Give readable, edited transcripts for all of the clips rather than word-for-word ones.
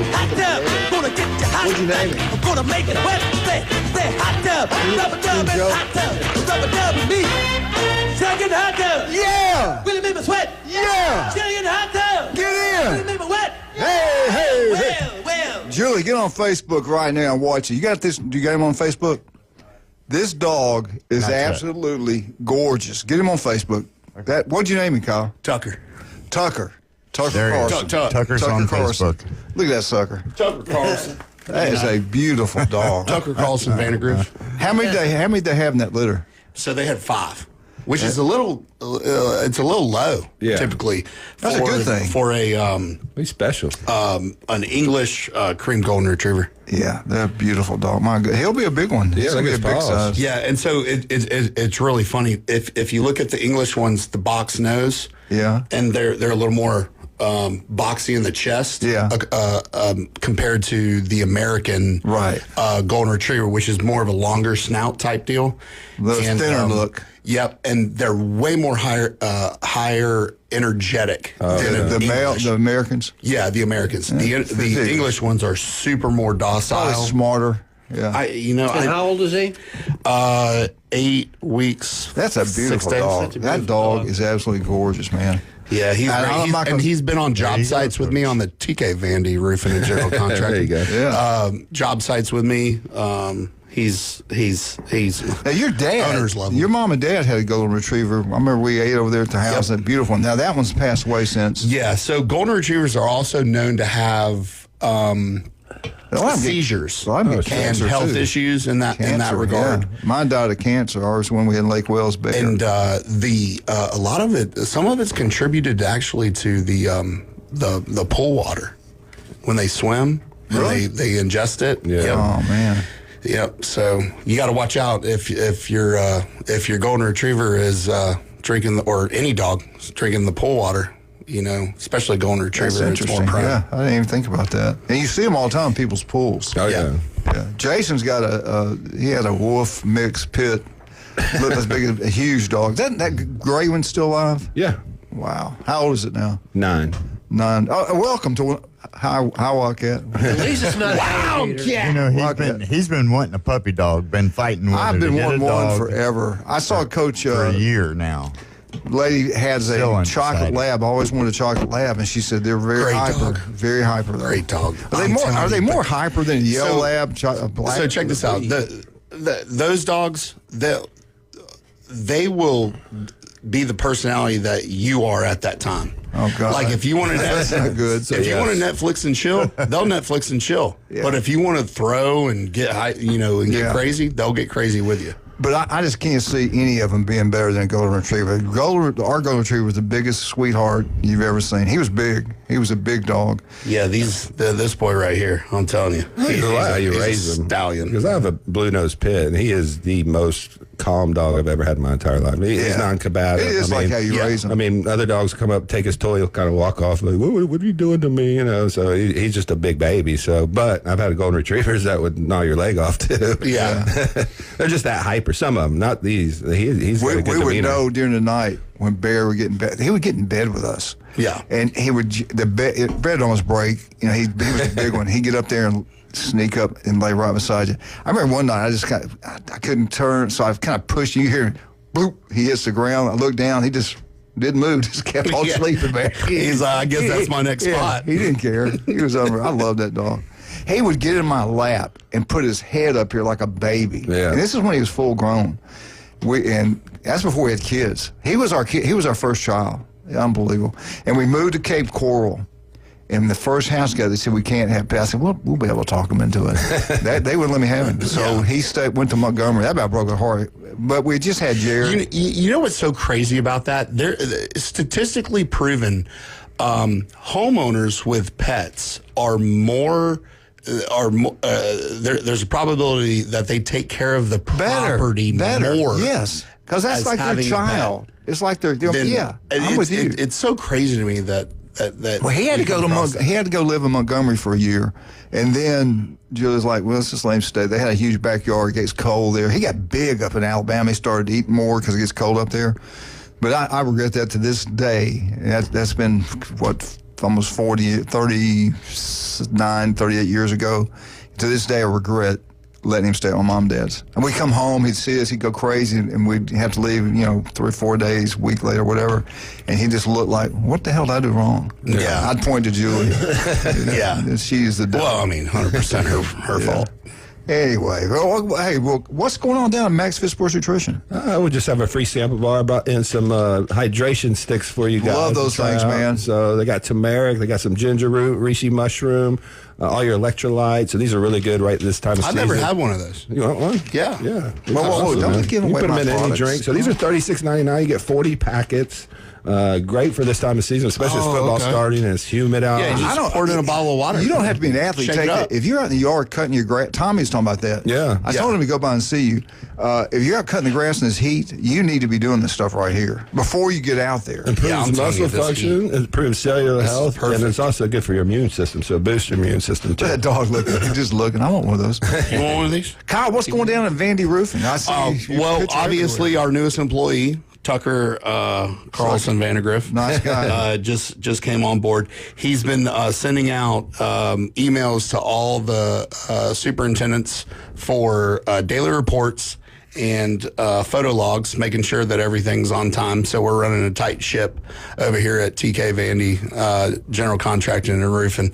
hot tub. I'm gonna get you hot. What'd you name it? I'm gonna make it wet. Say hot tub. Rubber dub and hot tub. Rubber dub and me. Shake it hot tub. Yeah. Really make me sweat. Yeah. Shake it hot tub. Get in. Really make me wet. Hey. Well. Julie, get on Facebook right now and watch it. You got this? Do you got him on Facebook? This dog is Not yet. absolutely gorgeous. Get him on Facebook. What'd you name him, Kyle? Tucker. Tucker There he is. Carlson. Tucker's Tucker on Carlson. Facebook. Look at that sucker. Tucker Carlson. That is a beautiful dog. Tucker Carlson Vandergriff. How many they have in that litter? So they had 5, which is a little, it's a little low, typically. That's a good thing. For He's special. an English cream golden retriever. Yeah, they're a beautiful dog. My God, he'll be a big one. He's Yeah, gonna be a look big at his paws. size. Yeah, and so it's really funny. If you look at the English ones, the box nose, and they're a little more boxy in the chest, compared to the American golden retriever, which is more of a longer snout type deal. And, thinner look. Yep, and they're way more higher energetic than the Americans. Yeah, the Americans. The English ones are super more docile, Probably smarter. Yeah, And how old is he? 8 weeks. That's a beautiful 6 days. dog. That's a That beautiful dog dog. is absolutely gorgeous, man. Yeah, he's I'm great. not gonna- He's been on job sites with me on the TK Vandy Roofing and General Contracting. There you go. Yeah. Job sites with me. He's Now your dad, owners love him. your mom and dad had a golden retriever. I remember we ate over there at the house. That beautiful one. Now that one's passed away since. Yeah, so golden retrievers are also known to have seizures and and health issues in that regard. Yeah. Mine died of cancer. Ours when we had Lake Wells Bear. And a lot of it, some of it's contributed actually to the pool water when they swim. Really? They ingest it. Yeah. Yep. Oh man. Yep. So you got to watch out if your golden retriever is drinking or any dog is drinking the pool water. Especially golden retriever. That's It's more interesting. prone. Yeah, I didn't even think about that. And you see them all the time in people's pools. Oh, yeah. Yeah. Jason's got he had a wolf mixed pit. Look as big as a huge dog. Isn't that gray one still alive? Yeah. Wow. How old is it now? 9. 9. Oh, welcome to Hiwa Cat. At least it's not Wow, alligator. yeah. He's been wanting a puppy dog, been fighting with I've it to been get a wanting one dog forever. I saw a coach. for a year now. Lady has Still a undecided. chocolate lab. I always wanted a chocolate lab, and she said they're very Great hyper. dog. Very hyper. Though. Great dog. Are they more hyper than a yellow So- lab? Black? So check this out. Those dogs, they will be the personality that you are at that time. Oh God! Like if you want to, that's not good. If you want to Netflix and chill, they'll Netflix and chill. Yeah. But if you want to throw and get high, and get crazy, they'll get crazy with you. But I just can't see any of them being better than a golden retriever. Our golden retriever was the biggest sweetheart you've ever seen. He was big. He was a big dog. Yeah, this boy right here, I'm telling you, I don't know how you he's raise a him. stallion. Because I have a blue-nosed pit, and he is the most calm dog I've ever had in my entire life. He's non-combative. It is like how you raise him. I mean, other dogs come up, take his toy, he'll kind of walk off, like, what are you doing to me? So he's just a big baby. So, but I've had golden retrievers that would gnaw your leg off, too. Yeah. They're just that hyper. Some of them, not these. He's got a good we would demeanor. know during the night when Bear would get in bed. He would get in bed with us. Yeah. And he would, the bed almost break. He was a big one. He'd get up there and sneak up and lay right beside you. I remember one night I couldn't turn, so I kind of pushed. You hear, bloop, he hits the ground. I looked down. He just didn't move, just kept on sleeping, man. He's I guess that's my next spot. He didn't care. He was over. I love that dog. He would get in my lap and put his head up here like a baby. Yeah. And this is when he was full grown. And that's before we had kids. He was our kid. He was our first child. Unbelievable. And we moved to Cape Coral. And the first house guy, they said, we can't have pets. I said, well, we'll be able to talk him into it. They wouldn't let me have him. So he went to Montgomery. That about broke our heart. But we just had Jared. You know what's so crazy about that? They're statistically proven homeowners with pets are more... there's a probability that they take care of the property better. more. Yes, because that's as like their having a child. It's like their I'm with you. It's so crazy to me that Well, he had to go to he had to go live in Montgomery for a year, and then Julie's like, "Well, let's just let him stay." They had a huge backyard. It gets cold there. He got big up in Alabama. He started eating more because it gets cold up there. But I regret that to this day. That's been what almost 38 years ago. To this day, I regret letting him stay at my mom and dad's. And we'd come home, he'd see us, he'd go crazy, and we'd have to leave, 3 or 4 days, a week later, whatever. And he just looked like, what the hell did I do wrong? Yeah. I'd point to Julie. Yeah. She's the devil. Well, I mean, 100% her fault. Anyway, what's going on down at Max Fit Sports Nutrition? We just have a free sample bar and some hydration sticks for you guys. Love those things, man. So they got turmeric, they got some ginger root, reishi mushroom, all your electrolytes. So these are really good right this time of season. I've never had one of those. You want one? Yeah. Yeah. Whoa, don't man. give You away put them my in any products. drink. So these are $36.99. You get 40 packets. Great for this time of season, especially as football starting and it's humid out. Yeah, you just pour it in a bottle of water. You don't have to be an athlete. Shake Take it it. up. If you're out in the yard cutting your grass, Tommy's talking about that. Yeah. I told him to go by and see you. If you're out cutting the grass in this heat, you need to be doing this stuff right here before you get out there. Improves I'm telling muscle you, this function, improves cellular health, perfect. and it's also good for your immune system. So boost your immune system too. That dog looking, he's just looking. I want one of those. You want one of these? Kyle, what's going down at Vandy Roofing? I see. your Well, picture obviously, everywhere. our newest employee, Tucker Carlson Vandergriff, Nice guy. just came on board. He's been sending out emails to all the superintendents for daily reports and photo logs, making sure that everything's on time. So we're running a tight ship over here at TK Vandy General Contracting and Roofing.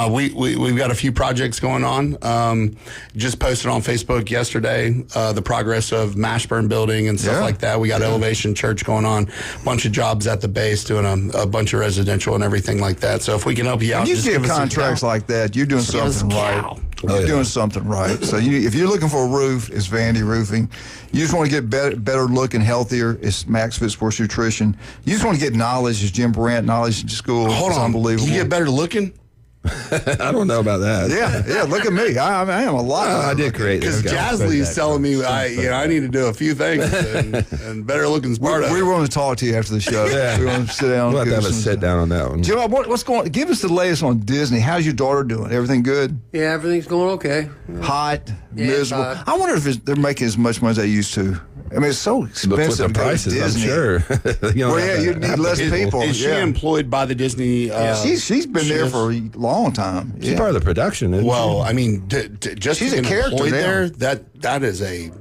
We've got a few projects going on. Just posted on Facebook yesterday the progress of Mashburn Building and stuff like that. We got Elevation Church going on, a bunch of jobs at the base, doing a bunch of residential and everything like that. So if we can help you out, When you just get give us a contracts call. like that, you're doing Give us something a right. cow. You're doing something right. So if you're looking for a roof, it's Vandy Roofing. You just want to get better looking, healthier, it's Max Fit Sports Nutrition. You just want to get knowledge, it's Jim Brandt knowledge in school. Hold It's on, unbelievable. you get better looking? I don't know about that. Yeah, look at me. I am a lot. I did create Because this. Jasley's telling me I need to do a few things, and better looking's part of it. We want to talk to you after the show. Yeah. We want to sit down. We'll have to give have a us sit down on that one. Jim, what's going? Give us the latest on Disney. How's your daughter doing? Everything good? Yeah, everything's going okay. Hot, Yeah, miserable. hot. I wonder if they're making as much money as they used to. I mean, it's so Look expensive with the to go to prices, I'm Disney. sure. Well, yeah, you need less people. Is she employed by the Disney? She's been she there is? for a long time. She's Yeah. part of the production, isn't Well, I mean, just She's a being character employed now. there, that is a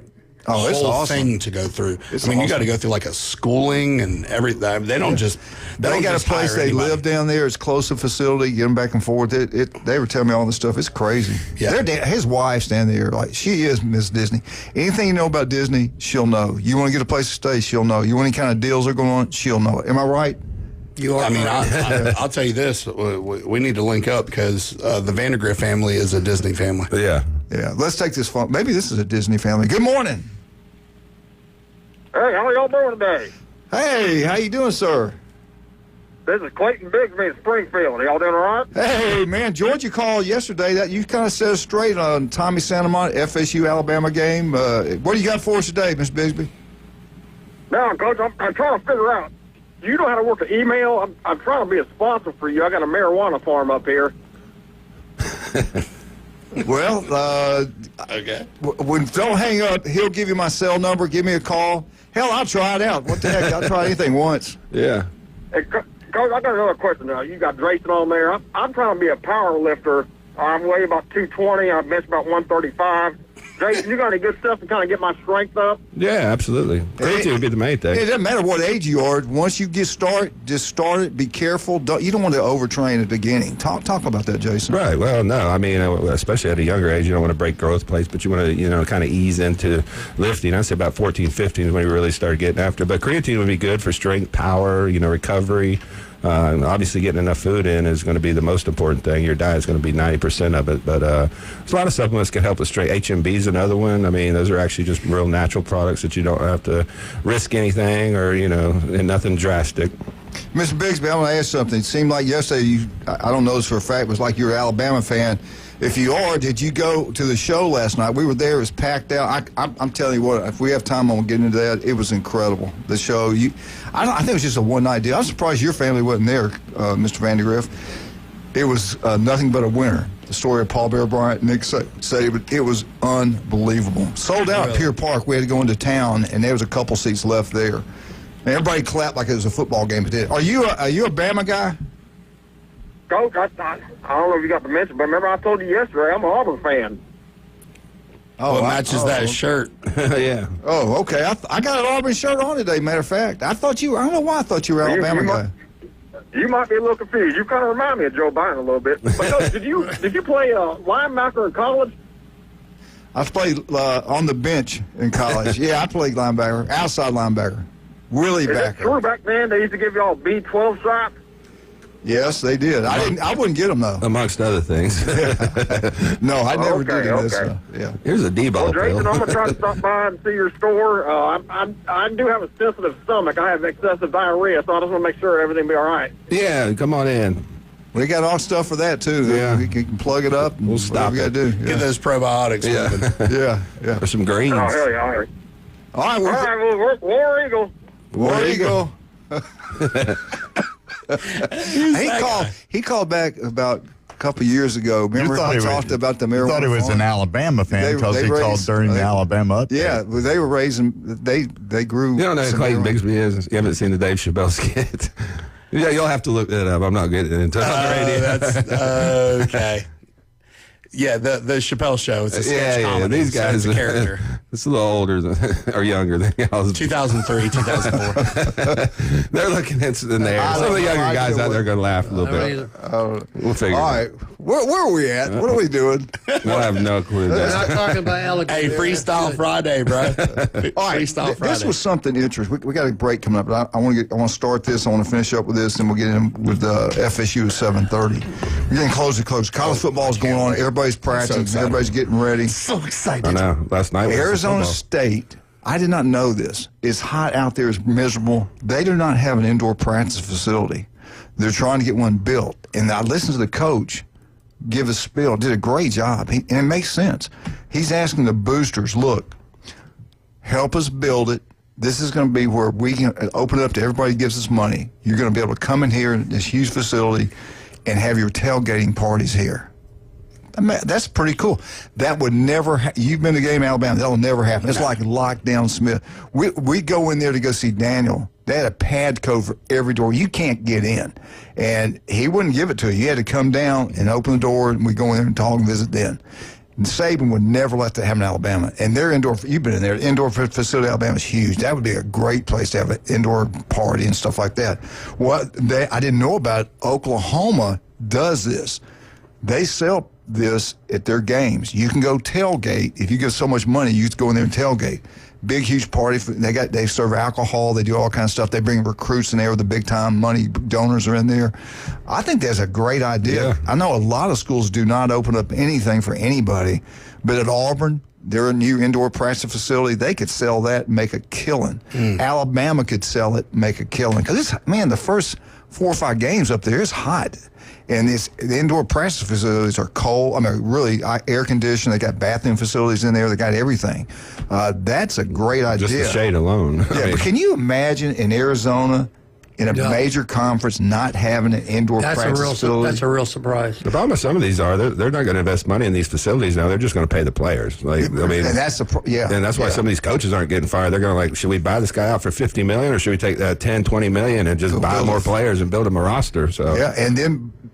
It's whole awesome. thing to go through. It's I mean, you got to awesome. go through like a schooling and everything. They don't just. They got a place they live down there. It's close to facility. Get them back and forth. They were telling me all this stuff. It's crazy. Yeah. His wife's down there. Like, she is Miss Disney. Anything you know about Disney, she'll know. You want to get a place to stay, she'll know. You want any kind of deals are going on, she'll know it. Am I right? You are. I mean, right. I'll tell you this: we need to link up because the Vandergriff family is a Disney family. she? Yeah. Yeah. Let's take this phone. Maybe this is a Disney family. Good morning. Hey, how y'all doing today? Hey, how you doing, sir? This is Clayton Bigsby in Springfield. Y'all doing all right? Hey, man, Georgia called yesterday. That you kind of set us straight on Tommy Santamont, FSU Alabama game. What do you got for us today, Miss Bigsby? Now, Coach, I'm trying to figure out. Do you know how to work the email? I'm trying to be a sponsor for you. I got a marijuana farm up here. Well, Okay. don't hang up. He'll give you my cell number. Give me a call. Hell, I'll try it out. What the heck? I'll try anything once. Yeah. Hey, Coach, I got another question now. You got Drayson on there. I'm trying to be a power lifter. I weigh about 220. I bench about 135. Drayson, you got any good stuff to kind of get my strength up? Yeah, absolutely. Creatine would be the main It thing. doesn't matter what age you are. Once you get started, just start it. Be careful. You don't want to overtrain at the beginning. Talk about that, Jason. Right. Well, no. I mean, especially at a younger age, you don't want to break growth plates, but you want to, kind of ease into lifting. I'd say about 14, 15 is when you really start getting after. But creatine would be good for strength, power, recovery. Obviously, getting enough food in is going to be the most important thing. Your diet is going to be 90% of it. But there's a lot of supplements can help with strength. HMB is another one. I mean, those are actually just real natural products that you don't have to risk anything or, and nothing drastic. Mr. Bigsby, I want to ask something. It seemed like yesterday, I don't know this for a fact, it was like you're an Alabama fan. If you are, did you go to the show last night? We were there. It was packed out. I'm telling you what, if we have time, I'm going to get into that. It was incredible. The show, I think it was just a one-night deal. I'm surprised your family wasn't there, Mr. Vandergriff. It was nothing but a winner. The story of Paul Bear Bryant, Nick Saban, it was unbelievable. Sold out at Pier Park. We had to go into town, and there was a couple seats left there. And everybody clapped like it was a football game. Are you a Bama guy? Coach, I don't know if you got to mention, but remember I told you yesterday I'm an Auburn fan. What matches that shirt? Yeah. Oh, okay. I got an Auburn shirt on today, matter of fact. I don't know why I thought you were an Alabama guy. You might be a little confused. You kind of remind me of Joe Biden a little bit. But Coach, did you play linebacker in college? I played on the bench in college. Yeah, I played linebacker, outside linebacker, Willie Is it backer. true back then they used to give you all B-12 stripes? Yes, they did. I wouldn't get them though. Amongst other things. No, I never Okay, did this. okay. Yeah. Here's a D-ball Well, Jason, pill. I'm going to try to stop by and see your store. I do have a sensitive stomach. I have excessive diarrhea, so I just want to make sure everything be all right. Yeah, come on in. We got all stuff for that too. Yeah. We can plug it up. And We'll stop We got to do. Get Yeah. those probiotics moving. Yeah. Or some greens. Oh, hell yeah, all right. All right. All right, well, War Eagle. There you go. He called back about a couple of years ago. Remember I talked about the marijuana? You thought he was farm? an Alabama fan because he called during the Alabama update. Yeah, well, they were raising. They grew. You don't know who some Clayton marijuana. Bigsby is? You haven't seen the Dave Chappelle skit? Yeah, you'll have to look that up. I'm not getting into it on the radio. That's okay. Yeah, the Chappelle Show. It's a sketch comedy. These guys, so it's a character. It's a little older or younger than y'all. 2003, 2004. They're looking at in there. Some of the younger guys out there are going to laugh a little bit. We'll figure All it right, where are we at? What are we doing? out. We'll have no clue. We're not talking about Hey, alligator. Freestyle Friday, bro. All right, Freestyle Friday. this was something interesting. We got a break coming up, but I want to start this. I want to finish up with this, and we'll get in with FSU at 7:30. We're getting closer. College football is going on. Everybody's practicing. excited. Everybody's getting ready. So excited. I know. Last night was Arizona football. State, I did not know this. It's hot out there. It's miserable. They do not have an indoor practice facility. They're trying to get one built. And I listened to the coach give a spiel. Did a great job. And it makes sense. He's asking the boosters, look, help us build it. This is going to be where we can open it up to everybody who gives us money. You're going to be able to come in here in this huge facility and have your tailgating parties here. I mean, that's pretty cool. That would never you've been to a game in Alabama. That'll never happen. It's like Lockdown Smith. We go in there to go see Daniel. They had a pad code for every door. You can't get in. And he wouldn't give it to you. You had to come down and open the door, and we go in there and talk and visit then. And Saban would never let that happen in Alabama. And their indoor, you've been in there, the indoor facility in Alabama is huge. That would be a great place to have an indoor party and stuff like that. I didn't know about it. Oklahoma does this. They sell this at their games. You can go tailgate. If you give so much money, you can go in there and tailgate. Big, huge party. They serve alcohol. They do all kinds of stuff. They bring recruits in there with the big time money. Donors are in there. I think that's a great idea. Yeah. I know a lot of schools do not open up anything for anybody, but at Auburn, they're a new indoor practice facility. They could sell that and make a killing. Alabama could sell it and make a killing. Because the first 4 or 5 games up there is hot. And the indoor practice facilities are cold. I mean, really air conditioned. They got bathroom facilities in there. They got everything. That's a great idea. Just the shade alone. Yeah, but can you imagine in Arizona, in a major conference, not having an indoor practice facility? That's a real surprise. The problem with some of these are they're not going to invest money in these facilities now. They're just going to pay the players. And that's and that's why some of these coaches aren't getting fired. They're going to should we buy this guy out for $50 million, or should we take that 10, 20 million and just buy more players and build them a roster? So yeah, and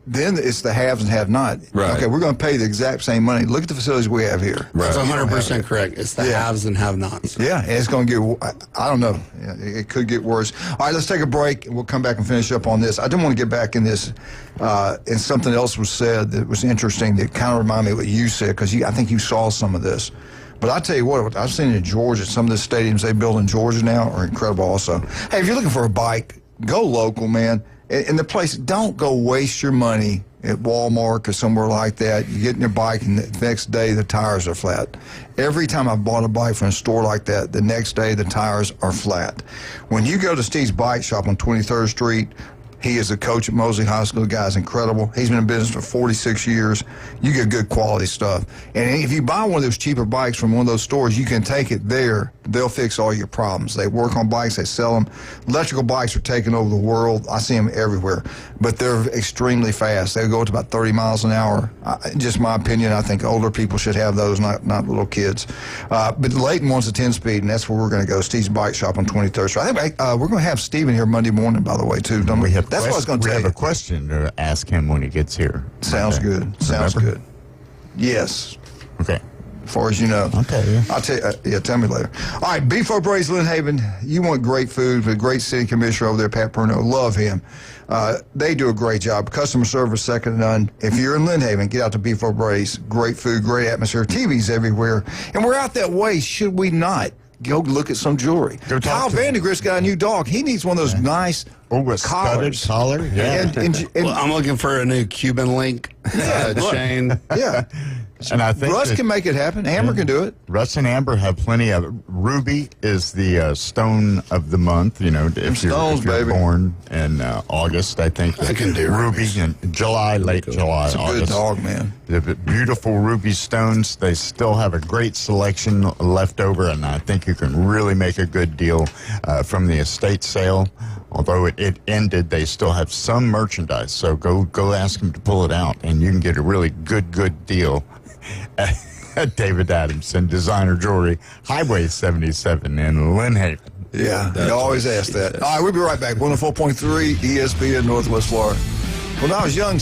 then it's the haves and have not. Right. Okay, we're going to pay the exact same money. Look at the facilities we have here. That's 100% correct. It's the haves and have-nots. Yeah, and it's going to get, I don't know. Yeah, it could get worse. All right, let's take a break, and we'll come back and finish up on this. I didn't want to get back in this, and something else was said that was interesting that kind of reminded me of what you said, because I think you saw some of this. But I tell you what, I've seen in Georgia, some of the stadiums they build in Georgia now are incredible also. Hey, if you're looking for a bike, go local, man. And the place, don't go waste your money at Walmart or somewhere like that. You get in your bike, and the next day the tires are flat. Every time I've bought a bike from a store like that, the next day the tires are flat. When you go to Steve's Bike Shop on 23rd Street, he is a coach at Mosley High School. The guy's incredible. He's been in business for 46 years. You get good quality stuff. And if you buy one of those cheaper bikes from one of those stores, you can take it there. They'll fix all your problems. They work on bikes. They sell them. Electrical bikes are taking over the world. I see them everywhere. But they're extremely fast. They go up to about 30 miles an hour. Just my opinion, I think older people should have those, not little kids. But Leighton wants a 10-speed, and that's where we're going to go. Steve's Bike Shop on 23rd Street. I think we're going to have Steve in here Monday morning, by the way, too. Don't We have That's what I was going to tell you. We have a question to ask him when he gets here. Sounds good. Sounds good. Yes. Okay. As far as you know. Okay, yeah. I'll tell you, tell me later. All right, Beef O'Brady's Lynn Haven. You want great food with a great city commissioner over there, Pat Perno. Love him. They do a great job. Customer service second to none. If you're in Lynn Haven, get out to Beef O'Brady's. Great food, great atmosphere. TVs everywhere. And we're out that way, should we not? Go look at some jewelry. Kyle Vandergrift's got a new dog. He needs one of those nice collars. Collar? Yeah. And Well, I'm looking for a new Cuban link chain. Yeah. And I think Russ can make it happen. Amber can do it. Russ and Amber have plenty of it. Ruby is the stone of the month. You know, if you're born in August, I think. I can do Ruby in July, late July, it's a August. good dog, man. The beautiful ruby stones. They still have a great selection left over, and I think you can really make a good deal from the estate sale. Although it ended, they still have some merchandise. So go ask them to pull it out, and you can get a really good deal at David Adamson Designer Jewelry, Highway 77 in Lynn Haven. Yeah, you always ask that. All right, we'll be right back. 104.3 ESPN Northwest Florida. When I was young...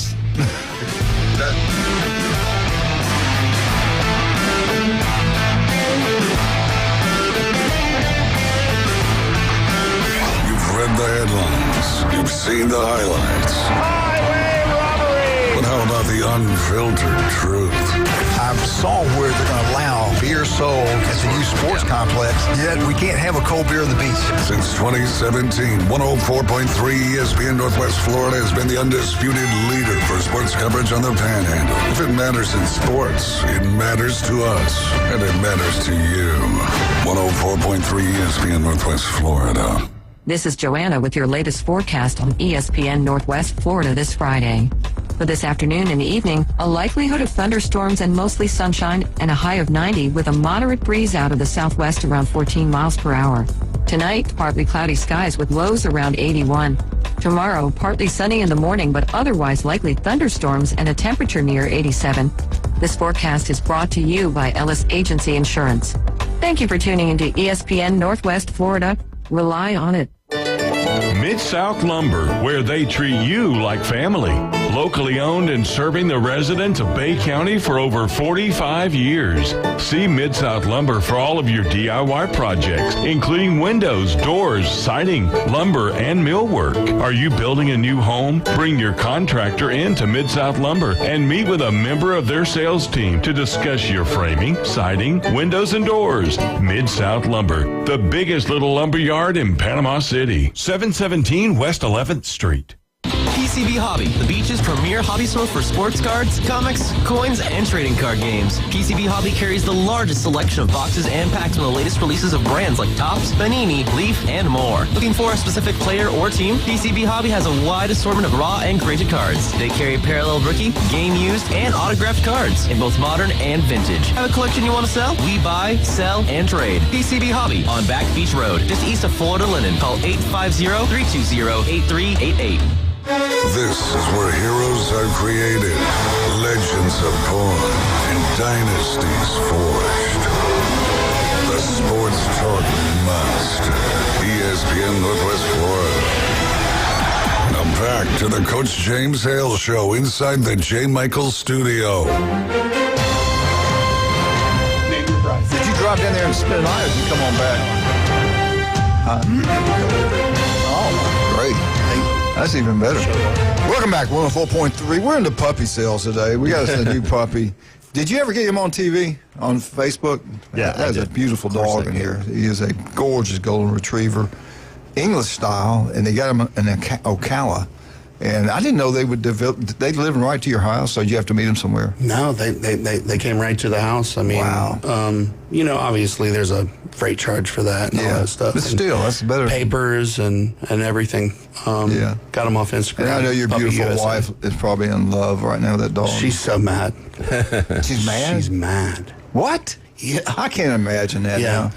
You've read the headlines. You've seen the highlights. Highway robbery! But how about the unfiltered truth? I saw where they're going to allow beer sold at the new sports complex, yet we can't have a cold beer on the beach. Since 2017, 104.3 ESPN Northwest Florida has been the undisputed leader for sports coverage on the Panhandle. If it matters in sports, it matters to us, and it matters to you. 104.3 ESPN Northwest Florida. This is Joanna with your latest forecast on ESPN Northwest Florida this Friday. For this afternoon and evening, a likelihood of thunderstorms and mostly sunshine and a high of 90 with a moderate breeze out of the southwest around 14 miles per hour. Tonight, partly cloudy skies with lows around 81. Tomorrow, partly sunny in the morning but otherwise likely thunderstorms and a temperature near 87. This forecast is brought to you by Ellis Agency Insurance. Thank you for tuning into ESPN Northwest Florida. Rely on it. Mid-South Lumber, where they treat you like family. Locally owned and serving the residents of Bay County for over 45 years. See Mid-South Lumber for all of your DIY projects, including windows, doors, siding, lumber, and millwork. Are you building a new home? Bring your contractor in to Mid-South Lumber and meet with a member of their sales team to discuss your framing, siding, windows, and doors. Mid-South Lumber, the biggest little lumber yard in Panama City. 717 West 11th Street. PCB Hobby, the beach's premier hobby store for sports cards, comics, coins, and trading card games. PCB Hobby carries the largest selection of boxes and packs from the latest releases of brands like Topps, Panini, Leaf, and more. Looking for a specific player or team? PCB Hobby has a wide assortment of raw and graded cards. They carry parallel rookie, game used, and autographed cards in both modern and vintage. Have a collection you want to sell? We buy, sell, and trade. PCB Hobby on Back Beach Road, just east of Florida Linen. Call 850-320-8388. This is where heroes are created, legends are born, and dynasties forged. The Sports Talk Master, ESPN Northwest Florida. Now back to the Coach James Hale Show inside the J. Michael Studio. Did you drive down there and spend a night, or did you come on back? Oh, great. That's even better. Welcome back, 104.3. We're in the puppy sales today. We got a new puppy. Did you ever get him on TV, on Facebook? Yeah, that's a beautiful dog in here. He is a gorgeous golden retriever, English style, and they got him in Ocala. And I didn't know they would develop. They living right to your house, so you have to meet them somewhere. No, they came right to the house. I mean, wow. Obviously there's a freight charge for that and all that stuff. But still, that's better. Papers and everything. Got them off Instagram. And I know your beautiful wife is probably in love right now with that dog. She's so mad. She's mad? She's mad. What? Yeah. I can't imagine that now.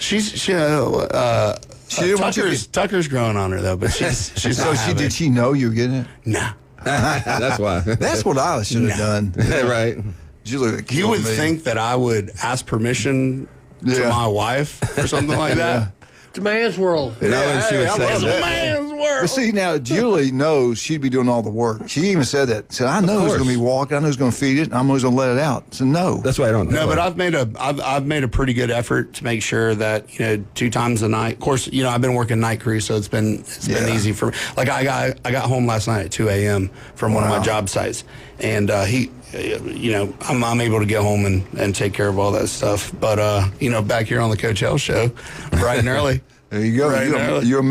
Tucker's growing on her though, but she's so did she know you were getting it? Nah. That's why. That's what I should have done. Right. You would think that I would ask permission to my wife or something like that. It's a man's world. She would say It's a man's world. But see, now Julie knows she'd be doing all the work. She even said that. Said, I know who's going to be walking. I know who's going to feed it. I'm always going to let it out. So no. That's why I don't. No, but I've made a pretty good effort to make sure that 2 times a night. Of course, I've been working night crew, so it's been easy for me. Like I got home last night at 2 a.m. from one of my job sites, and I'm able to get home and take care of all that stuff. But back here on the Coach Hale show, bright and early. There you go.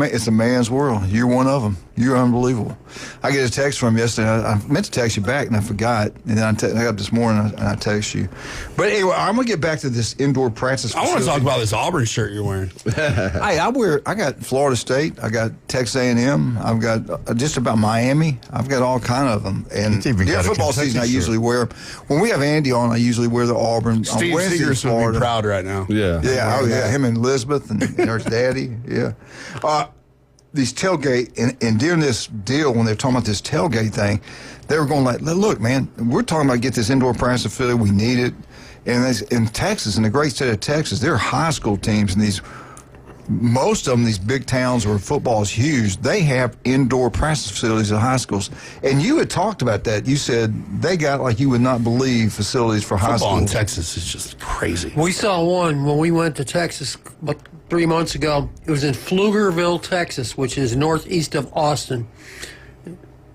It's a man's world. You're one of them. You're unbelievable. I get a text from yesterday. I meant to text you back, and I forgot. And then I got up this morning, and I text you. But anyway, I'm going to get back to this indoor practice facility. I want to talk about this Auburn shirt you're wearing. Hey, I got Florida State. I got Texas A&M. I've got just about Miami. I've got all kind of them. And during football season, I usually wear them. When we have Andy on, I usually wear the Auburn. Steve Seegers would be proud right now. Yeah. Yeah. Oh, yeah. Him and Elizabeth and her daddy. Yeah. These tailgate, and during this deal, when they were talking about this tailgate thing, they were going like, look, man, we're talking about get this indoor practice facility. We need it. And in Texas, in the great state of Texas, there are high school teams, and most of them, these big towns where football is huge, they have indoor practice facilities at high schools. And you had talked about that. You said they got, like you would not believe, facilities for high schools. Football in Texas is just crazy. We saw one when we went to Texas about 3 months ago. It was in Pflugerville, Texas, which is northeast of Austin.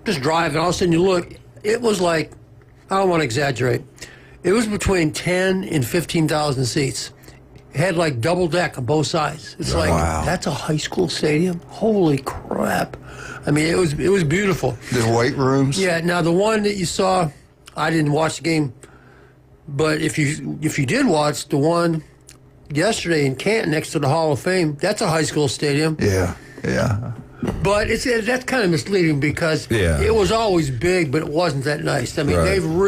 Just driving, all of a sudden you look, it was like, I don't want to exaggerate, it was between 10 and 15,000 seats. It had like double deck on both sides. It's like, that's a high school stadium? Holy crap. I mean, it was beautiful. The weight rooms? Yeah, now the one that you saw, I didn't watch the game, but if you did watch the one yesterday in Canton next to the Hall of Fame, that's a high school stadium. Yeah, yeah. But that's kind of misleading because it was always big, but it wasn't that nice. I mean,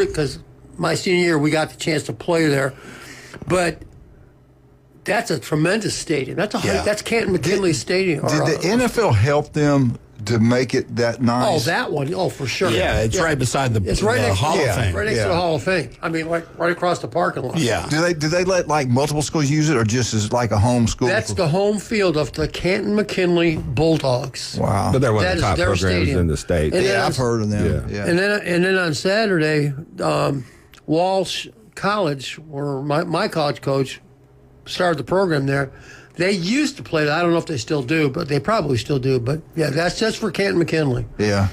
because my senior year, we got the chance to play there. But that's a tremendous stadium. That's Canton McKinley Stadium. Did the NFL help them to make it that nice? Oh, that one. Oh, for sure. Yeah, it's right beside the Hall of Fame. Right next to the Hall of Fame. I mean, right across the parking lot. Yeah. Do they let like multiple schools use it, or just as like a home school? That's the home field of the Canton McKinley Bulldogs. Wow. But they're one of the top programs stadium in the state. I've heard of them. Yeah. And then on Saturday, Walsh College, where my college coach started the program there, they used to play that. I don't know if they still do, but they probably still do. But yeah, that's just for Canton McKinley. Yeah.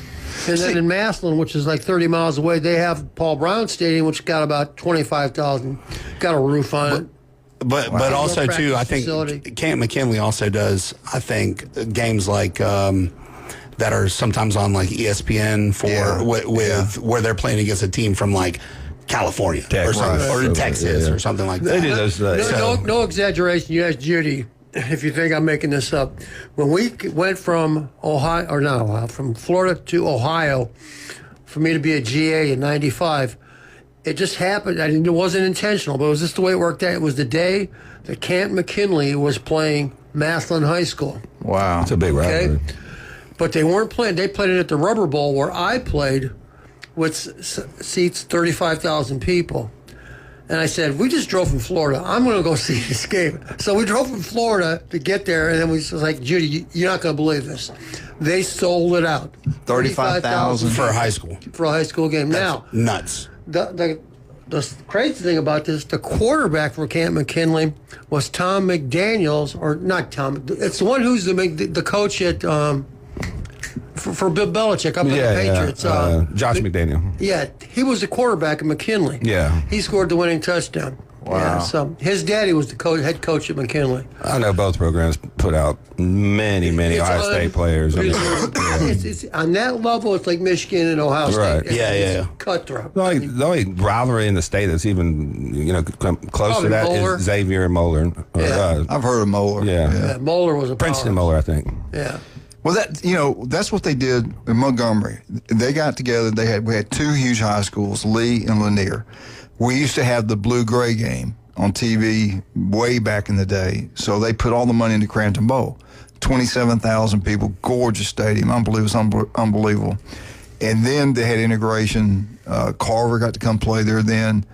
And then in Massillon, which is like 30 miles away, they have Paul Brown Stadium, which got about 25,000, got a roof on it. But also too, I think Canton McKinley also does, I think, games like that are sometimes on like ESPN where they're playing against a team from like California or something, or Texas or something like that. They do those. No exaggeration. You asked Judy if you think I'm making this up. When we went from from Florida to Ohio, for me to be a GA in '95, it just happened. It wasn't intentional, but it was just the way it worked out. It was the day that Canton McKinley was playing Massillon High School. Wow, it's a big rivalry. Okay? But they weren't playing. They played it at the Rubber Bowl, where I played, which seats 35,000 people. And I said, we just drove from Florida. I'm going to go see this game. So we drove from Florida to get there, and then we was like, Judy, you're not going to believe this. They sold it out. 35,000 for a high school. For a high school game. That's now, nuts. The crazy thing about this, the quarterback for Canton McKinley was Tom McDaniels, or not Tom. It's the one who's the coach at for Bill Belichick up in the Patriots. Josh McDaniel. Yeah, he was the quarterback at McKinley. Yeah. He scored the winning touchdown. Wow. Yeah, so his daddy was the head coach at McKinley. I know both programs put out many Ohio State players. It's on that level, it's like Michigan and Ohio State. Right. It's cutthroat. The only rivalry in the state that's even close to that Moeller. is Xavier and Moeller. I've heard of Moeller. Yeah, Moeller was a Princeton Moeller, I think. Yeah. Well, that's what they did in Montgomery. They got together. We had 2 huge high schools, Lee and Lanier. We used to have the blue-gray game on TV way back in the day. So they put all the money into Crampton Bowl. 27,000 people, gorgeous stadium, unbelievable. And then they had integration. Carver got to come play there then.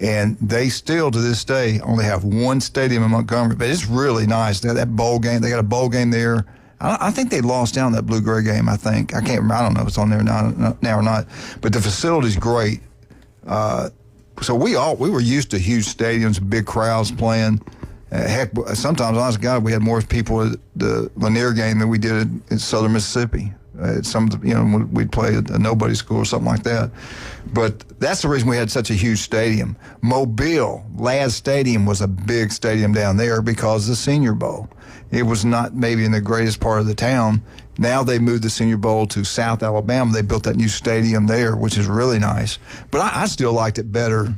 And they still, to this day, only have one stadium in Montgomery. But it's really nice. They have that bowl game. They got a bowl game there. I think they lost down that blue-gray game, I think. I can't remember. I don't know if it's on there now or not. But the facility's great. So we were used to huge stadiums, big crowds playing. Heck, sometimes, honest to God, we had more people at the Lanier game than we did in Southern Mississippi. We'd play at a nobody school or something like that. But that's the reason we had such a huge stadium. Mobile, Ladd Stadium was a big stadium down there because of the Senior Bowl. It was not maybe in the greatest part of the town. Now they moved the Senior Bowl to South Alabama. They built that new stadium there, which is really nice. But I still liked it better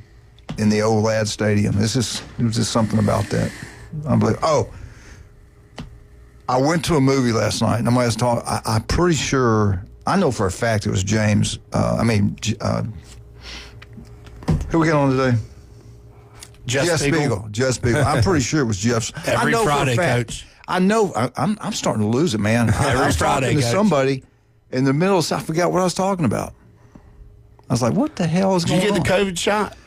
in the old Ladd Stadium. It was just something about that. Unbelievable. I went to a movie last night, and I'm pretty sure, I know for a fact it was James. Who we got on today? Jeff Spiegel. Jeff Spiegel. I'm pretty sure it was Jeff's. Every Friday, Coach. I know. I'm starting to lose it, man. I was Friday, talking to Coach. somebody in the middle, so I forgot what I was talking about. I was like, what the hell is going on? Did you get the COVID shot?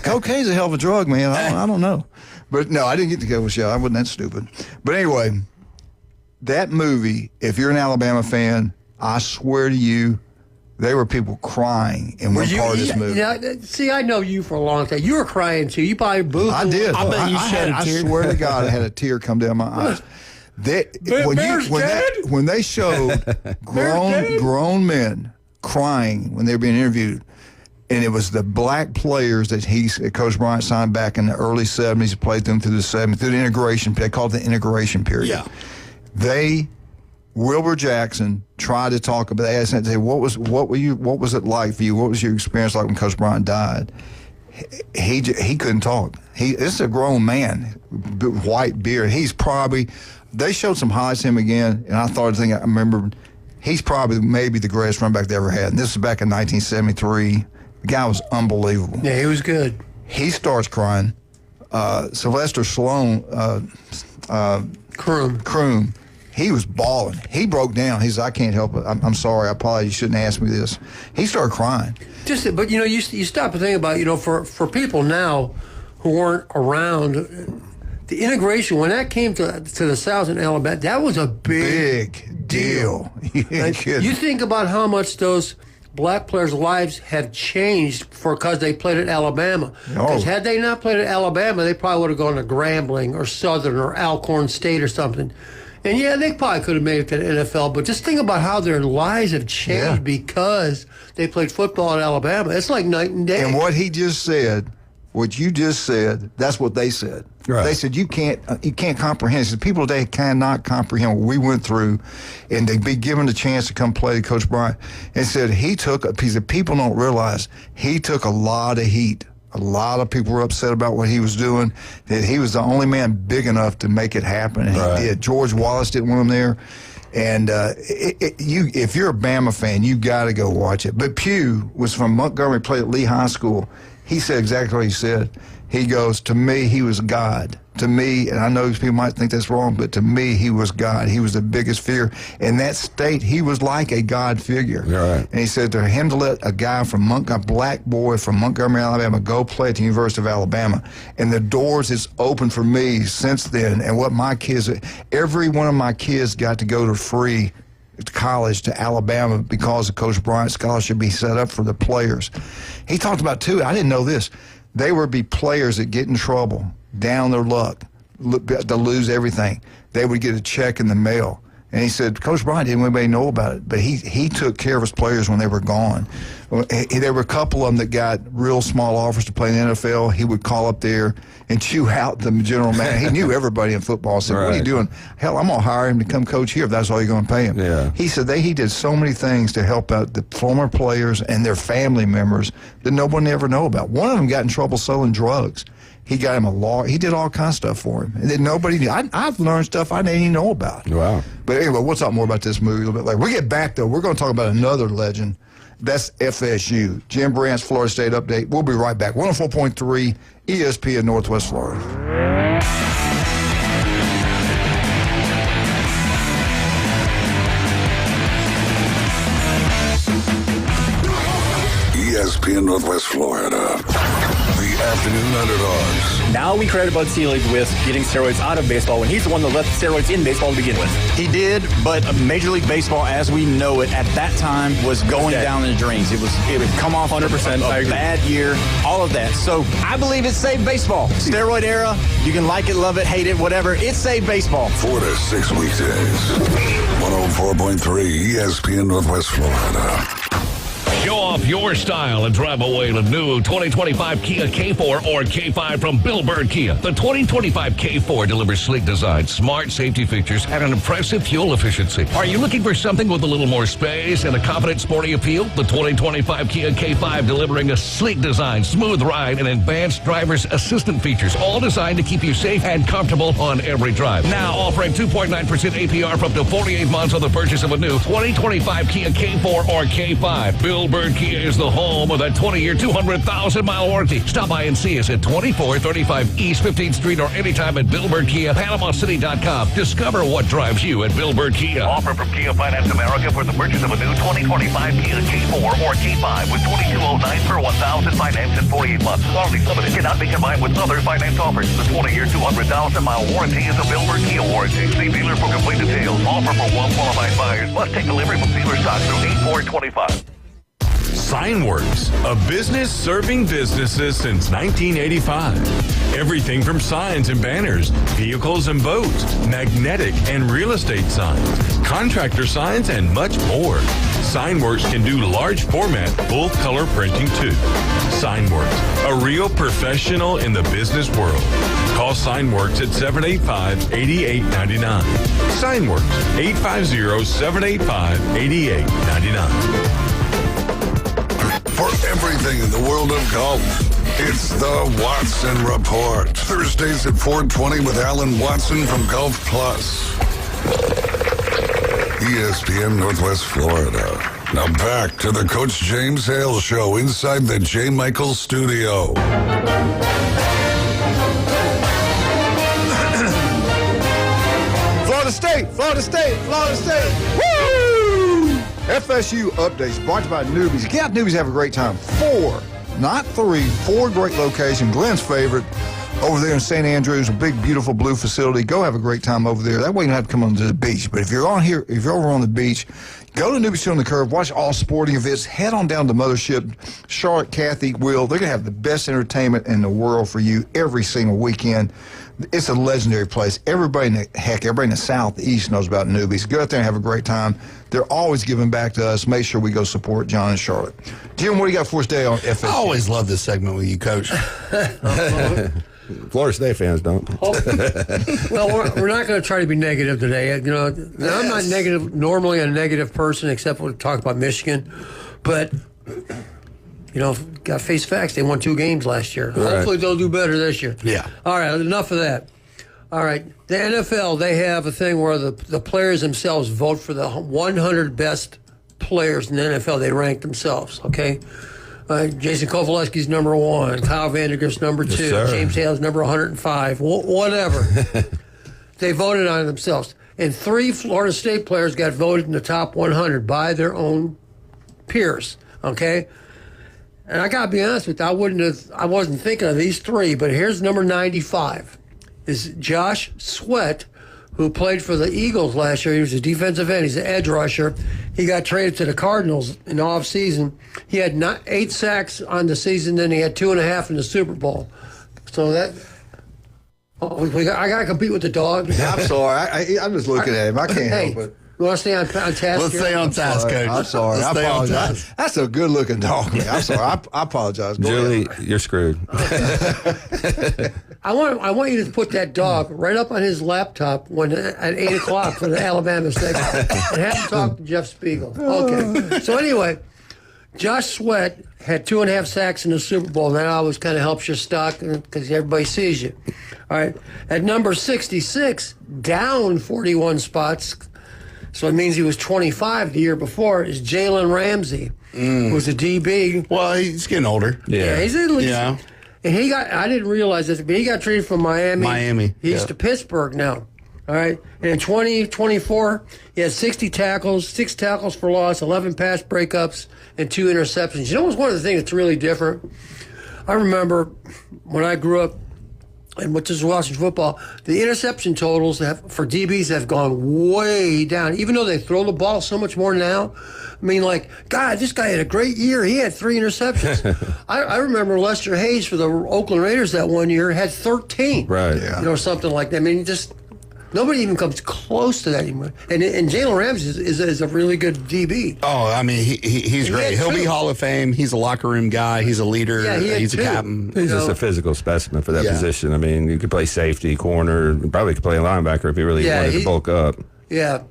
Cocaine's a hell of a drug, man. I don't know. But no, I didn't get the COVID shot. I wasn't that stupid. But anyway, that movie, if you're an Alabama fan, I swear to you, there were people crying in one part of this movie. See, I know you for a long time. You were crying too. You probably booed. I did. I bet you shed a tear. I swear to God, I had a tear come down my eyes. When they showed grown men crying when they were being interviewed, and it was the black players that Coach Bryant signed back in the early 70s, played them through the 70s, through the integration. They called it the integration period. Yeah. Wilbur Jackson tried to talk about. They asked him, what was it like for you? What was your experience like when Coach Bryant died? He couldn't talk. This is a grown man, white beard. They showed some highlights of him again, and I remember he's probably maybe the greatest running back they ever had. And this is back in 1973. The guy was unbelievable. Yeah, he was good. He starts crying. Sylvester Sloan, Kroom, he was bawling. He broke down. He said, I can't help it. I'm sorry. I apologize. You shouldn't ask me this. He started crying. But you stop and think about, for people now who weren't around, the integration, when that came to the South in Alabama, that was a big deal. You think about how much those black players' lives have changed because they played at Alabama. Because had they not played at Alabama, they probably would have gone to Grambling or Southern or Alcorn State or something. And yeah, they probably could have made it to the NFL, but just think about how their lives have changed because they played football at Alabama. It's like night and day. And what you just said, that's what they said. Right. They said you can't comprehend. Said, people today cannot comprehend what we went through, and to be given the chance to come play Coach Bryant. And said he took a piece of people don't realize he took a lot of heat. A lot of people were upset about what he was doing, that he was the only man big enough to make it happen, and he did. George Wallace didn't want him there. And if you're a Bama fan, you got to go watch it. But Pugh was from Montgomery, played at Lee High School. He said exactly what he said. He goes, to me, he was God. To me, and I know people might think that's wrong, but to me, he was God. He was the biggest figure. In that state, he was like a God figure. Right. And he said to him to let a guy from a black boy from Montgomery, Alabama, go play at the University of Alabama. And the doors is open for me since then. And what every one of my kids got to go to free college to Alabama because of Coach Bryant's scholarship he set up for the players. He talked about, too, I didn't know this, they would be players that get in trouble, down their luck, to lose everything. They would get a check in the mail. And he said, Coach Bryant didn't want anybody know about it, but he took care of his players when they were gone. There were a couple of them that got real small offers to play in the NFL. He would call up there and chew out the general manager. He knew everybody in football. Said, what are you doing? Hell, I'm going to hire him to come coach here if that's all you're going to pay him. Yeah. He said he did so many things to help out the former players and their family members that no one ever know about. One of them got in trouble selling drugs. He got him a law. He did all kinds of stuff for him. And then nobody knew. I've learned stuff I didn't even know about. Wow. But anyway, we'll talk more about this movie a little bit later. We get back, though. We're going to talk about another legend. That's FSU. Jim Brandt's Florida State Update. We'll be right back. 104.3 ESPN Northwest Florida. ESPN Northwest Florida. The Afternoon Underdogs. Now we credit Bud Selig with getting steroids out of baseball when he's the one that let the steroids in baseball to begin with. He did, but Major League Baseball, as we know it, at that time was going down in the drains. It would come off 100%, a bad year, all of that. So I believe it saved baseball. Steroid era, you can like it, love it, hate it, whatever. It saved baseball. 4 to 6 weekdays. 104.3 ESPN Northwest Florida. Show off your style and drive away in a new 2025 Kia K4 or K5 from Bill Bird Kia. The 2025 K4 delivers sleek design, smart safety features, and an impressive fuel efficiency. Are you looking for something with a little more space and a confident sporty appeal? The 2025 Kia K5 delivering a sleek design, smooth ride, and advanced driver's assistant features, all designed to keep you safe and comfortable on every drive. Now offering 2.9% APR for up to 48 months on the purchase of a new 2025 Kia K4 or K5. Bill Bird Kia is the home of that 20-year, 200,000-mile warranty. Stop by and see us at 2435 East 15th Street or anytime at Bill Bird Kia, PanamaCity.com. Discover what drives you at Bill Bird Kia. Offer from Kia Finance America for the purchase of a new 2025 Kia K4 or K5 with $22.09 per 1,000 finance in 48 months. Quality limited cannot be combined with other finance offers. The 20-year, 200,000-mile warranty is a Bill Bird Kia warranty. See dealer for complete details. Offer for well-qualified buyers. Must take delivery from dealer stock through 8/4/25. Signworks, a business serving businesses since 1985. Everything from signs and banners, vehicles and boats, magnetic and real estate signs, contractor signs, and much more. Signworks can do large format, full color printing too. Signworks, a real professional in the business world. Call Signworks at 785-8899. Signworks, 850-785-8899. For everything in the world of golf, it's the Watson Report. Thursdays at 4:20 with Alan Watson from Golf Plus. ESPN Northwest Florida. Now back to the Coach James Hale Show inside the J. Michael Studio. Florida State, Florida State, Florida State. Woo! FSU updates brought to you by Newbies. Get out, Newbies, have a great time. 4, not 3, 4 great locations. Glenn's favorite over there in St. Andrews, a big, beautiful blue facility. Go have a great time over there. That way you don't have to come onto the beach. But if you're on here, if you're over on the beach, go to Newbies on the Curve, watch all sporting events, head on down to Mothership. Charlotte, Kathy, Will, they're going to have the best entertainment in the world for you every single weekend. It's a legendary place. Everybody in the South, the East knows about Newbies. Go out there and have a great time. They're always giving back to us. Make sure we go support John and Charlotte. Jim, what do you got for us today on FSU? I always love this segment with you, Coach. Florida State fans don't. Well, we're not going to try to be negative today. You know, I'm not normally a negative person, except when we talk about Michigan. But, you know, got to face facts. They won 2 games last year. Right. Hopefully they'll do better this year. Yeah. All right, enough of that. All right, the NFL, they have a thing where the players themselves vote for the 100 best players in the NFL. They rank themselves, okay? Jason Kovaleski's number 1, Kyle Vandergrift's number 2, Yes, James Hale's number 105, whatever. They voted on it themselves. And 3 Florida State players got voted in the top 100 by their own peers, okay? And I got to be honest with you, I wasn't thinking of these 3, but here's number 95. Is Josh Sweat, who played for the Eagles last year. He was a defensive end. He's an edge rusher. He got traded to the Cardinals in the offseason. He had 8 sacks on the season, then he had 2.5 in the Super Bowl. So that... I got to compete with the dog. I'm sorry. I'm just looking at him. I can't help it. You want to stay on task? Let's stay on task, Coach. I'm sorry. I apologize. That's a good-looking dog, man. I'm sorry. I apologize. Julie, you're screwed. I want you to put that dog right up on his laptop at 8 o'clock for the Alabama segment and have him talk to Jeff Spiegel. Okay. So anyway, Josh Sweat had 2.5 sacks in the Super Bowl. That always kind of helps your stock because everybody sees you. All right. At number 66, down 41 spots, so it means he was 25 the year before, is Jalen Ramsey, who's a DB. Well, he's getting older. Yeah, he's at least. Yeah. And I didn't realize this, but he got traded from Miami. He's to Pittsburgh now. All right. And in 2024, he had 60 tackles, 6 tackles for loss, 11 pass breakups, and 2 interceptions. You know what's one of the things that's really different? I remember when I grew up and went to watching football, the interception totals for DBs have gone way down, even though they throw the ball so much more now. I mean, like, God, this guy had a great year. He had 3 interceptions. I remember Lester Hayes for the Oakland Raiders that one year had 13. Right. Yeah. You know, something like that. I mean, just nobody even comes close to that anymore. And Jalen Ramsey is a really good DB. Oh, I mean, he's great. He'll be Hall of Fame. He's a locker room guy. He's a leader. Yeah, he's a captain. He's just a physical specimen for that position. I mean, you could play safety, corner, probably could play linebacker if he really wanted to bulk up. Yeah.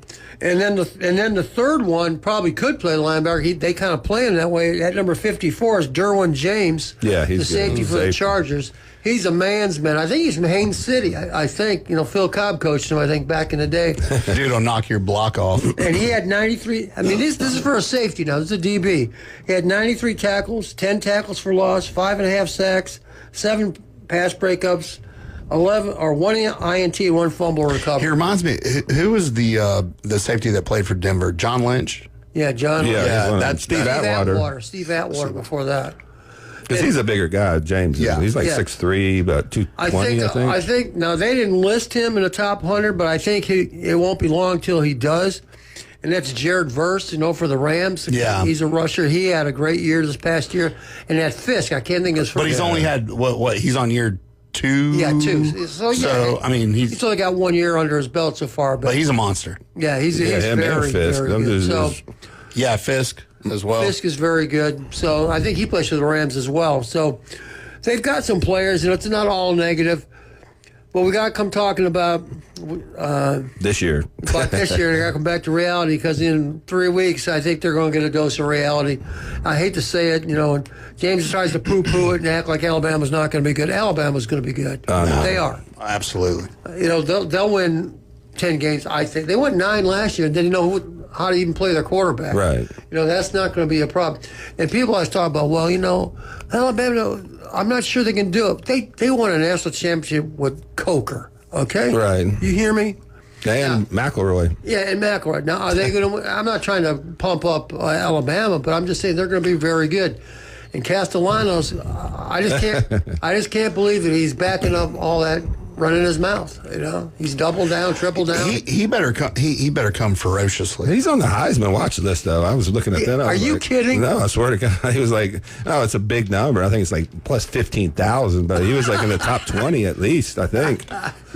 And then the third one probably could play linebacker. They kind of play him that way. At number 54 is Derwin James. Yeah, he's the safety for the Chargers. He's a man's man. I think he's from Haines City. I think, Phil Cobb coached him, I think, back in the day. Dude will knock your block off. And he had 93. I mean, this is for a safety now. This is a DB. He had 93 tackles, 10 tackles for loss, 5.5 sacks, 7 pass breakups, 1 INT, 1 fumble recovery. He reminds me, who was the safety that played for Denver? John Lynch? Yeah, John Lynch. Yeah, that's Steve Atwater. Steve Atwater before that. Because he's a bigger guy, James. Yeah. He's like 6'3", about 220, I think. I think, now they didn't list him in the top 100, but I think it won't be long till he does. And that's Jared Verse, for the Rams. Yeah. He's a rusher. He had a great year this past year. And that Fisk, I can't think of his first. But he's only had, he's on year 2? Yeah, 2. So I mean, he's only got 1 year under his belt so far. But he's a monster. Yeah, he's very, very good. So, yeah, Fisk as well. Fisk is very good. So I think he plays for the Rams as well. So they've got some players, it's not all negative. But we got to come talking about this year. But this year, they got to come back to reality because in 3 weeks, I think they're going to get a dose of reality. I hate to say it, and James tries to poo-poo it and act like Alabama's not going to be good. Alabama's going to be good. No. They are. Absolutely. They'll win 10 games, I think. They won 9 last year and didn't know how to even play their quarterback. Right. That's not going to be a problem. And people always talk about, Alabama, I'm not sure they can do it. They won a national championship with Coker, okay? Right. You hear me? And McElroy. Yeah, and McElroy. Now, are they going to? I'm not trying to pump up Alabama, but I'm just saying they're going to be very good. And Castellanos, I just can't believe that he's backing up all that running his mouth. He's doubled down, tripled down. He better come. He better come ferociously. He's on the Heisman watch list, though. I was looking at that. Are you kidding? No, I swear to God. He was like, "Oh, it's a big number. I think it's like plus 15,000." But he was like in the top 20 at least. I think.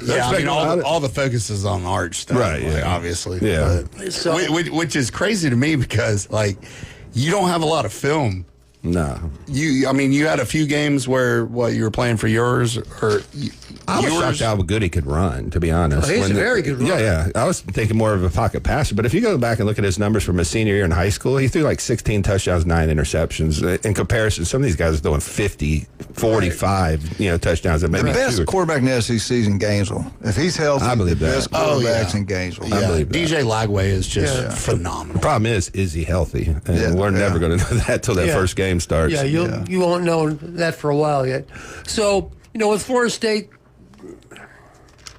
Yeah, I mean, all the focus is on Arch, though, right? Yeah. Obviously. Yeah. Which is crazy to me because you don't have a lot of film. No. You had a few games where you were playing for yours or I was shocked how good he could run, to be honest. He's a very good runner. Yeah. I was thinking more of a pocket passer, but if you go back and look at his numbers from his senior year in high school, he threw like 16 touchdowns, 9 interceptions. In comparison, some of these guys are throwing 50, 45, touchdowns. The best quarterback in the SEC is in Gainesville. If he's healthy, I believe the that. best quarterback's in Gainesville. Yeah. I believe that. DJ Lagway is just phenomenal. The problem is he healthy? And we're never going to know that till that first game starts. Yeah, you won't know that for a while yet. So, with Florida State,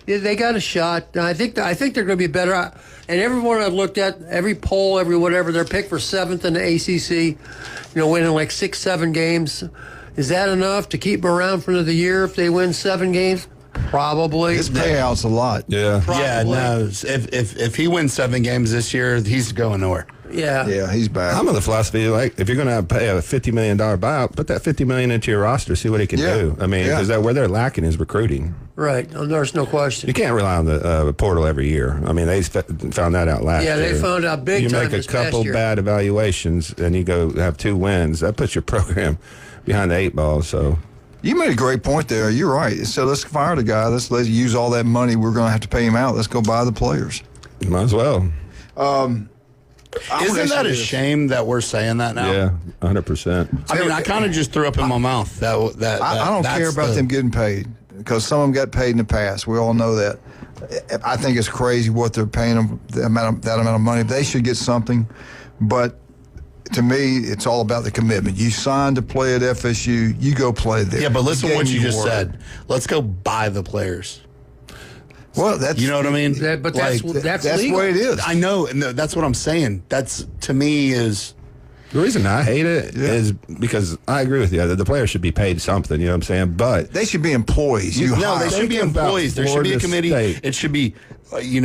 they got a shot. And I think they're going to be better. And everyone I've looked at, every poll, every whatever, they're picked for 7th in the ACC, winning like 6-7 games. Is that enough to keep them around for another year if they win 7 games? Probably. His payout's a lot. Yeah. Probably. Yeah, no. If he wins 7 games this year, he's going nowhere. Yeah. Yeah, he's back. I'm on the philosophy, if you're going to pay a $50 million buyout, put that $50 million into your roster, see what he can do. I mean, because where they're lacking is recruiting. Right. There's no question. You can't rely on the portal every year. I mean, they found that out last year. Yeah, they found out big time. You make a couple bad evaluations and you go have 2 wins. That puts your program behind the 8 ball. So you made a great point there. You're right. So let's fire the guy. Let's use all that money we're going to have to pay him out. Let's go buy the players. Might as well. Isn't that a shame that we're saying that now? Yeah, 100%. I mean, I kind of just threw up in my mouth that I don't care about them getting paid because some of them got paid in the past. We all know that. I think it's crazy what they're paying them, that amount of money. They should get something, but to me, it's all about the commitment. You signed to play at FSU, you go play there. Yeah, but listen to what you just said. Let's go buy the players. Well, that's what I mean. But that's the legal. way it is. I know, and that's what I'm saying. That's to me is The reason I hate it is because I agree with you. The players should be paid something, you know what I'm saying? But they should be employees. No, they should be employees. There should be a committee. State. It should be, and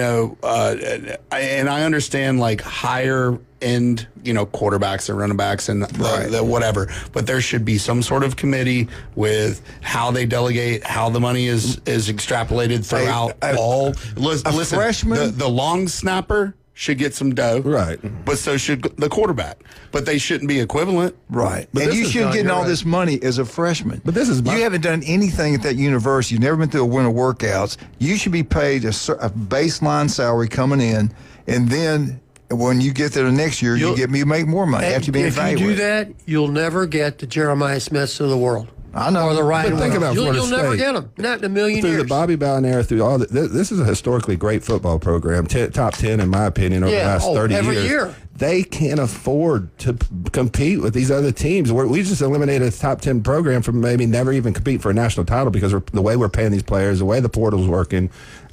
I understand like higher end, quarterbacks and running backs and the whatever. But there should be some sort of committee with how they delegate, how the money is extrapolated throughout all. Listen, freshman? The long snapper should get some dough. Right. But so should the quarterback. But they shouldn't be equivalent. Right. But and this you is should get all right. this money as a freshman. But this is you haven't done anything at that university. You've never been through a winter workouts. You should be paid a baseline salary coming in, and then when you get there the next year, you make more money after being evaluated. If you do that, you'll never get the Jeremiah Smiths of the world. I know. Or the Ryan. But think about you'll Florida never State. get them. Not in a million Through years. the Bobby Bowden era, through all this is a historically great football program, top 10 in my opinion over the last 30 every years. year. They can't afford to compete with these other teams. We just eliminated a top 10 program from maybe never even compete for a national title because the way we're paying these players, the way the portal's working.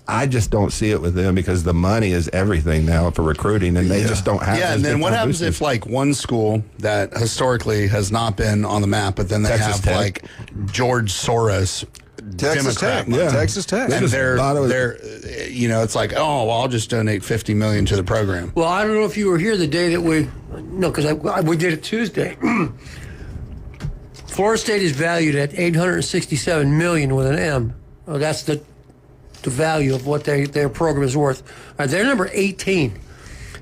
I just don't see it with them because the money is everything now for recruiting, and they just don't have. Yeah, and then what happens if like one school that historically has not been on the map, but then they Texas have Tech. like George Soros, Texas Democrat, Tech. Yeah. Texas Tech. and they're it's like, oh, well, I'll just donate $50 million to the program. Well, I don't know if you were here the day that we did it Tuesday. Florida State is valued at $867 million with an M. Well, that's the value of what their program is worth. They're number 18.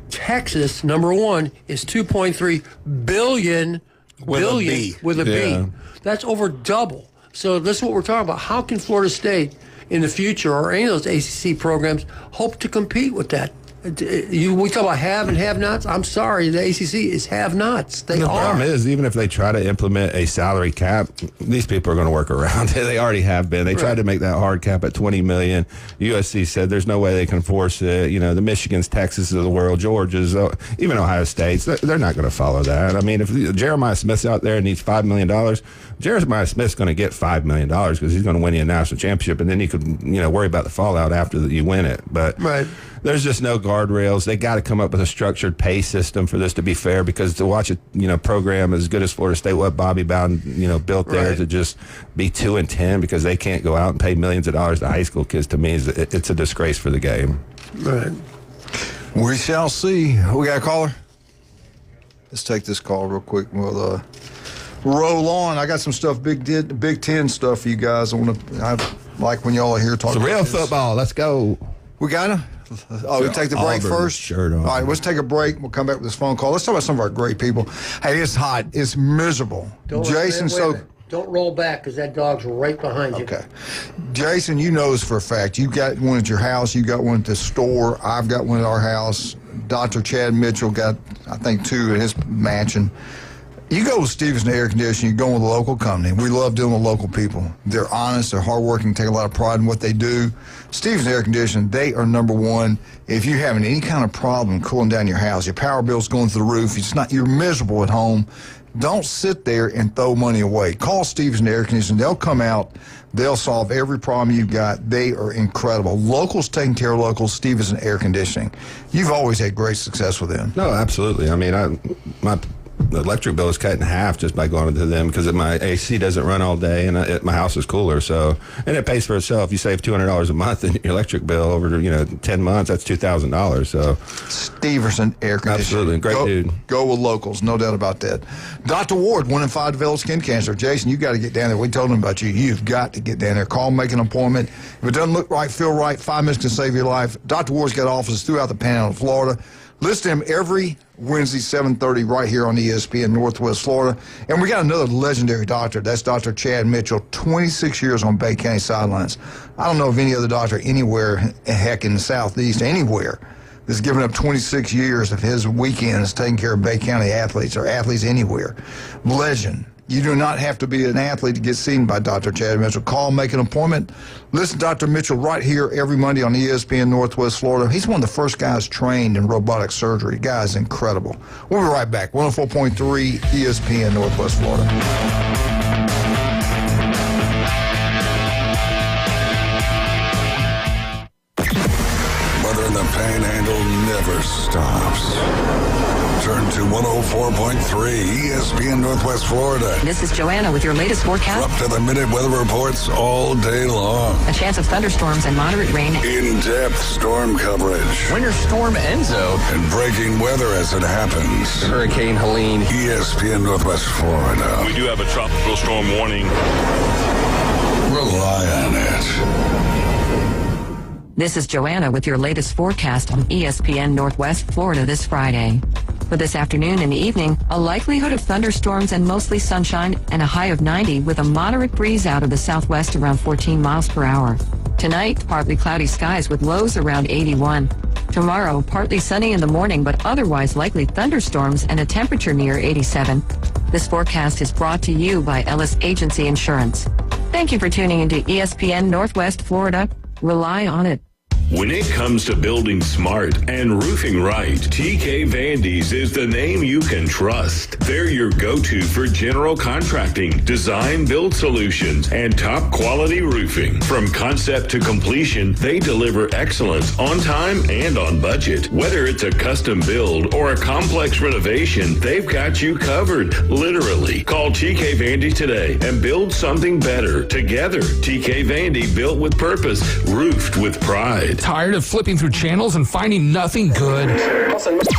Texas, number 1, is $2.3 billion with a B. That's over double. So this is what we're talking about. How can Florida State in the future or any of those ACC programs hope to compete with that? We talk about have and have-nots. I'm sorry, the ACC is have-nots. The problem is, even if they try to implement a salary cap, these people are going to work around it. They already have been. They tried to make that hard cap at $20 million. USC said there's no way they can force it. The Michigans, Texas of the world, Georgia's, even Ohio State's, they're not going to follow that. I mean, if Jeremiah Smith's out there and needs $5 million, Jeremiah Smith's going to get $5 million because he's going to win you a national championship, and then you could, worry about the fallout after you win it. But there's just no guardrails. They got to come up with a structured pay system for this to be fair, because to watch a program as good as Florida State, what Bobby Bowden, built there, to just be 2-10 because they can't go out and pay millions of dollars to high school kids, to me, it's a disgrace for the game. Right. We shall see. We got a caller? Let's take this call real quick. We'll roll on. I got some stuff, Big Ten stuff for you guys. I like when y'all are here talking It's about real this. football. Let's go. We got him? Oh, we take the break Auburn first? shirt on. All right, let's take a break. We'll come back with this phone call. Let's talk about some of our great people. Hey, it's hot. It's miserable. Jason, don't roll back because that dog's right behind you. Okay. Jason, you know this for a fact. You got one at your house. You got one at the store. I've got one at our house. Dr. Chad Mitchell got, I think, 2 at his mansion. You go with Stevenson Air Conditioning, you're going with a local company. We love dealing with local people. They're honest, they're hardworking, take a lot of pride in what they do. Stevenson Air Conditioning, they are number 1. If you're having any kind of problem cooling down your house, your power bill's going through the roof, you're miserable at home, don't sit there and throw money away. Call Stevenson Air Conditioning. They'll come out. They'll solve every problem you've got. They are incredible. Locals taking care of locals, Stevenson Air Conditioning. You've always had great success with them. No, absolutely. I mean, the electric bill is cut in half just by going to them because my AC doesn't run all day and my house is cooler. So, and it pays for itself. You save $200 a month in your electric bill over 10 months. That's $2,000. So, Stevenson Air Conditioning. Absolutely, great dude. Go with locals, no doubt about that. Dr. Ward, 1 in 5 develop skin cancer. Jason, you got to get down there. We told him about you. You've got to get down there. Call, make an appointment. If it doesn't look right, feel right, 5 minutes can save your life. Dr. Ward's got offices throughout the Panhandle of Florida. Listen to him every Wednesday, 7:30, right here on ESPN Northwest Florida. And we got another legendary doctor. That's Dr. Chad Mitchell, 26 years on Bay County sidelines. I don't know of any other doctor anywhere, heck, in the Southeast, anywhere, that's given up 26 years of his weekends taking care of Bay County athletes or athletes anywhere. Legend. You do not have to be an athlete to get seen by Dr. Chad Mitchell. Call, make an appointment. Listen to Dr. Mitchell right here every Monday on ESPN Northwest Florida. He's one of the first guys trained in robotic surgery. The guy's incredible. We'll be right back. 104.3 ESPN Northwest Florida. Mother in the Panhandle never stops. return to 104.3 ESPN Northwest Florida. This is Joanna with your latest forecast. Up to the minute weather reports all day long. A chance of thunderstorms and moderate rain. In-depth storm coverage. Winter Storm Enzo. And breaking weather as it happens. Hurricane Helene. ESPN Northwest Florida. We do have a tropical storm warning. Rely on it. This is Joanna with your latest forecast on ESPN Northwest Florida this Friday. For this afternoon and evening, a likelihood of thunderstorms and mostly sunshine and a high of 90 with a moderate breeze out of the southwest around 14 miles per hour. Tonight, partly cloudy skies with lows around 81. Tomorrow, partly sunny in the morning but otherwise likely thunderstorms and a temperature near 87. This forecast is brought to you by Ellis Agency Insurance. Thank you for tuning into ESPN Northwest Florida. Rely on it. When it comes to building smart and roofing right, TK Vandy's is the name you can trust. They're your go-to for general contracting, design, build solutions, and top quality roofing. From concept to completion, they deliver excellence on time and on budget. Whether it's a custom build or a complex renovation, they've got you covered, literally. Call TK Vandy today and build something better together. TK Vandy, built with purpose, roofed with pride. Tired of flipping through channels and finding nothing good?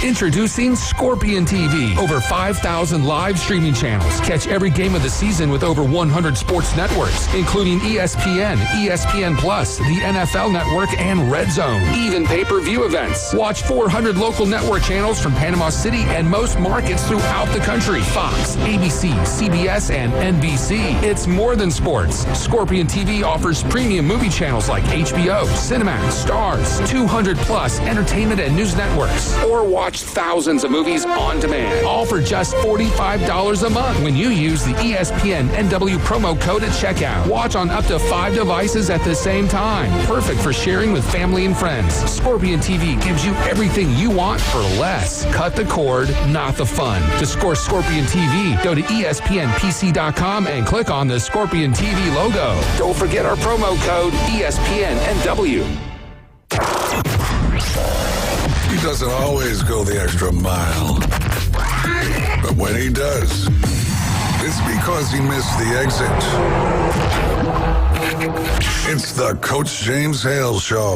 Introducing Scorpion TV. Over 5,000 live streaming channels. Catch every game of the season with over 100 sports networks, including ESPN, ESPN Plus, the NFL Network, and Red Zone. Even pay-per-view events. Watch 400 local network channels from Panama City and most markets throughout the country. Fox, ABC, CBS, and NBC. It's more than sports. Scorpion TV offers premium movie channels like HBO, Cinemax, Stars, 200 plus entertainment and news networks, or watch thousands of movies on demand, all for just $45 a month when you use the ESPN NW promo code at checkout. Watch on up to 5 devices at the same time. Perfect for sharing with family and friends. Scorpion TV gives you everything you want for less. Cut the cord, not the fun. To score Scorpion TV, go to ESPNPC.com and click on the Scorpion TV logo. Don't forget our promo code ESPN NW. He doesn't always go the extra mile. But when he does, it's because he missed the exit. It's the Coach James Hale Show.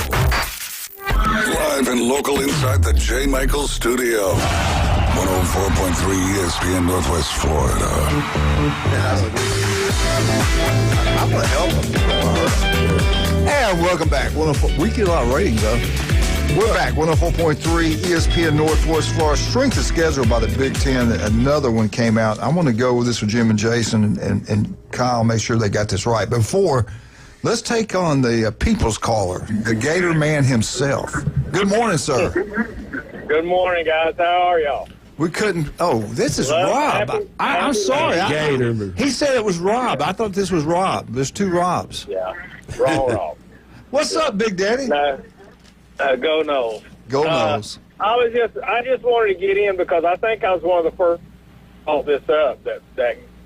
Live and local inside the J. Michaels Studio. 104.3 ESPN Northwest Florida. I'm going to help him. And welcome back. We get a lot of ratings, though. We're back. 104.3 ESPN Northwest Florida. Strength of schedule by the Big Ten. Another one came out. I want to go with this with Jim and Jason and Kyle, make sure they got this right. Before, let's take on the people's caller, the Gator man himself. Good morning, sir. Good morning, guys. How are y'all? We couldn't. Oh, this is Rob. I'm sorry. He said it was Rob. I thought this was Rob. There's two Robs. Yeah. Wrong Rob. What's up, Big Daddy? No. Go Noles. Go Noles. I just wanted to get in because I think I was one of the first to brought this up, that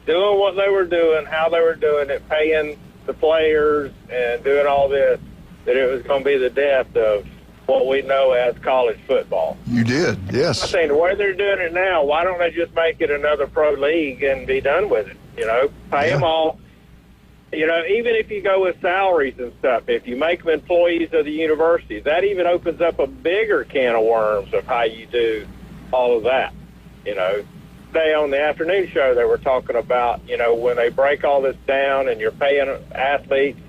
doing what they were doing, how they were doing it, paying the players and doing all this, that it was going to be the death of what we know as college football. You did, yes. I think the way they're doing it now, why don't they just make it another pro league and be done with it? You know, pay them all. You know, even if you go with salaries and stuff, if you make them employees of the university, that even opens up a bigger can of worms of how you do all of that. You know, today on the afternoon show, they were talking about, you know, when they break all this down and you're paying athletes,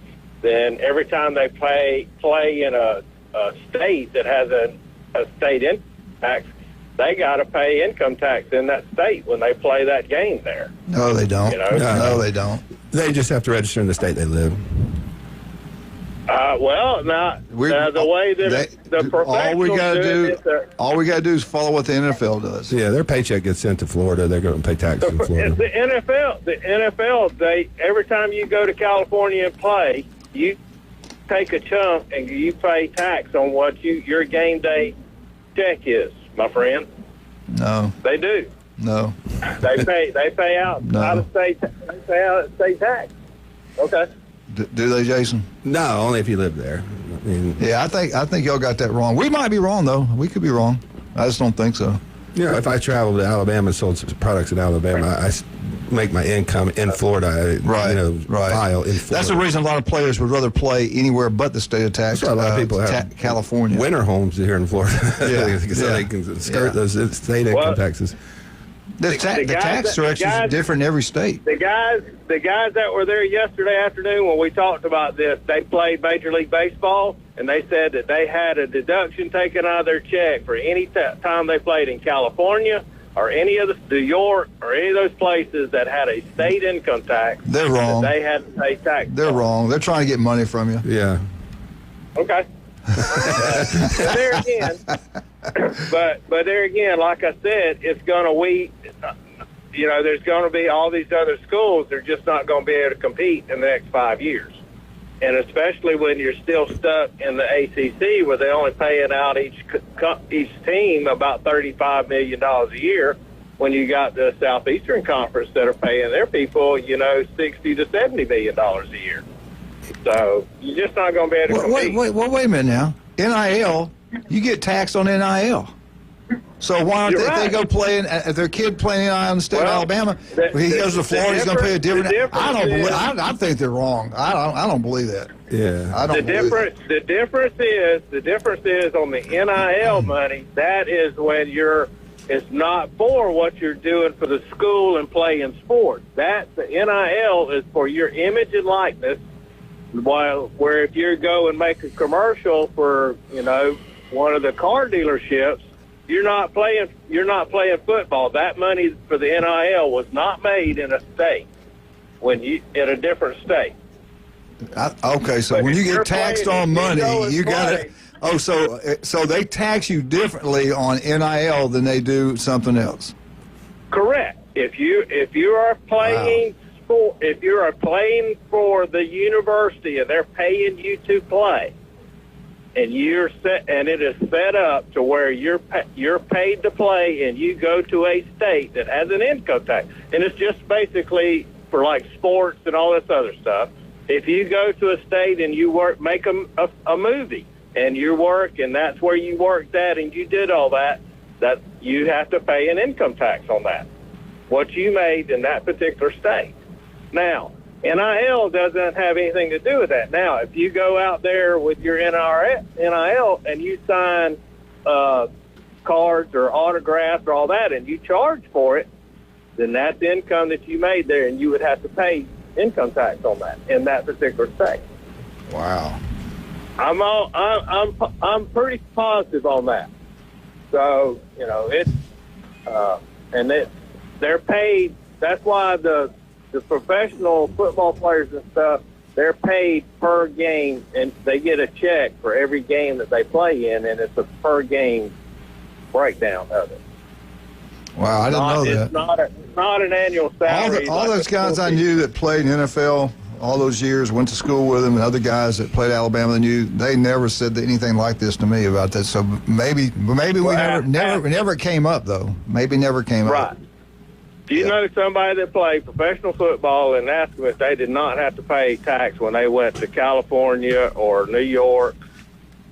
then every time they play in a state that has a state income tax, they got to pay income tax in that state when they play that game there. No, they don't. You know? No, they don't. They just have to register in the state they live. The way that the professionals all we got to do is follow what the NFL does. Yeah, their paycheck gets sent to Florida. They're going to pay taxes in Florida. The NFL, they every time you go to California and play, you take a chunk and you pay tax on what your game day check is, my friend. No, they do. No, they pay out out of state. They pay out state tax. Okay. Do they, Jason? No, only if you live there. I mean, yeah, I think y'all got that wrong. We might be wrong though. We could be wrong. I just don't think so. Yeah, if I traveled to Alabama and sold some products in Alabama, I make my income in Florida. File in Florida. That's the reason a lot of players would rather play anywhere but the state of Texas. A lot of people have California winter homes here in Florida, yeah. so they can skirt those state income taxes. The tax structure is different in every state. The guys that were there yesterday afternoon when we talked about this, they played Major League Baseball, and they said that they had a deduction taken out of their check for any time they played in California or any of the New York or any of those places that had a state income tax. They're wrong. They had to pay tax. They're wrong. They're trying to get money from you. Yeah. Okay. There again, but there again, like I said, it's going to there's going to be all these other schools. They're just not going to be able to compete in the next 5 years, and especially when you're still stuck in the ACC, where they're only paying out each team about $35 million a year. When you got the Southeastern Conference that are paying their people, $60 to $70 million a year. So you're just not going to be able to compete. Wait a minute now. NIL, you get taxed on NIL. So why don't they go playing? If their kid playing NIL in the state of Alabama, he goes to Florida, he's going to pay a different. I think they're wrong. I don't believe that. Yeah, I don't. The difference is on the NIL money. That is when it's not for what you're doing for the school and playing sports. The NIL is for your image and likeness. Where if you go and make a commercial for one of the car dealerships, you're not playing football. That money for the NIL was not made in a state in a different state. Okay, so when you get taxed on money, you got it. Oh, so they tax you differently on NIL than they do something else. Correct. If you are playing. If you are playing for the university and they're paying you to play, and it is set up to where you're paid to play, and you go to a state that has an income tax, and it's just basically for like sports and all this other stuff. If you go to a state and you make a movie and you work, and that's where you worked at, and you did all that you have to pay an income tax on that, what you made in that particular state. Now, NIL doesn't have anything to do with that. Now, if you go out there with your NIL and you sign cards or autographs or all that, and you charge for it, then that's income that you made there, and you would have to pay income tax on that in that particular state. Wow. I'm pretty positive on that. So they're paid. That's why the professional football players and stuff, they're paid per game, and they get a check for every game that they play in, and it's a per game breakdown of it. Wow, I didn't know that. It's not an annual salary. All those guys I knew that played in the NFL all those years, went to school with them, and other guys that played Alabama, they never said anything like this to me about this. So maybe we never came up, though. Maybe never came up. Right. Do you know somebody that played professional football and asked them if they did not have to pay tax when they went to California or New York?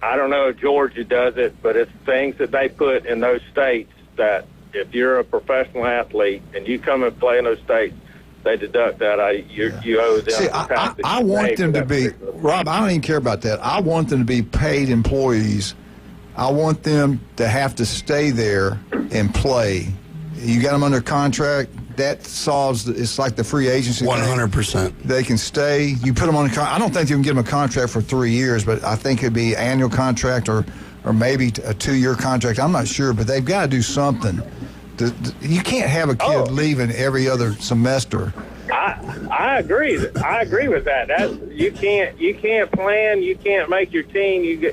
I don't know if Georgia does it, but it's things that they put in those states that if you're a professional athlete and you come and play in those states, they deduct that. You owe them. See, I want them to be, Rob, I don't even care about that. I want them to be paid employees. I want them to have to stay there and play. You got them under contract, that solves, it's like the free agency. 100%. They can stay. You put them on a contract. I don't think you can give them a contract for 3 years, but I think it'd be annual contract or maybe a 2-year contract. I'm not sure, but they've got to do something. You can't have a kid leaving every other semester. I agree. I agree with that. You can't plan. You can't make your team.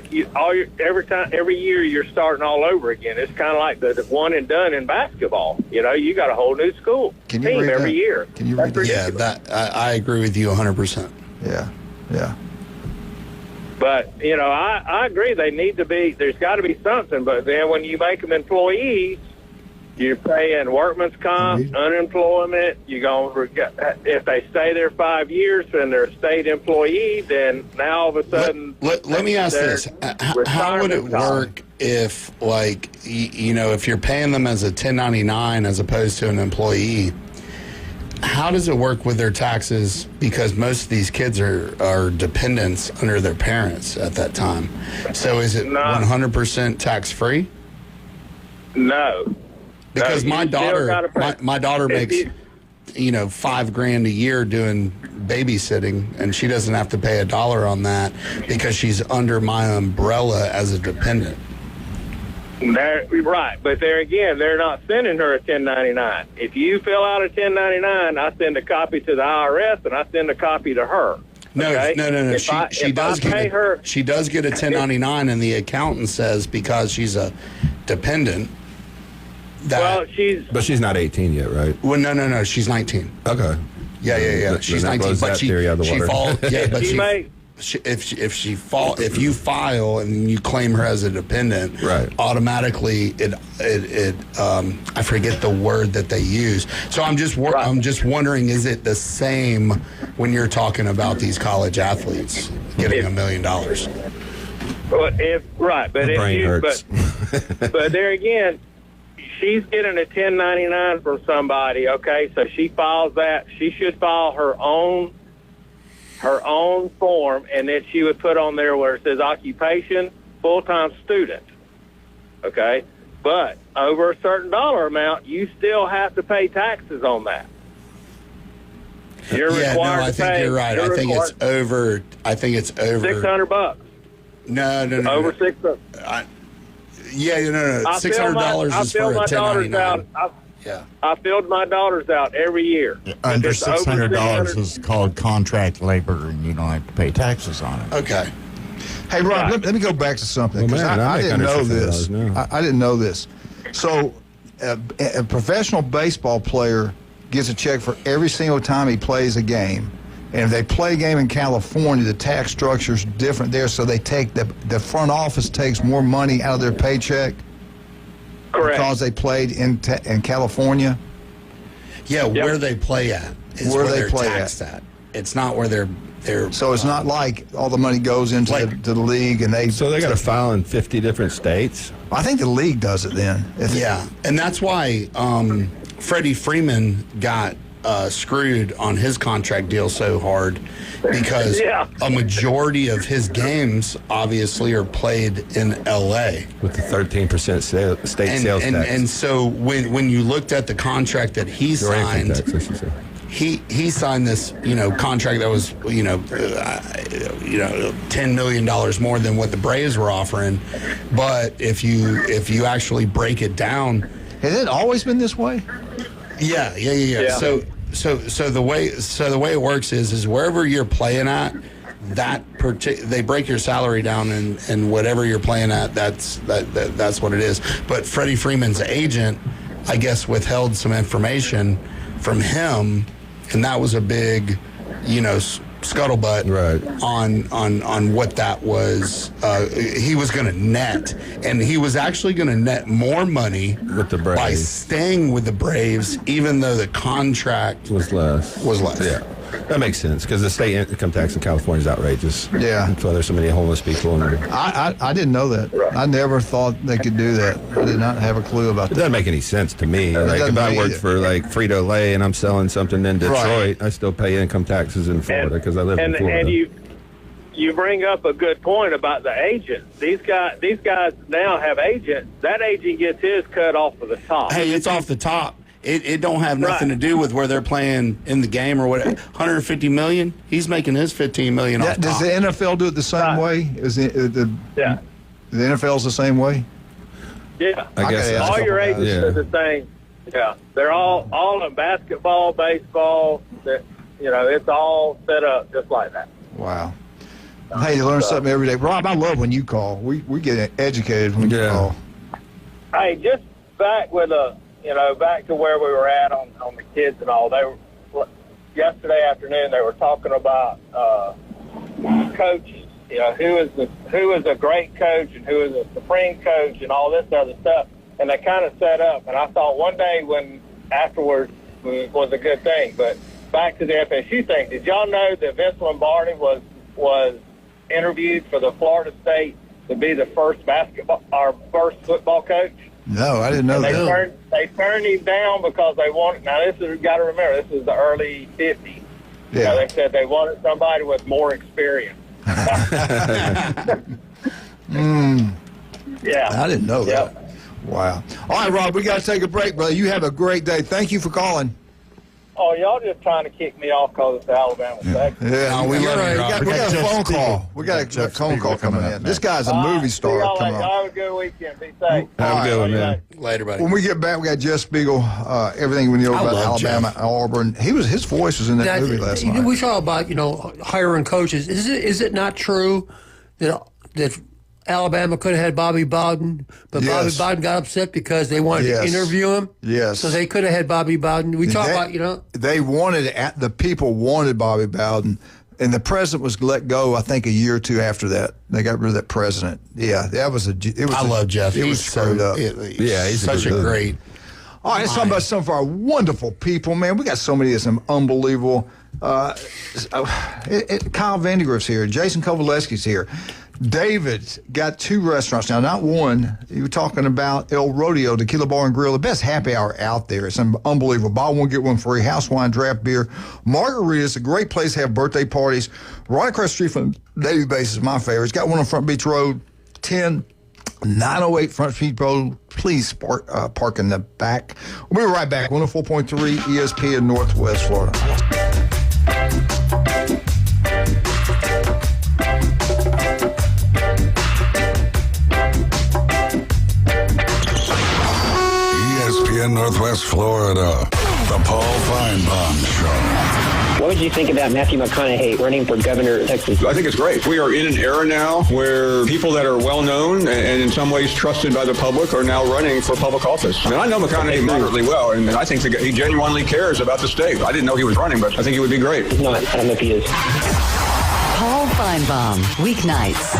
Every year you're starting all over again. It's kind of like the one and done in basketball. You got a whole new school team every year. Can you read that? Yeah, I agree with you 100%. Yeah. But I agree. They need to be. There's got to be something. But then when you make them employees, you're paying workman's comp, unemployment. If they stay there 5 years and they're a state employee, then now all of a sudden. Let me ask this: how would it work if like if you're paying them as a 1099 as opposed to an employee, how does it work with their taxes? Because most of these kids are dependents under their parents at that time. So is it 100% tax free? No. Because my daughter makes $5,000 a year doing babysitting, and she doesn't have to pay $1 on that because she's under my umbrella as a dependent. Right, but there again, they're not sending her a 1099. If you fill out a 1099, I send a copy to the IRS, and I send a copy to her. No, okay? no. She does get a 1099, and the accountant says because she's a dependent. But she's not 18 yet, right? Well, no. She's 19. Okay. Yeah. She's 19, but she falls. Yeah, but if you file and you claim her as a dependent, right, automatically it I forget the word that they use. So I'm just wondering, is it the same when you're talking about these college athletes getting $1 million? But there again, she's getting a 1099 from somebody. Okay, so she files that. She should file her own form, and then she would put on there where it says occupation, full-time student. Okay? But over a certain dollar amount, you still have to pay taxes on that. You're required I think you're right. I think it's over $600. No. Over $600. $600 is for a 1099. I filled my daughters out every year. Under $600 is called contract labor, and you don't have to pay taxes on it. Okay. Hey, Rob, let me go back to something, because I didn't know this. I didn't know this. So a professional baseball player gets a check for every single time he plays a game. And if they play a game in California, the tax structure is different there, so they take the front office takes more money out of their paycheck. Correct. Because they played in California? Yeah, where they play at is where they're taxed at. It's not where they're so it's not like all the money goes into the league, and they... So they got to file in 50 different states? I think the league does it then. And that's why Freddie Freeman got screwed on his contract deal so hard, because a majority of his games obviously are played in L.A. with the 13% state sales tax. And so when you looked at the contract that he signed, he signed this contract that was $10 million more than what the Braves were offering. But if you actually break it down, has it always been this way? Yeah. So the way it works is wherever you're playing at, they break your salary down, and whatever you're playing at, that's what it is. But Freddie Freeman's agent, I guess, withheld some information from him, and that was a big, scuttlebutt on what that was. He was going to net, and he was actually going to net more money with the Braves by staying with the Braves, even though the contract was less. Yeah, that makes sense, because the state income tax in California is outrageous. Yeah, that's why there's so many homeless people. I didn't know that. I never thought they could do that. I did not have a clue about that. It doesn't make any sense to me. Like if I worked for Frito-Lay and I'm selling something in Detroit, I still pay income taxes in Florida because I live in Florida. And you bring up a good point about the agent. These guys now have agents. That agent gets his cut off of the top. Hey, it's off the top. It don't have nothing to do with where they're playing in the game or what. $150 million. He's making his $15 million off. Does the NFL do it the same way? Is the NFL's the same way? Yeah, I guess all your agents are the same. Yeah, they're all in basketball, baseball. It's all set up just like that. Wow. Hey, you learn something every day. Rob, I love when you call. We get educated when you call. Hey, just back with back to where we were at on the kids and all. Yesterday afternoon they were talking about coaches. Who is a great coach and who is a supreme coach and all this other stuff. And they kind of set up. And I thought one day when afterwards was a good thing. But back to the FSU thing. Did y'all know that Vince Lombardi was interviewed for the Florida State to be the first football coach. No, I didn't know that. They turned him down because they wanted. Now this is, you got to remember, this is the early '50s. Yeah. So they said they wanted somebody with more experience. Yeah, I didn't know that. Wow. All right, Rob, we got to take a break, brother. You have a great day. Thank you for calling. Oh, y'all just trying to kick me off because it's Alabama. Yeah, we got a phone call. We got a phone call coming in. This guy's a movie star coming on. Have a good weekend. Be safe. Have a good one, man. Later, buddy. When we get back, we got Jeff Spiegel. Everything we know about Alabama and Auburn. His voice was in that movie last night. We talk about hiring coaches. Is it not true that Alabama could have had Bobby Bowden, but Bobby Bowden got upset because they wanted to interview him? Yes. So they could have had Bobby Bowden. We talk about they wanted the people wanted Bobby Bowden. And the president was let go, I think, a year or two after that. They got rid of that president. Yeah, that was I love Jeff. It was screwed up. He's such a great. All right, let's talk about some of our wonderful people, man. We got so many of them unbelievable. Kyle Vandegrift's here. Jason Kovaleski's here. David's got 2 restaurants now, not one. You were talking about El Rodeo, Tequila Bar and Grill, the best happy hour out there. It's unbelievable. Buy one, get one free. House wine, draft beer. Margaritas, a great place to have birthday parties. Right across the street from Davy Base is my favorite. It's got one on Front Beach Road, 10908 Front Beach Road. Please park in the back. We'll be right back. 104.3 ESPN Northwest Florida. ESPN Northwest Florida, the Paul Feinbaum Show. What would you think about Matthew McConaughey running for governor of Texas? I think it's great. We are in an era now where people that are well-known and in some ways trusted by the public are now running for public office. I mean, I know McConaughey moderately well, and I think he genuinely cares about the state. I didn't know he was running, but I think he would be great. He's not. I don't know if he is. Paul Feinbaum, weeknights,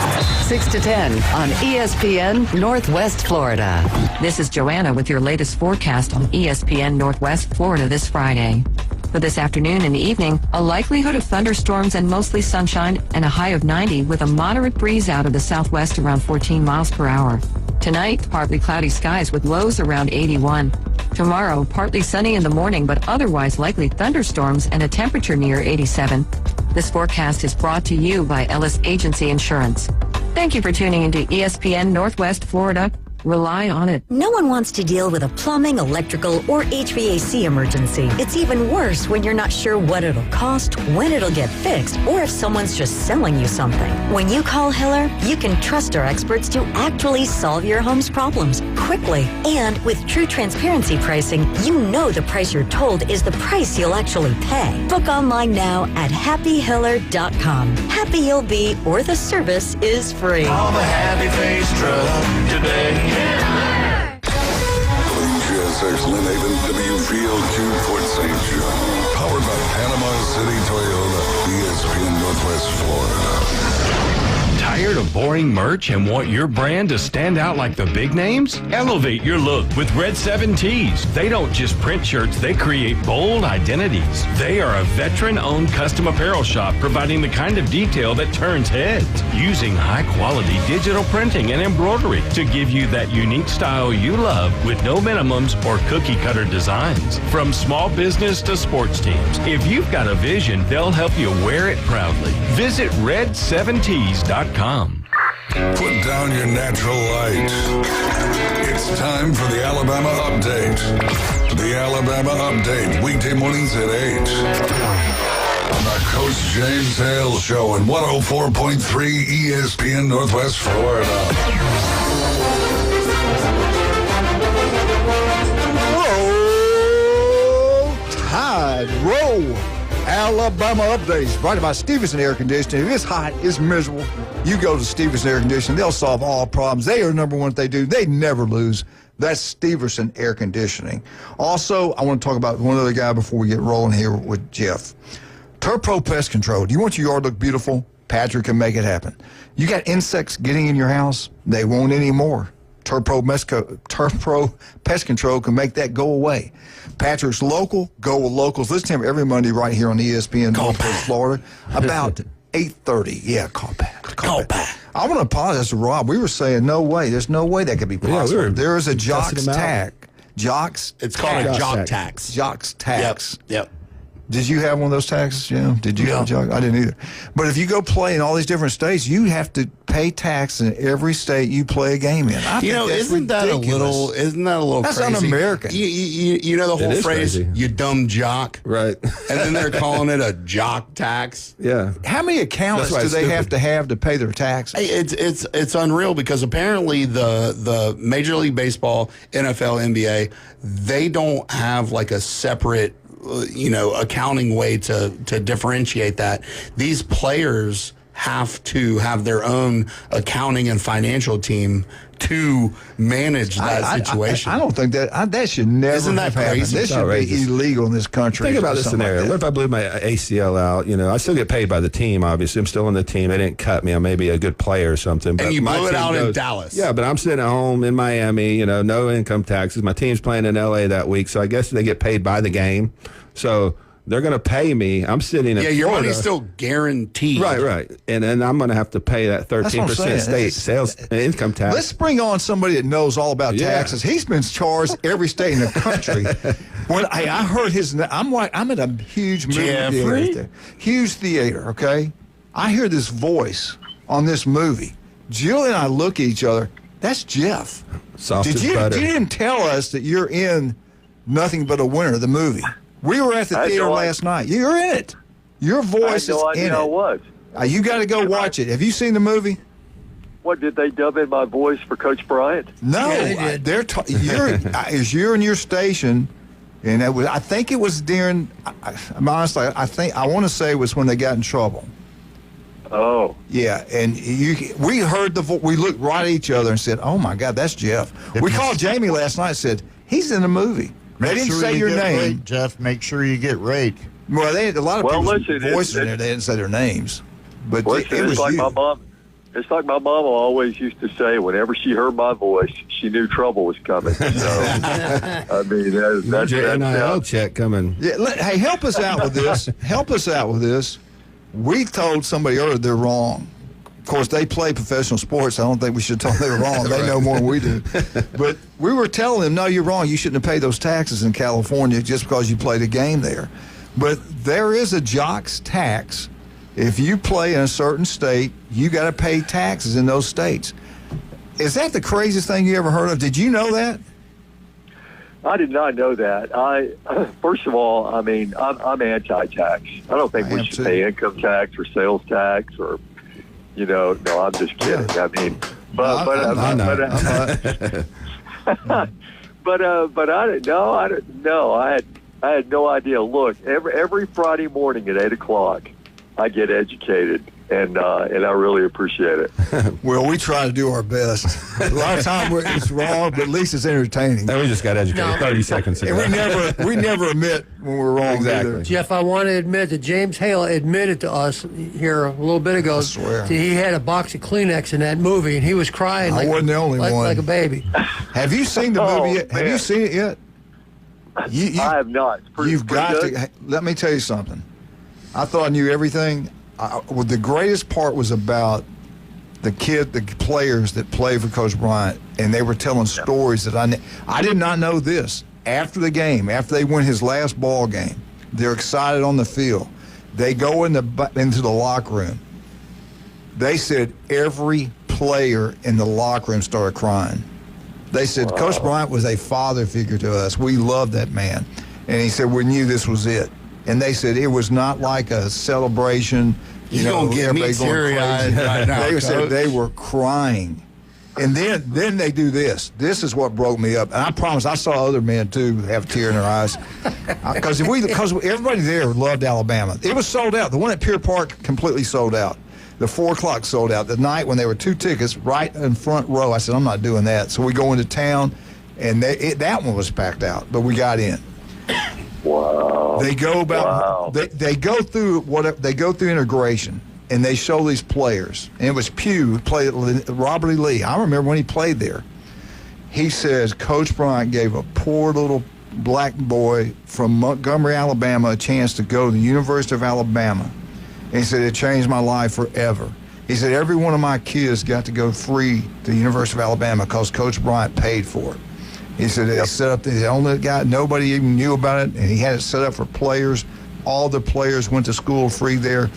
6 to 10 on ESPN Northwest Florida. This is Joanna with your latest forecast on ESPN Northwest Florida this Friday. For this afternoon and evening, a likelihood of thunderstorms and mostly sunshine and a high of 90 with a moderate breeze out of the southwest around 14 miles per hour. Tonight, partly cloudy skies with lows around 81. Tomorrow, partly sunny in the morning, but otherwise likely thunderstorms and a temperature near 87. This forecast is brought to you by Ellis Agency Insurance. Thank you for tuning into ESPN Northwest Florida. Rely on it. No one wants to deal with a plumbing, electrical, or HVAC emergency. It's even worse when you're not sure what it'll cost, when it'll get fixed, or if someone's just selling you something. When you call Hiller, you can trust our experts to actually solve your home's problems quickly. And with true transparency pricing, you know the price you're told is the price you'll actually pay. Book online now at happyhiller.com. Happy you'll be, or the service is free. All the happy face truck today. WGSX Lynn Haven, WVO2 Port St. John. Powered by Panama City Toyota, ESPN Northwest Florida. Tired of boring merch and want your brand to stand out like the big names? Elevate your look with Red 7 Tees. They don't just print shirts, they create bold identities. They are a veteran-owned custom apparel shop providing the kind of detail that turns heads, using high-quality digital printing and embroidery to give you that unique style you love with no minimums or cookie-cutter designs. From small business to sports teams, if you've got a vision, they'll help you wear it proudly. Visit red7tees.com. Put down your natural light. It's time for the Alabama Update. The Alabama Update, weekday mornings at 8. On the Coach James Hale Show in 104.3 ESPN Northwest Florida. Roll Tide, roll. Alabama Updates, brought to you by Stevenson Air Conditioning. If it's hot, it's miserable, you go to Stevenson Air Conditioning. They'll solve all problems. They are number one what they do. They never lose. That's Stevenson Air Conditioning. Also, I want to talk about one other guy before we get rolling here with Jeff. Turf Pro Pest Control. Do you want your yard to look beautiful? Patrick can make it happen. You got insects getting in your house? They won't anymore. Turf Pro Pest Control can make that go away. Patrick's local. Go with locals. Listen to him every Monday right here on ESPN Northwest Florida about 8:30. Yeah, call Pat. I want to apologize to Rob. We were saying no way. There's no way that could be possible. There is a Jock's tax. It's called a jock tax. Jock's tax. Yep. Did you have one of those taxes, Jim? Did you have a jock? I didn't either. But if you go play in all these different states, you have to pay tax in every state you play a game in. Isn't that a little That's crazy? un-American. You know the whole phrase, crazy. you dumb jock? Right. And then they're calling it a jock tax. Yeah. How many accountants do they have to pay their taxes? It's unreal because apparently the Major League Baseball, NFL, NBA, they don't have like a separate accounting way to differentiate that. These players have to have their own accounting and financial team to manage that situation. I don't think that should never Isn't that have happened. crazy? This should be illegal in this country. Think about this scenario. Like What if I blew my ACL out? I still get paid by the team, obviously. I'm still on the team. They didn't cut me. I may be a good player or something. But and you my blew it team out in Dallas. Yeah, but I'm sitting at home in Miami, no income taxes. My team's playing in LA that week, so I guess they get paid by the game. So they're going to pay me. I'm sitting in Florida. Your money's still guaranteed. Right. And then I'm going to have to pay that 13% state sales income tax. Let's bring on somebody that knows all about taxes. He's been charged every state in the country. When I heard his name, I'm at a huge movie theater. Huge theater, okay? I hear this voice on this movie. Jill and I look at each other. That's Jeff. Soft as butter. You didn't tell us that you're in Nothing But a Winner, the movie. We were at the theater last night. You're in it. Your voice is in it. I was. You got to go watch it. Have you seen the movie? What, did they dub in my voice for Coach Bryant? No. Yeah, they did. You're in your station, and I think it was during. Honestly, I want to say it was when they got in trouble. Oh. Yeah, and we heard we looked right at each other and said, "Oh my God, that's Jeff." We called Jamie last night and said, "He's in the movie." They didn't say your name, rate, Jeff. Make sure you get rate. Well, a lot of people's voices in there. They didn't say their names, but it was like you. My mom. It's like my mama always used to say. Whenever she heard my voice, she knew trouble was coming. So, I mean, that's your NIL check coming. Yeah, hey, help us out with this. Help us out with this. We told somebody earlier they're wrong. Of course, they play professional sports. I don't think we should tell them they're wrong. They know more than we do. But we were telling them, no, you're wrong. You shouldn't have paid those taxes in California just because you played a game there. But there is a jock's tax. If you play in a certain state, you got to pay taxes in those states. Is that the craziest thing you ever heard of? Did you know that? I did not know that. First of all, I mean, I'm anti-tax. I don't think we should pay income tax or sales tax or. No, I'm just kidding. Yeah. I mean, but I didn't know. I didn't know. I had no idea. Look, every Friday morning at 8:00, I get educated, and I really appreciate it. Well, we try to do our best. A lot of times it's wrong, but at least it's entertaining. We just got educated 30 seconds ago. And we never admit when we're wrong. Exactly. Either. Jeff, I want to admit that James Hale admitted to us here a little bit ago that he had a box of Kleenex in that movie, and he was crying. I wasn't the only one. Like a baby. Have you seen the movie yet? Have you seen it yet? I have not. You've got to. Let me tell you something. I thought I knew everything. The greatest part was about the players that played for Coach Bryant, and they were telling stories that I did not know this. After the game, after they win his last ball game, they're excited on the field. They go into the locker room. They said every player in the locker room started crying. They said Coach Bryant was a father figure to us. We loved that man. And he said we knew this was it. And they said it was not like a celebration. You're going to get me teary-eyed right now, They Coach. said they were crying. And then they do this. This is what broke me up. And I promise I saw other men, too, have a tear in their eyes. Because everybody there loved Alabama. It was sold out. The one at Pier Park completely sold out. The 4 o'clock sold out. The night when there were 2 tickets right in front row, I said, I'm not doing that. So we go into town, and that one was packed out. But we got in. Wow. They go about. Wow. They go through they go through integration, and they show these players. And it was Pugh who played Robert E. Lee. I remember when he played there. He says Coach Bryant gave a poor little black boy from Montgomery, Alabama, a chance to go to the University of Alabama. And he said it changed my life forever. He said, every one of my kids got to go free to the University of Alabama because Coach Bryant paid for it. He said they set up, the only guy, nobody even knew about it, and he had it set up for players. All the players went to school free there.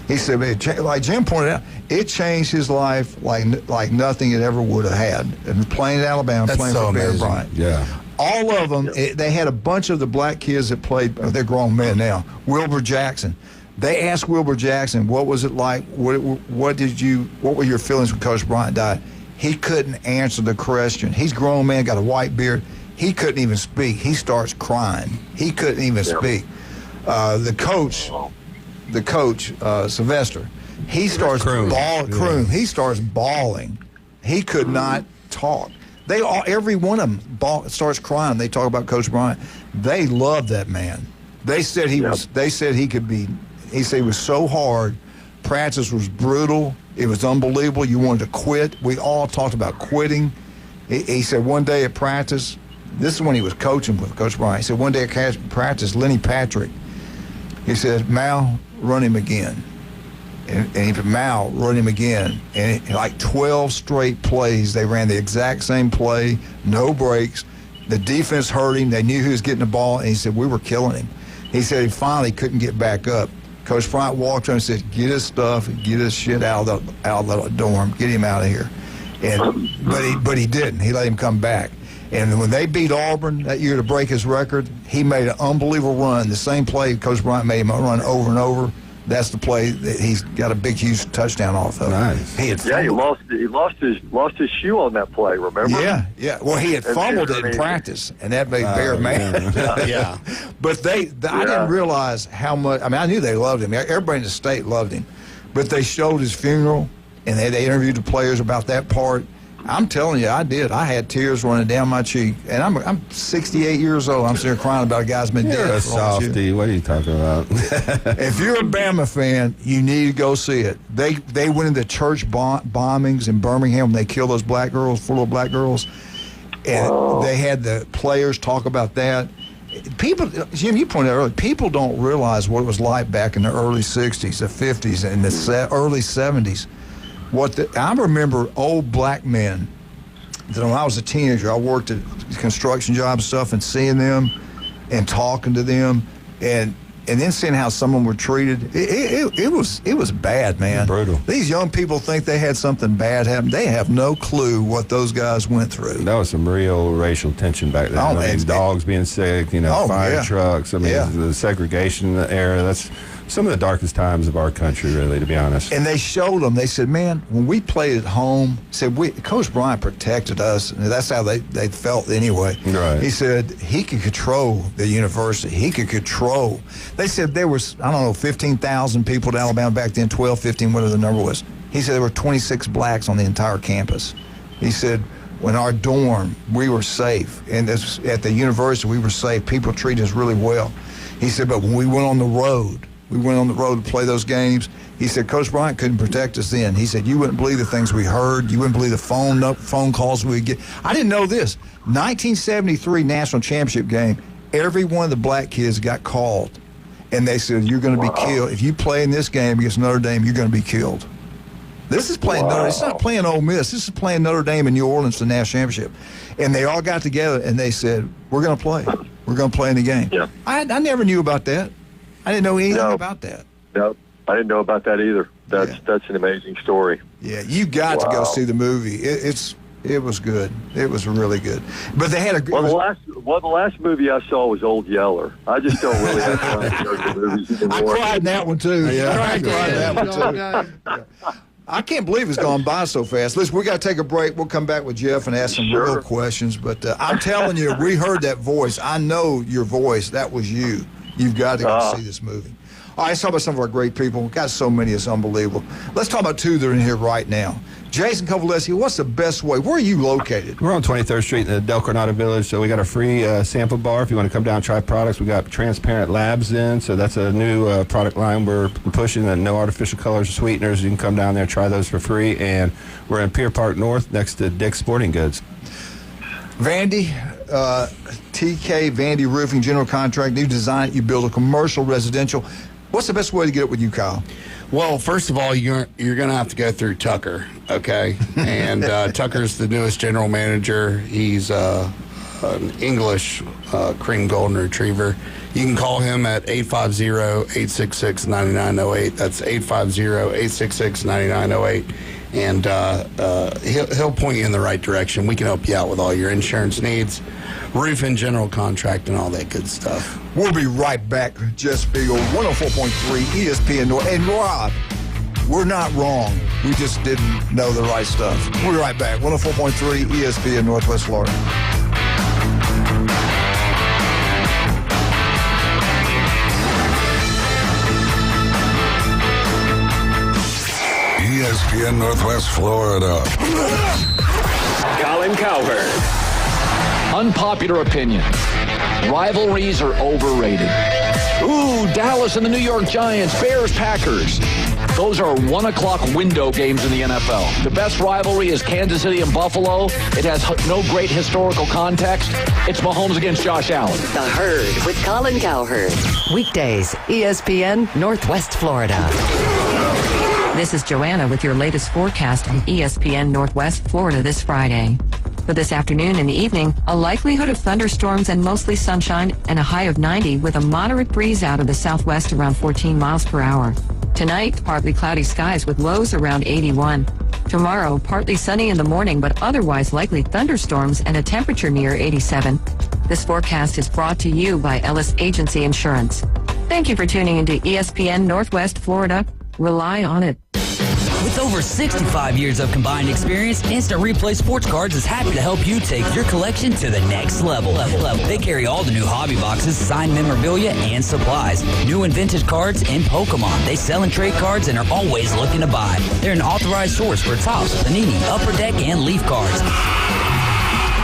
He said, like Jim pointed out, it changed his life like nothing it ever would have had. And playing at Alabama, playing for Bear Bryant. Yeah. All of them, they had a bunch of the black kids that played, they're grown men now. Wilbur Jackson. They asked Wilbur Jackson, what was it like? What were your feelings when Coach Bryant died? He couldn't answer the question. He's a grown man, got a white beard. He couldn't even speak. He starts crying. He couldn't even speak. The coach, Sylvester, he starts bawling. He starts bawling. He could not talk. Every one of them starts crying. They talk about Coach Bryant. They loved that man. They said he was. They said he could be. He said it was so hard. Practice was brutal. It was unbelievable. You wanted to quit. We all talked about quitting. He said one day at practice, this is when he was coaching with Coach Bryant. He said one day at practice, Lenny Patrick, he said, Mal, run him again. And he said, Mal, run him again. And like 12 straight plays, they ran the exact same play, no breaks. The defense hurt him. They knew he was getting the ball. And he said, we were killing him. He said he finally couldn't get back up. Coach Bryant walked to him and said, get his stuff and get his shit out of the dorm. Get him out of here. But he didn't. He let him come back. And when they beat Auburn that year to break his record, he made an unbelievable run. The same play Coach Bryant made him run over and over. That's the play that he's got a big, huge touchdown off of. Nice. He lost his shoe on that play. Remember? Yeah. Well, he had fumbled it in practice, and that made Bear mad. Yeah. But I didn't realize how much. I mean, I knew they loved him. Everybody in the state loved him, but they showed his funeral, and they interviewed the players about that part. I'm telling you, I did. I had tears running down my cheek, and I'm 68 years old. I'm sitting there crying about a guy's been dead. You're a softie. What are you talking about? If you're a Bama fan, you need to go see it. They went into church bombings in Birmingham when they killed those black girls, 4 little black girls, and they had the players talk about that. People, Jim, you pointed out earlier, people don't realize what it was like back in the early 60s, the 50s, and the early 70s. I remember old black men that when I was a teenager, I worked at construction jobs and stuff, and seeing them and talking to them and then seeing how some of them were treated. It was bad, man. Brutal. These young people think they had something bad happen. They have no clue what those guys went through. That was some real racial tension back then. Dogs being sick, fire trucks. I mean, the segregation era. That's some of the darkest times of our country, really, to be honest. And they showed them. They said, man, when we played at home, Coach Bryant protected us. And that's how they felt anyway. Right. He said he could control the university. He could control. They said there was, 15,000 people at Alabama back then, 12, 15, whatever the number was. He said there were 26 blacks on the entire campus. He said, when our dorm, we were safe. And at the university, we were safe. People treated us really well. He said, but when we went on the road, to play those games. He said, Coach Bryant couldn't protect us then. He said, you wouldn't believe the things we heard. You wouldn't believe the phone calls we would get. I didn't know this. 1973 national championship game, every one of the black kids got called. And they said, you're going to be killed. If you play in this game against Notre Dame, you're going to be killed. This is playing it's not playing Ole Miss. This is playing Notre Dame in New Orleans, the national championship. And they all got together, and they said, we're going to play. We're going to play in the game. Yeah. I never knew about that. I didn't know anything about that. No, I didn't know about that either. That's an amazing story. Yeah, you got to go see the movie. It was good. It was really good. But they had the last movie I saw was Old Yeller. I just don't really have time to go to the movies anymore. I cried in that one too. Yeah, I cried in that one too. Yeah. I can't believe it's gone by so fast. Listen, we got to take a break. We'll come back with Jeff and ask some real questions. But I'm telling you, we heard that voice. I know your voice. That was you. You've got to go see this movie. All right, let's talk about some of our great people. We've got so many, it's unbelievable. Let's talk about two that are in here right now. Jason Kovaleski, what's the best way? Where are you located? We're on 23rd Street in the Del Coronado Village, so we got a free sample bar if you want to come down and try products. We got transparent labs in, so that's a new product line we're pushing, and no artificial colors or sweeteners. You can come down there and try those for free, and we're in Pier Park North next to Dick's Sporting Goods. Vandy, TK Vandy Roofing General Contract, new design. You build a commercial, residential. What's the best way to get it with you, Kyle? Well, first of all, you're going to have to go through Tucker, okay? And Tucker's the newest general manager. He's an English cream golden retriever. You can call him at 850-866-9908. That's 850-866-9908. And he'll point you in the right direction. We can help you out with all your insurance needs, roof and general contract, and all that good stuff. We'll be right back. Jess Spiegel, 104.3 ESPN North. And Rob, we're not wrong. We just didn't know the right stuff. We'll be right back. 104.3 ESPN Northwest Florida. ESPN Northwest Florida. Colin Cowherd. Unpopular opinion. Rivalries are overrated. Ooh, Dallas and the New York Giants, Bears, Packers. Those are 1 o'clock window games in the NFL. The best rivalry is Kansas City and Buffalo. It has no great historical context. It's Mahomes against Josh Allen. The Herd with Colin Cowherd. Weekdays, ESPN Northwest Florida. This is Joanna with your latest forecast on ESPN Northwest Florida this Friday. For this afternoon and evening, a likelihood of thunderstorms and mostly sunshine and a high of 90 with a moderate breeze out of the southwest around 14 miles per hour. Tonight, partly cloudy skies with lows around 81. Tomorrow, partly sunny in the morning but otherwise likely thunderstorms and a temperature near 87. This forecast is brought to you by Ellis Agency Insurance. Thank you for tuning into ESPN Northwest Florida. Rely on it. With over 65 years of combined experience, Instant Replay Sports Cards is happy to help you take your collection to the next level. They carry all the new hobby boxes, signed memorabilia, and supplies. New and vintage cards and Pokemon. They sell and trade cards and are always looking to buy. They're an authorized source for Topps, Panini, Upper Deck, and Leaf cards.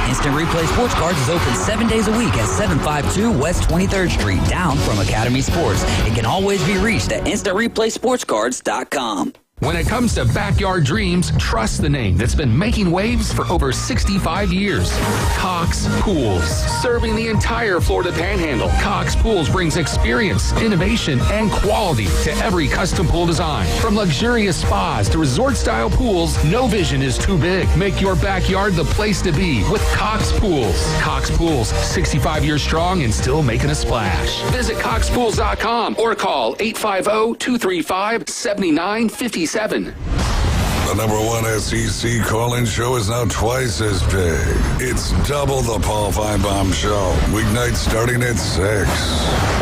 Instant Replay Sports Cards is open 7 days a week at 752 West 23rd Street, down from Academy Sports. It can always be reached at InstantReplaySportsCards.com. When it comes to backyard dreams, trust the name that's been making waves for over 65 years. Cox Pools. Serving the entire Florida Panhandle, Cox Pools brings experience, innovation, and quality to every custom pool design. From luxurious spas to resort-style pools, no vision is too big. Make your backyard the place to be with Cox Pools. Cox Pools, 65 years strong and still making a splash. Visit CoxPools.com or call 850-235-7957. The number one SEC call-in show is now twice as big. It's double the Paul Feinbaum Show. Weeknights starting at 6.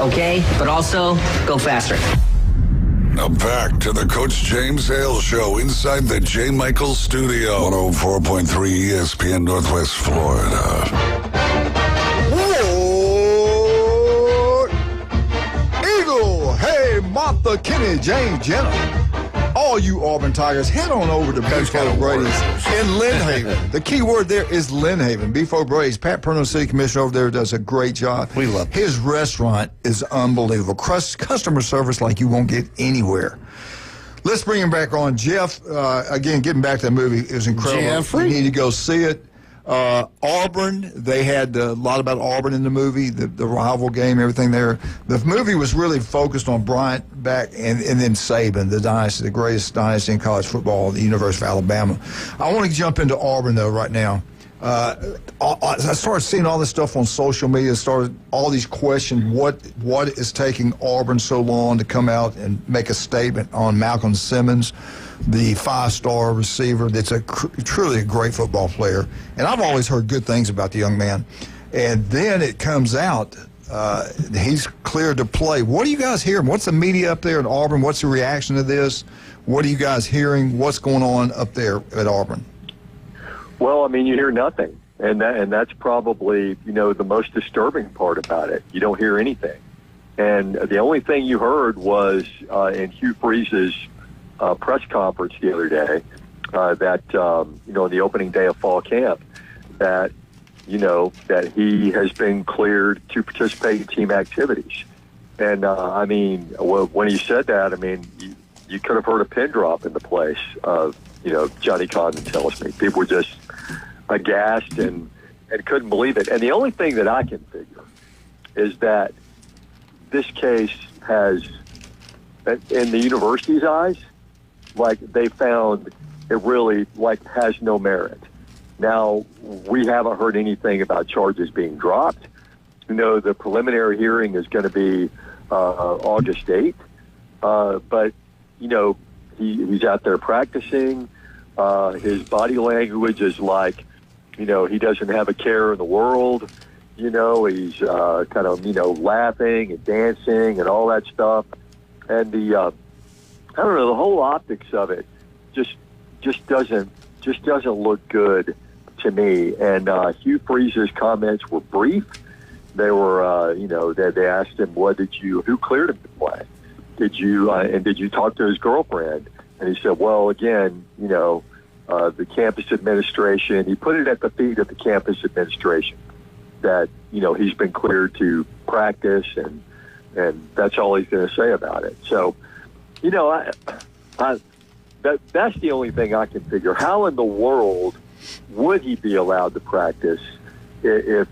Okay, but also go faster. Now back to the Coach James Hale Show inside the J. Michael Studio. 104.3 ESPN Northwest Florida. Eagle! Hey, Martha, Kenny, James, Jenna. All you Auburn Tigers, head on over to Beef O'Brady's in Lynn Haven. The key word there is Lynn Haven. Beef O'Brady's. Pat Perno, City Commissioner over there, does a great job. We love it. His restaurant is unbelievable. Customer service like you won't get anywhere. Let's bring him back on. Jeff, again, getting back to that movie, it was incredible. Jeffrey. You need to go see it. Auburn, they had a lot about Auburn in the movie, the rival game, everything there. The movie was really focused on Bryant back and then Saban, the dynasty, the greatest dynasty in college football, the University of Alabama. I want to jump into Auburn, though, right now. I started seeing all this stuff on social media, started all these questions, what is taking Auburn so long to come out and make a statement on Malcolm Simmons, the 5-star receiver that's truly a great football player. And I've always heard good things about the young man. And then it comes out, he's cleared to play. What are you guys hearing? What's the media up there in Auburn? What's the reaction to this? What are you guys hearing? What's going on up there at Auburn? Well, I mean, you hear nothing. And that's probably, the most disturbing part about it. You don't hear anything. And the only thing you heard was in Hugh Freeze's press conference the other day that, on the opening day of fall camp, that he has been cleared to participate in team activities. And, when he said that, you could have heard a pin drop in the place of, Johnny Condon tells me. People were just aghast and couldn't believe it. And the only thing that I can figure is that this case has in the university's eyes, like they found it really like has no merit. Now, we haven't heard anything about charges being dropped. The preliminary hearing is going to be August 8th. But, he's out there practicing. His body language is like, he doesn't have a care in the world. He's kind of, laughing and dancing and all that stuff. And the whole optics of it just doesn't look good to me. And Hugh Freeze's comments were brief. They were, they asked him, who cleared him to play? Did you talk to his girlfriend? And he said, well, again, the campus administration, he put it at the feet of the campus administration that, he's been cleared to practice and that's all he's going to say about it. So, that's the only thing I can figure. How in the world would he be allowed to practice if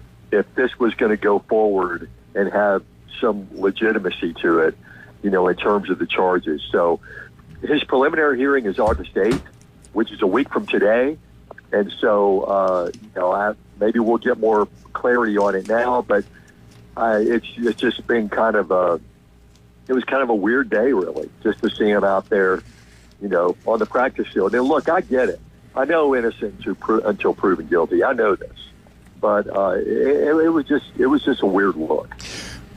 this was going to go forward and have some legitimacy to it, in terms of the charges? So his preliminary hearing is August 8th, which is a week from today. And so, maybe we'll get more clarity on it now, but it's just been kind of a weird day, really, just to see him out there, on the practice field. And look, I get it. I know innocent until proven guilty. I know this, but it was just a weird look.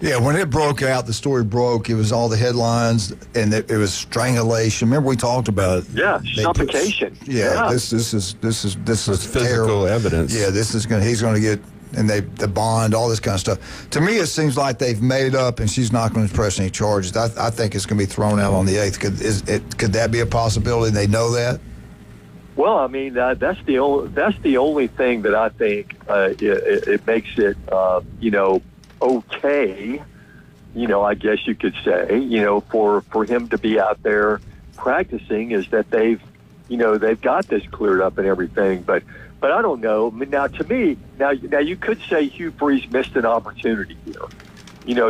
Yeah, when it broke out, the story broke. It was all the headlines, and it was strangulation. Remember we talked about it? Yeah, suffocation. This is physical terrible evidence. Yeah, he's going to get, and the bond, all this kind of stuff. To me, it seems like they've made up, and she's not going to press any charges. I think it's going to be thrown out on the 8th. Could that be a possibility? They know that. Well, I mean, that's the only thing that I think it makes it okay, I guess you could say, for him to be out there practicing is that they've got this cleared up and everything. But I don't know. I mean, now to me, now you could say Hugh Freeze missed an opportunity here,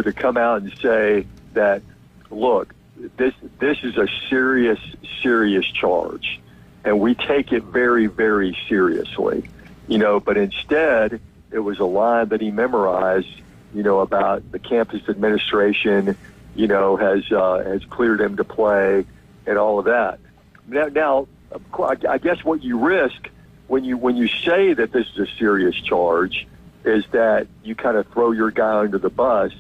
to come out and say that, look, this is a serious charge, and we take it very, very seriously, but instead it was a line that he memorized, about the campus administration, has cleared him to play and all of that. Now, I guess what you risk when you say that this is a serious charge is that you kind of throw your guy under the bus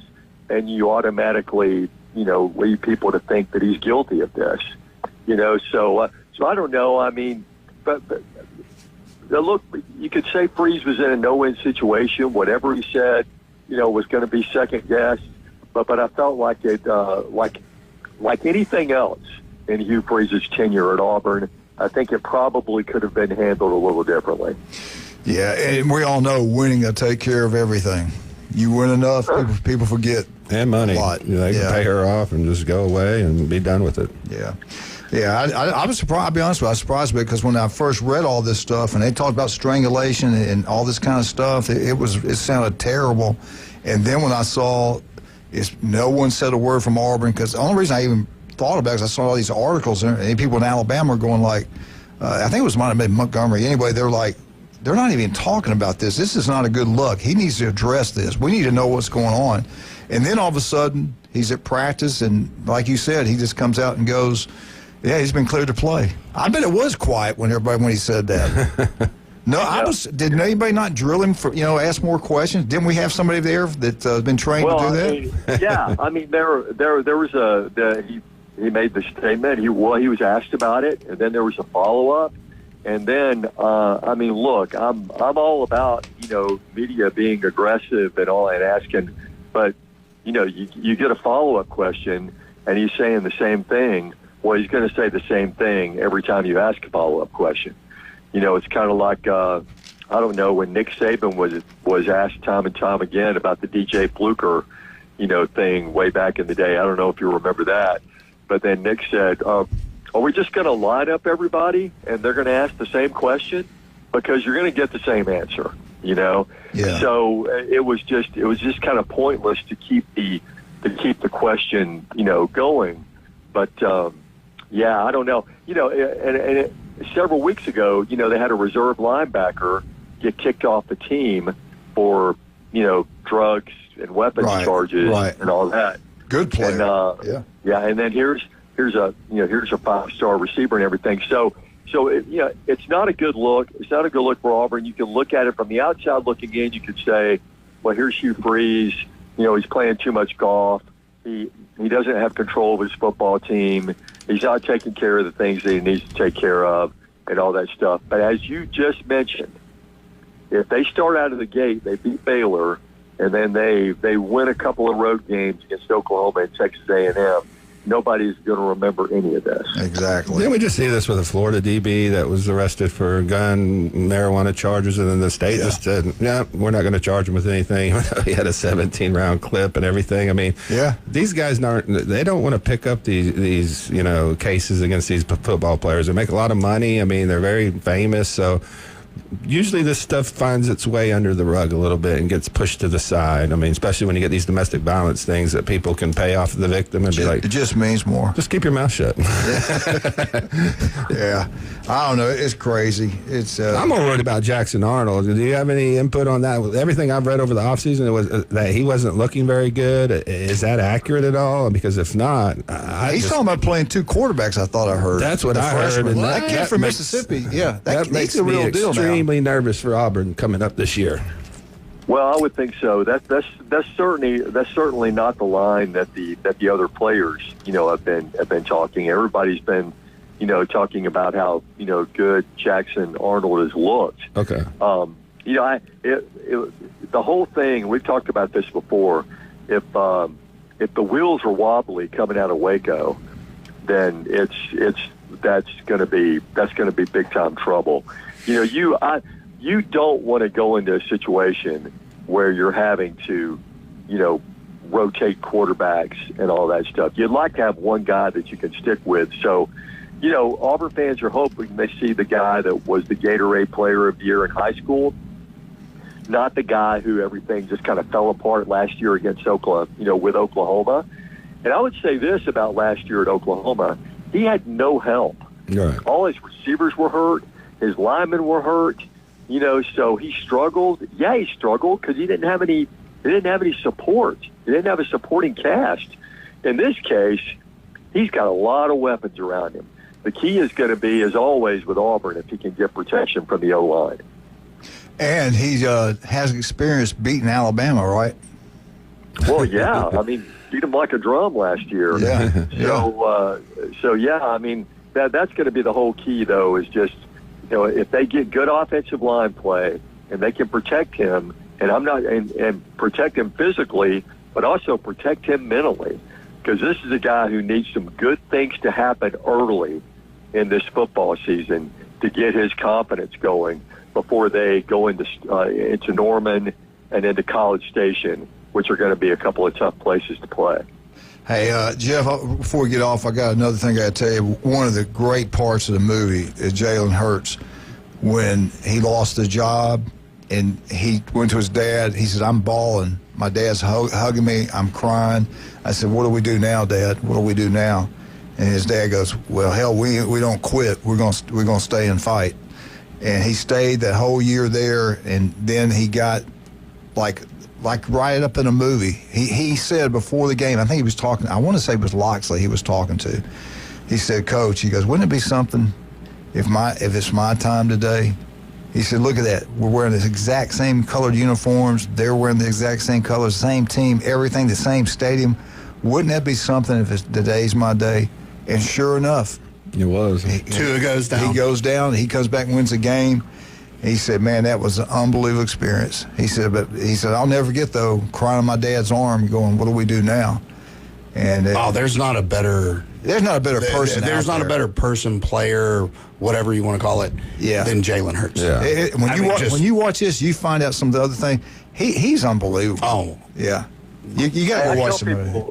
and you automatically, lead people to think that he's guilty of this, So I don't know. I mean, but look, you could say Freeze was in a no-win situation. Whatever he said, was going to be second guessed. But I felt like it, like anything else in Hugh Freeze's tenure at Auburn, I think it probably could have been handled a little differently. Yeah, and we all know winning will take care of everything. You win enough, people forget. And money. They can pay her off and just go away and be done with it. Yeah. Yeah, I was surprised. I'll be honest with you, I was surprised because when I first read all this stuff and they talked about strangulation and all this kind of stuff, it sounded terrible. And then when I saw no one said a word from Auburn, because the only reason I even thought about it is I saw all these articles and people in Alabama are going like, I think it might have been Montgomery. Anyway, they're like, they're not even talking about this. This is not a good look. He needs to address this. We need to know what's going on. And then all of a sudden, he's at practice, and like you said, he just comes out and goes, yeah, he's been cleared to play. I bet it was quiet when he said that. No, did anybody not drill him for, ask more questions? Didn't we have somebody there that's been trained to do that? Yeah, I mean, there was he made the statement. He was asked about it, and then there was a follow-up. And then, I mean, look, I'm all about, media being aggressive and all and asking, but, you get a follow-up question, and he's saying the same thing. Well, he's going to say the same thing every time you ask a follow-up question. It's kind of like, I don't know, when Nick Saban was asked time and time again about the DJ Fluker, thing way back in the day. I don't know if you remember that. But then Nick said, are we just going to line up everybody and they're going to ask the same question? Because you're going to get the same answer, Yeah. So it was just kind of pointless to keep the question, going. But yeah, I don't know. And several weeks ago, they had a reserve linebacker get kicked off the team for drugs and weapons charges and all that. Good player. And, and then here's a 5-star receiver and everything. So it's not a good look. It's not a good look for Auburn. You can look at it from the outside looking in. You could say, well, here's Hugh Freeze. He's playing too much golf. He doesn't have control of his football team. He's not taking care of the things that he needs to take care of and all that stuff. But as you just mentioned, if they start out of the gate, they beat Baylor, and then they win a couple of road games against Oklahoma and Texas A&M, nobody's going to remember any of this. Exactly. Didn't we just see this with a Florida DB that was arrested for gun marijuana charges, and then the state just said, we're not going to charge him with anything. He had a 17-round clip and everything. I mean, these guys they don't want to pick up these cases against these football players. They make a lot of money. I mean, they're very famous, so usually this stuff finds its way under the rug a little bit and gets pushed to the side. I mean, especially when you get these domestic violence things that people can pay off the victim and be like, it just means more. Just keep your mouth shut. Yeah. I don't know. It's crazy. I'm more worried about Jackson Arnold. Do you have any input on that? Everything I've read over the offseason was that he wasn't looking very good. Is that accurate at all? Because if not, he's talking about playing 2 quarterbacks, I thought I heard. That's what I heard. And that kid from Mississippi, that makes a real me deal extremely nervous for Auburn coming up this year. Well, I would think so. That's certainly not the line that the other players have been talking. Everybody's been talking about how good Jackson Arnold has looked. Okay. The whole thing, we've talked about this before. If the wheels are wobbly coming out of Waco, then that's going to be big time trouble. You don't want to go into a situation where you're having to, rotate quarterbacks and all that stuff. You'd like to have one guy that you can stick with. So, Auburn fans are hoping they see the guy that was the Gatorade Player of the Year in high school, not the guy who everything just kind of fell apart last year against Oklahoma, with Oklahoma. And I would say this about last year at Oklahoma: he had no help. Right. All his receivers were hurt. His linemen were hurt. So he struggled. Yeah, he struggled because he didn't have any support. He didn't have a supporting cast. In this case, he's got a lot of weapons around him. The key is going to be, as always with Auburn, if he can get protection from the O-line. And he has experience beating Alabama, right? Well, yeah. I mean, beat him like a drum last year. Yeah. So yeah. I mean, that's going to be the whole key, though, is just, if they get good offensive line play and they can protect him, and protect him physically, but also protect him mentally, because this is a guy who needs some good things to happen early in this football season to get his confidence going before they go into Norman and into College Station, which are going to be a couple of tough places to play. Hey, Jeff, before we get off, I got another thing I got to tell you. One of the great parts of the movie is Jalen Hurts, when he lost the job and he went to his dad. He said, "I'm bawling. My dad's hugging me. I'm crying." I said, "What do we do now, Dad? What do we do now?" And his dad goes, "Well, hell, we don't quit. We're gonna stay and fight." And he stayed that whole year there, and then he got like right up in a movie. He said before the game, I think he was talking, I want to say it was Loxley he was talking to. He said, "Coach," he goes, "wouldn't it be something if it's my time today?" He said, "Look at that. We're wearing the exact same colored uniforms. They're wearing the exact same colors, same team, everything, the same stadium. Wouldn't that be something if today's my day?" And sure enough, it was. Tua goes down. He goes down. He comes back and wins the game. He said, "Man, that was an unbelievable experience." He said, "I'll never forget, though, crying on my dad's arm going, what do we do now?" And there's not a better person. There's not a better person, player, whatever you want to call it, than Jalen Hurts. Yeah. When you watch this, you find out some of the other thing. He's unbelievable. Oh, yeah. You got to go watch some of it.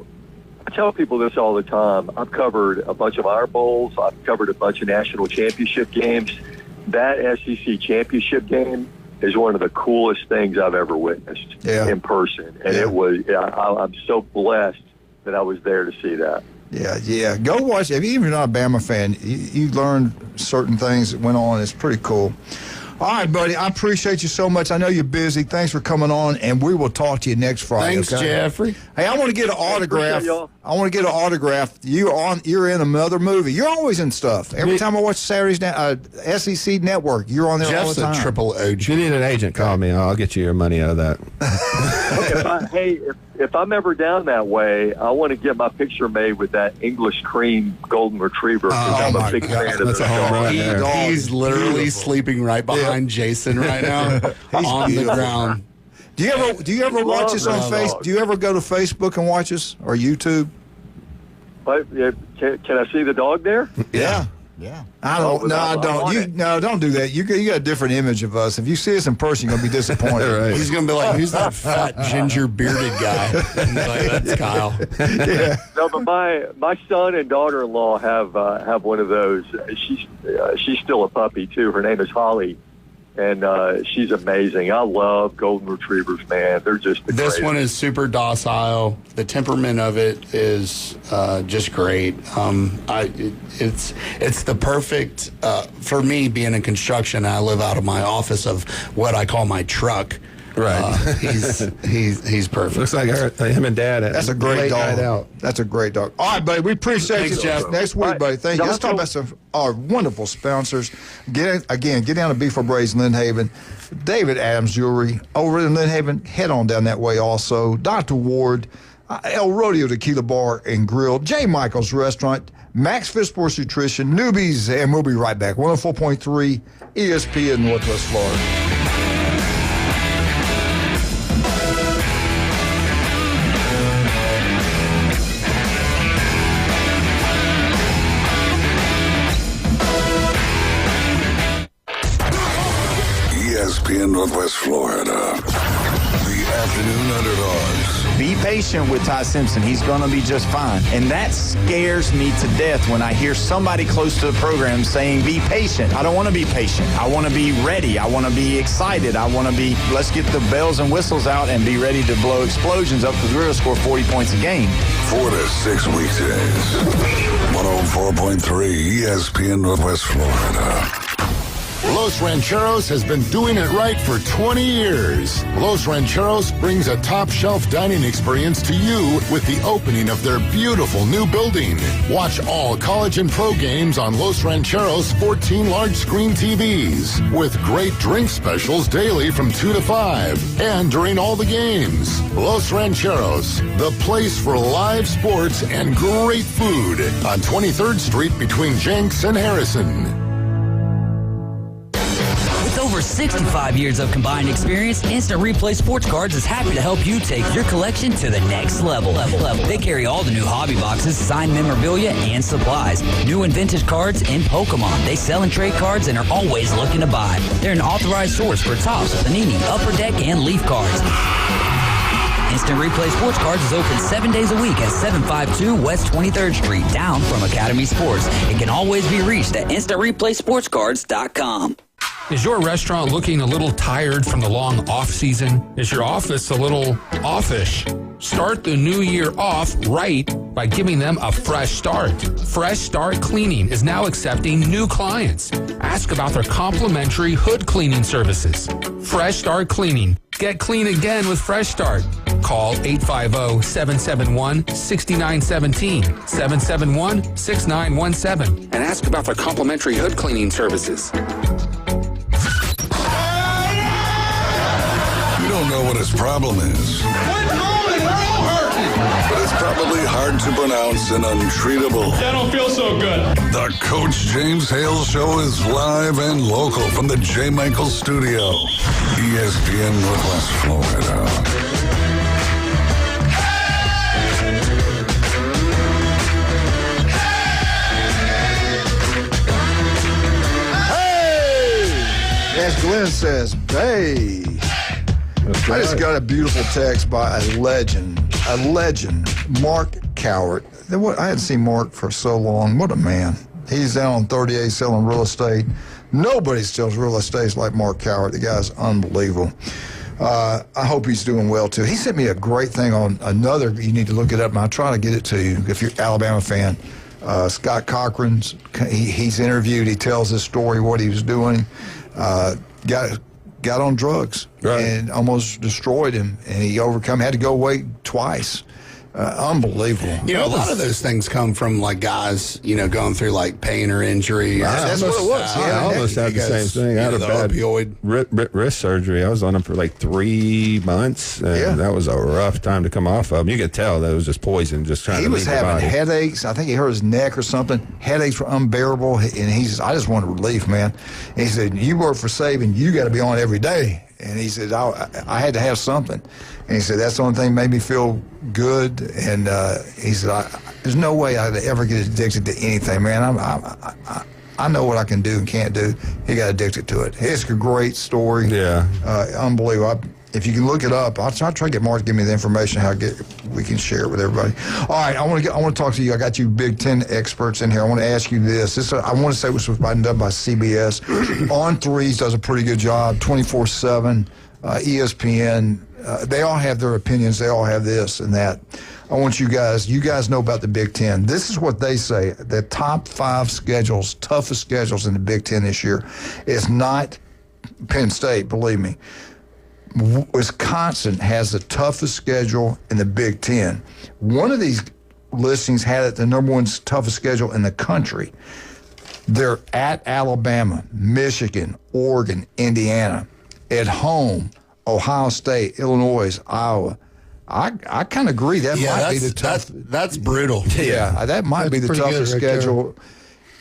I tell people this all the time. I've covered a bunch of Iron Bowls. I've covered a bunch of national championship games. That SEC championship game is one of the coolest things I've ever witnessed in person. And it was, I'm so blessed that I was there to see that. Yeah. Go watch it. Even if you're not a Bama fan, you learn certain things that went on. It's pretty cool. All right, buddy. I appreciate you so much. I know you're busy. Thanks for coming on, and we will talk to you next Friday. Thanks, okay? Jeffrey. Hey, I want to get an autograph. I want to get an autograph. You're in another movie. You're always in stuff. Every time I watch Saturday's SEC Network, you're on there all the time. Jeff's a triple OG. If you need an agent, call me. I'll get you your money out of that. If I'm ever down that way, I want to get my picture made with that English cream golden retriever. I'm a big fan of That's a home run there. He's literally sleeping right behind Jason right now on the ground. Do you ever watch us on Facebook? Do you ever go to Facebook and watch us or YouTube? Can I see the dog there? Yeah. I don't. No, I don't. Don't do that. You got a different image of us. If you see us in person, you're gonna be disappointed. Right. He's gonna be like, "Who's that fat ginger bearded guy?" And like, that's Kyle. Yeah. No, but my son and daughter-in-law have one of those. She's still a puppy too. Her name is Holly. And she's amazing. I love golden retrievers, man. They're just the This greatest. one is super docile. The temperament of it is just great. It's the perfect for me. Being in construction, I live out of my office of what I call my truck. Right. He's perfect. Looks like him and Dad. That's a great dog. Out. That's a great dog. All right, buddy. We appreciate Thanks, you. Jeff. Next week, buddy. Thank you. Let's talk about some our wonderful sponsors. Get down to B4 Braids in Lynn Haven. David Adams Jewelry over in Lynn Haven. Head on down that way also. Dr. Ward, El Rodeo Tequila Bar and Grill, J. Michael's Restaurant, Max Fit Sports Nutrition, Newbies, and we'll be right back. 104.3 ESPN Northwest Florida. ESPN Northwest Florida. The afternoon underdogs. Be patient with Ty Simpson. He's going to be just fine. And that scares me to death when I hear somebody close to the program saying, be patient. I don't want to be patient. I want to be ready. I want to be excited. Let's get the bells and whistles out and be ready to blow explosions up because we're going to score 40 points a game. 4 to 6 weekdays. 104.3 ESPN Northwest Florida. Los Rancheros has been doing it right for 20 years. Los Rancheros brings a top-shelf dining experience to you with the opening of their beautiful new building. Watch all college and pro games on Los Rancheros' 14 large-screen TVs with great drink specials daily from 2 to 5 and during all the games. Los Rancheros, the place for live sports and great food on 23rd Street between Jenks and Harrison. Over 65 years of combined experience, Instant Replay Sports Cards is happy to help you take your collection to the next level. They carry all the new hobby boxes, signed memorabilia, and supplies. New and vintage cards and Pokemon. They sell and trade cards and are always looking to buy. They're an authorized source for Topps, Panini, Upper Deck, and Leaf cards. Instant Replay Sports Cards is open 7 days a week at 752 West 23rd Street, down from Academy Sports. It can always be reached at InstantReplaySportsCards.com. Is your restaurant looking a little tired from the long off season? Is your office a little offish? Start the new year off right by giving them a fresh start. Fresh Start Cleaning is now accepting new clients. Ask about their complimentary hood cleaning services. Fresh Start Cleaning. Get clean again with Fresh Start. Call 850-771-6917, 771-6917, and ask about their complimentary hood cleaning services. You don't know what his problem is. But it's probably hard to pronounce and untreatable. I don't feel so good. The Coach James Hale Show is live and local from the J. Michael Studio. ESPN Northwest Florida. As Glenn says, bae. I just got a beautiful text by a legend, Mark Cowart. I hadn't seen Mark for so long. What a man. He's down on 38 selling real estate. Nobody sells real estate like Mark Cowart. The guy's unbelievable. I hope he's doing well, too. He sent me a great thing on another. You need to look it up, and I'll try to get it to you if you're an Alabama fan. Scott Cochran's, he's interviewed. He tells his story, what he was doing. Got on drugs and almost destroyed him, and he had to go away twice. Unbelievable. You know, a lot of those things come from like guys, going through like pain or injury. That's what it was. I almost had the same thing. I had a bad opioid wrist surgery. I was on them for like 3 months, and that was a rough time to come off of them. You could tell that it was just poison, just trying to leave the body. He was having headaches. I think he hurt his neck or something. Headaches were unbearable, and he says, I just wanted relief, man. And he said, you work for Saban, you got to be on every day. And he said, I had to have something. And he said, that's the only thing that made me feel good. And he said, there's no way I'd ever get addicted to anything, man. I know what I can do and can't do. He got addicted to it. It's a great story. Yeah. Unbelievable. If you can look it up, I'll try to get Mark to give me the information how we can share it with everybody. All right, I want to talk to you. I got you Big Ten experts in here. I want to ask you this. I want to say this was done by CBS. On Threes does a pretty good job, 24/7. ESPN, they all have their opinions. They all have this and that. I want you guys know about the Big Ten. This is what they say. The top 5 schedules, toughest schedules in the Big Ten this year is not Penn State, believe me. Wisconsin has the toughest schedule in the Big Ten. One of these listings had it the number 1 toughest schedule in the country. They're at Alabama, Michigan, Oregon, Indiana. At home, Ohio State, Illinois, Iowa. I kind of agree. That might be the tough. That's brutal. Yeah, that might be the toughest schedule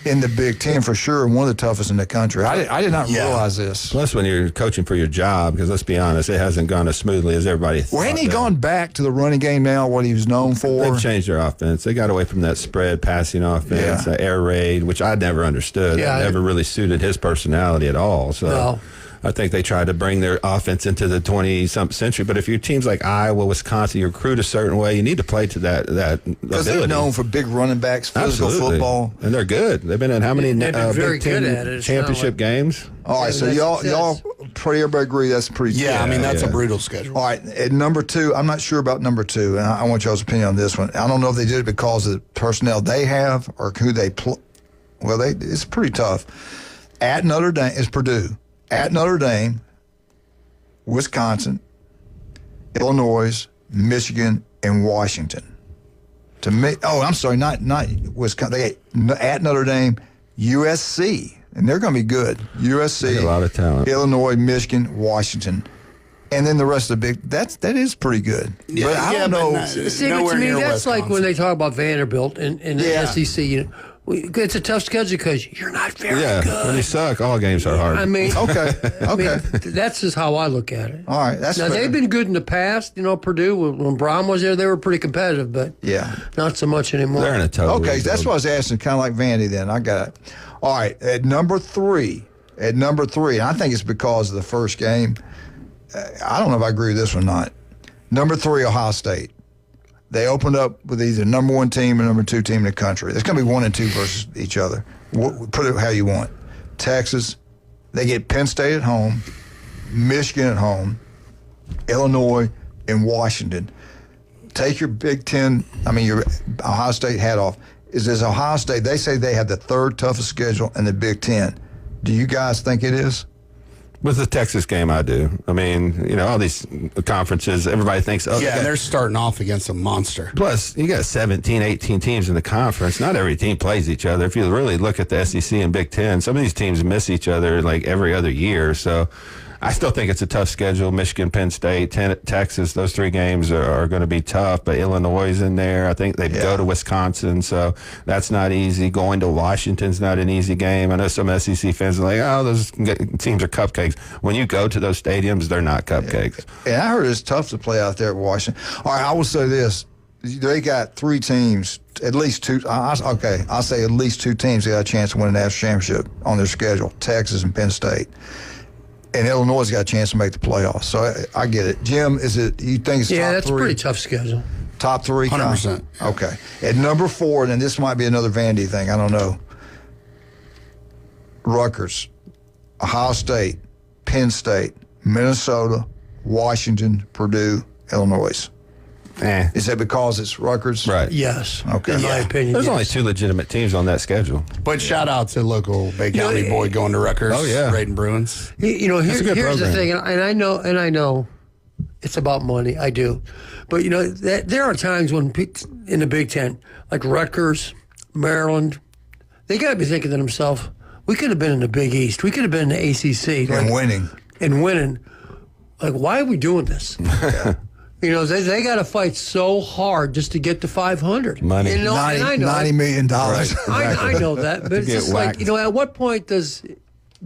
in the Big Ten for sure, and one of the toughest in the country. I did not realize this. Plus, when you're coaching for your job, because let's be honest, it hasn't gone as smoothly as everybody thought. Well, ain't he gone back to the running game now, what he was known for? They've changed their offense. They got away from that spread passing offense, air raid, which I never understood. It never really suited his personality at all. So. No. I think they tried to bring their offense into the 20-something century. But if your team's like Iowa, Wisconsin, you're recruited a certain way, you need to play to that ability. Because they're known for big running backs, physical football. And they're good. They've been in how many Big Ten championship games? All right, so y'all everybody agree that's pretty good. Yeah, I mean, that's a brutal schedule. All right, at number 2, I'm not sure about number 2, and I want y'all's opinion on this one. I don't know if they did it because of the personnel they have or who they play. Well, it's pretty tough. At Notre Dame is Purdue. At Notre Dame, Wisconsin, Illinois, Michigan, and Washington. Not Wisconsin. At Notre Dame, USC, and they're going to be good. USC, a lot of talent. Illinois, Michigan, Washington, and then the rest of the that is pretty good. Yeah, but I don't know. See, but to me, that's like when they talk about Vanderbilt and the SEC. It's a tough schedule because you're not very good. When you suck, all games are hard. I mean, okay. That's just how I look at it. All right, now they've been good in the past. Purdue when Brom was there, they were pretty competitive, but not so much anymore. They're in a total. Okay, that's what I was asking, kind of like Vandy. Then I got it. All right, at number 3, and I think it's because of the first game. I don't know if I agree with this one or not. Number 3, Ohio State. They opened up with either number 1 team or number 2 team in the country. There's going to be 1 and 2 versus each other. Put it how you want. Texas, they get Penn State at home, Michigan at home, Illinois, and Washington. Take your Big Ten, your Ohio State hat off. Is this Ohio State? They say they have the 3rd toughest schedule in the Big Ten. Do you guys think it is? With the Texas game, I do. I mean, all these conferences, everybody thinks, and they're starting off against a monster. Plus, you got 17, 18 teams in the conference. Not every team plays each other. If you really look at the SEC and Big Ten, some of these teams miss each other like every other year. So I still think it's a tough schedule. Michigan, Penn State, Texas, those 3 games are going to be tough, but Illinois is in there. I think they go to Wisconsin, so that's not easy. Going to Washington's not an easy game. I know some SEC fans are like, those teams are cupcakes. When you go to those stadiums, they're not cupcakes. Yeah, I heard it's tough to play out there at Washington. All right, I will say this. They got 3 teams, at least 2. I'll say at least 2 teams that got a chance to win a national championship on their schedule, Texas and Penn State. And Illinois got a chance to make the playoffs. So I get it. Jim, you think it's top 3? Yeah, that's a pretty tough schedule. Top 3? 100%. Okay. At number 4, and this might be another Vandy thing, I don't know. Rutgers, Ohio State, Penn State, Minnesota, Washington, Purdue, Illinois. Is that because it's Rutgers? Right. Yes. Okay. In my opinion, There's yes. only 2 legitimate teams on that schedule. But shout out to local Bay County boy going to Rutgers. Oh, yeah. Raiding Bruins. Here's a good the program. thing, and I know it's about money. I do, but there are times when in the Big Ten, like Rutgers, Maryland, they got to be thinking to themselves, we could have been in the Big East, we could have been in the ACC, and winning. Like, why are we doing this? They got to fight so hard just to get to 500. Money. And I know $90 million. Right. I know that, but it's get just whacked. like, at what point does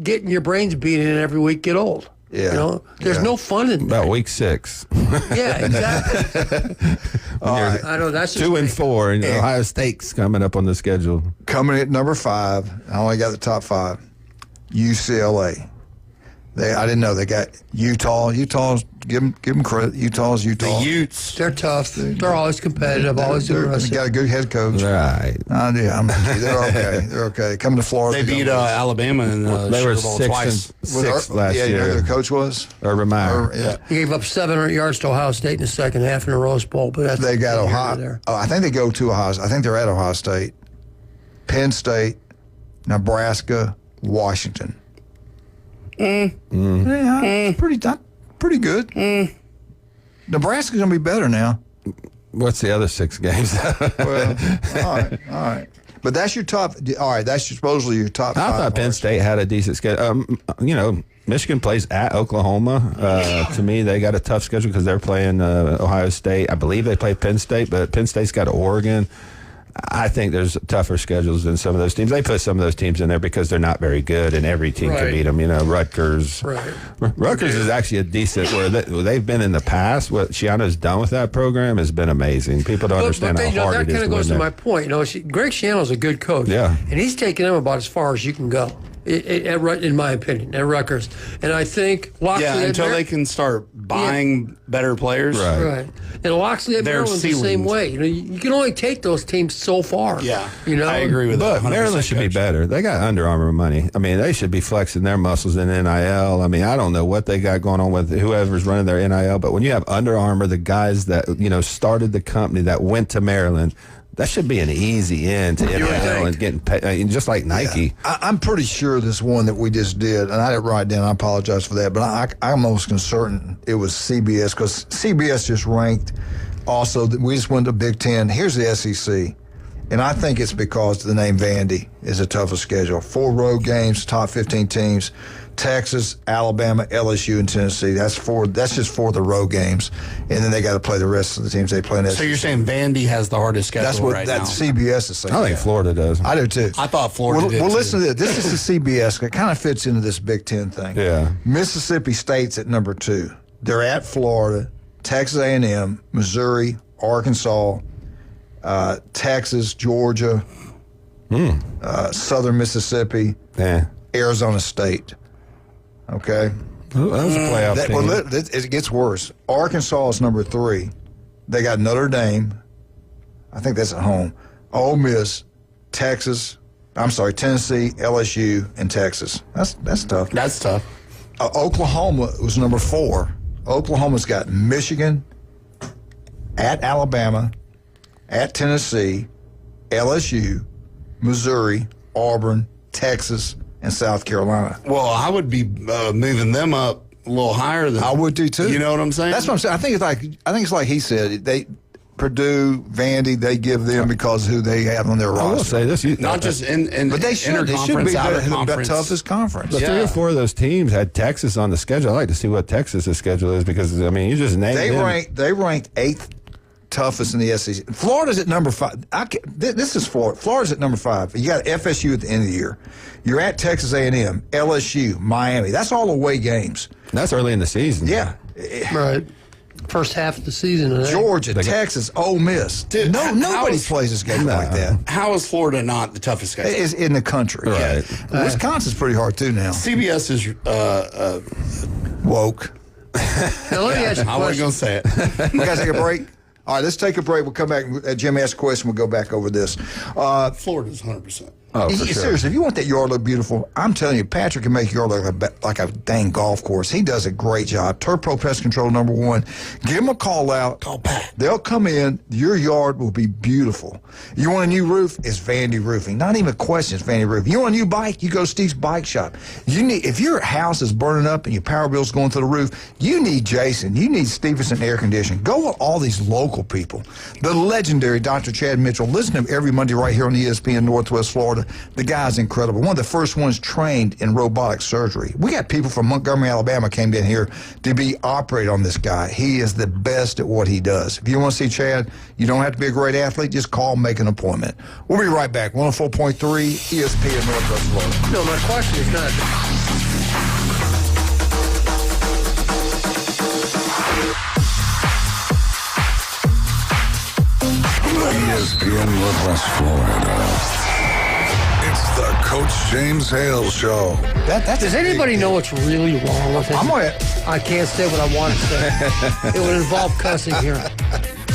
getting your brains beaten in every week get old? Yeah. There's no fun in that. About week 6. Yeah, exactly. All right. I know that's just 2 and me. 4, and Ohio State's coming up on the schedule. Coming at number 5, I only got the top 5, UCLA. I didn't know they got Utah. Utah's give them credit. Utah's Utah. The Utes. They're tough. They're always competitive. Always They aggressive. got a good head coach. Right. They're okay. They're okay. Coming to Florida. They beat Alabama in the They were Sugar Bowl 6 twice. and 6 last You know year. who their coach was? Urban Meyer. Yeah. He gave up 700 yards to Ohio State in the second half in a Rose Bowl, but that's They got neither here Ohio. nor there. I think they go to Ohio. I think they're at Ohio State, Penn State, Nebraska, Washington. Yeah, pretty good. Nebraska's gonna be better now. What's the other 6 games? Well, all right. But that's your top. All right, that's supposedly your top. I 5 thought Penn marks. State had a decent schedule. Michigan plays at Oklahoma. To me, they got a tough schedule because they're playing Ohio State. I believe they play Penn State, but Penn State's got Oregon. I think there's tougher schedules than some of those teams. They put some of those teams in there because they're not very good, and every team can Right. beat them. Rutgers. Right. Rutgers is actually a decent where they've been in the past. What Shiano's done with that program has been amazing. People don't understand how hard that it is kind of to goes win to there. my point. Greg Schiano's a good coach. Yeah. And he's taking them about as far as you can go, in my opinion, at Rutgers. And I think Loxley until they can start buying better players. Right. And Loxley at They're Maryland's the same ceilings. way. You can only take those teams so far. Yeah. I agree with that. But Maryland should be better. They got Under Armour money. I mean, they should be flexing their muscles in NIL. I mean, I don't know what they got going on with whoever's running their NIL, but when you have Under Armour, the guys that, started the company that went to Maryland, that should be an easy in to NIL and getting paid, just like Nike. I'm pretty sure this one that we just did, and I didn't write it down. I apologize for that, but I'm almost certain it was CBS because CBS just ranked. Also, we just went to Big Ten. Here's the SEC, and I think it's because the name Vandy is a tougher schedule. 4 road games, top 15 teams. Texas, Alabama, LSU, and Tennessee. That's just for the road games, and then they got to play the rest of the teams they play in. So you're saying Vandy has the hardest schedule That's what right that now? CBS is saying. I think Florida does. I do too. I thought Florida did Well, too. listen to this. This is the CBS. It kind of fits into this Big Ten thing. Yeah. Mississippi State's at number 2. They're at Florida, Texas A&M, Missouri, Arkansas, Texas, Georgia, Southern Mississippi, Arizona State. Okay. That was a playoff team. It gets worse. Arkansas is number 3. They got Notre Dame. I think that's at home. Ole Miss, Tennessee, LSU, and Texas. That's tough. That's tough. Oklahoma was number 4. Oklahoma's got Michigan, at Alabama, at Tennessee, LSU, Missouri, Auburn, Texas, and South Carolina. Well, I would be moving them up a little higher than I would do too. You know what I'm saying? That's what I'm saying. I think it's like he said. Purdue, Vandy, they give them because of who they have on their roster. I will say this. Not just in but they should be the toughest conference. But 3 or 4 of those teams had Texas on the schedule. I'd like to see what Texas's schedule is because, I mean, you just named them. They ranked 8th toughest in the SEC. Florida's at number 5. This is Florida. Florida's at number 5. You got FSU at the end of the year. You're at Texas A&M, LSU, Miami. That's all away games. That's early in the season. Yeah. Right. First half of the season. Georgia, Texas, Ole Miss. Dude, nobody plays a schedule like that. How is Florida not the toughest schedule? It's in the country. Right. Yeah. Wisconsin's pretty hard too now. CBS is woke. Now, let me ask you a I wasn't question. going to say it. We got to take a break. All right, let's take a break. We'll come back. Jim asked a question. We'll go back over this. Florida's 100%. Oh, for sure. Seriously, if you want that yard to look beautiful, I'm telling you, Patrick can make your yard look like a dang golf course. He does a great job. Turf Pro Pest Control #1. Give him a call out. Call Pat. They'll come in. Your yard will be beautiful. You want a new roof? It's Vandy Roofing. Not even a question, it's Vandy Roofing. You want a new bike? You go to Steve's Bike Shop. If your house is burning up and your power bill's going through the roof, you need Jason. You need Stevenson Air Conditioning. Go with all these local people. The legendary Dr. Chad Mitchell. Listen to him every Monday right here on ESPN Northwest Florida. The guy's incredible. One of the first ones trained in robotic surgery. We got people from Montgomery, Alabama came in here to be operated on this guy. He is the best at what he does. If you want to see Chad, you don't have to be a great athlete. Just call, make an appointment. We'll be right back. 104.3 ESPN Northwest Florida. No, my question is not. ESPN Northwest Florida. It's the Coach James Hale Show. Does anybody know what's really wrong with it? I can't say what I want to say. It would involve cussing here.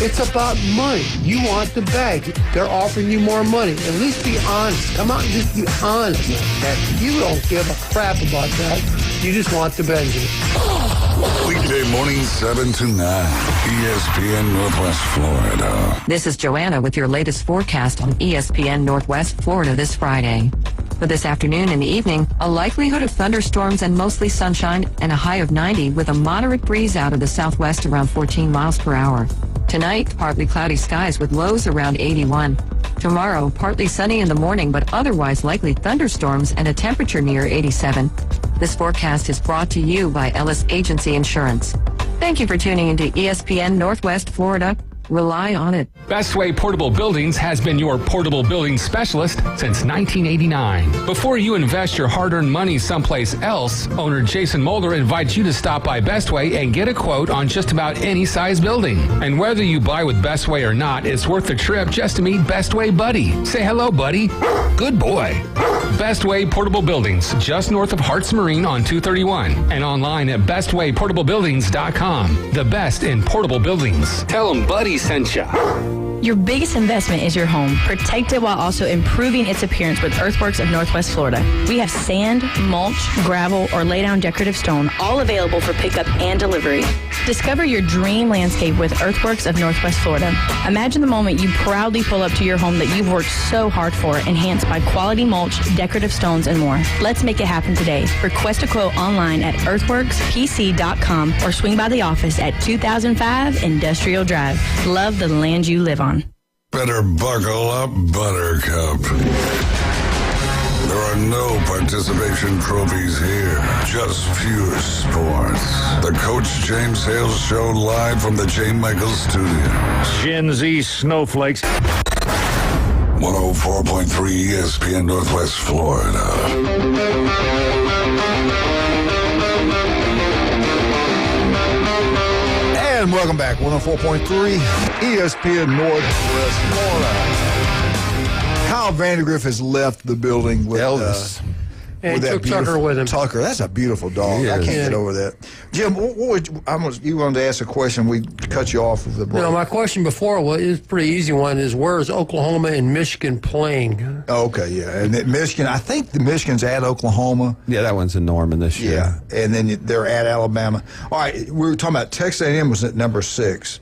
It's about money. You want the bag. They're offering you more money. At least be honest. Come out and just be honest. You don't give a crap about that. You just want the Benjamin. Weekday morning 7 to 9. ESPN Northwest Florida. This is Joanna with your latest forecast on ESPN Northwest Florida this Friday. For this afternoon and evening, a likelihood of thunderstorms and mostly sunshine and a high of 90 with a moderate breeze out of the southwest around 14 miles per hour. Tonight, partly cloudy skies with lows around 81. Tomorrow, partly sunny in the morning, but otherwise likely thunderstorms and a temperature near 87. This forecast is brought to you by Ellis Agency Insurance. Thank you for tuning into ESPN Northwest Florida. Rely on it. Bestway Portable Buildings has been your portable building specialist since 1989. Before you invest your hard-earned money someplace else, owner Jason Mulder invites you to stop by Bestway and get a quote on just about any size building. And whether you buy with Bestway or not, it's worth the trip just to meet Bestway Buddy. Say hello, buddy. Good boy. Bestway Portable Buildings, just north of Harts Marine on 231, and online at bestwayportablebuildings.com. The best in portable buildings. Tell them Buddy sent ya. Your biggest investment is your home. Protect it while also improving its appearance with Earthworks of Northwest Florida. We have sand, mulch, gravel, or lay down decorative stone, all available for pickup and delivery. Discover your dream landscape with Earthworks of Northwest Florida. Imagine the moment you proudly pull up to your home that you've worked so hard for, enhanced by quality mulch, decorative stones, and more. Let's make it happen today. Request a quote online at earthworkspc.com or swing by the office at 2005 Industrial Drive. Love the land you live on. Better buckle up, Buttercup. There are no participation trophies here, just pure sports. The Coach James Hale Show live from the J. Michaels Studios. Gen Z snowflakes. 104.3 ESPN Northwest Florida. And welcome back, 104.3 ESPN Northwest Florida. Kyle Vandergriff has left the building with Elvis. And he took Tucker with him. Tucker, that's a beautiful dog. I can't get over that. Jim, you wanted to ask a question. We cut you off with the break. No, my question before is a pretty easy one. Is where is Oklahoma and Michigan playing? Okay, yeah. And Michigan, I think the Michigan's at Oklahoma. Yeah, that one's in Norman this year. Yeah, and then they're at Alabama. All right, we were talking about Texas A&M was at number 6.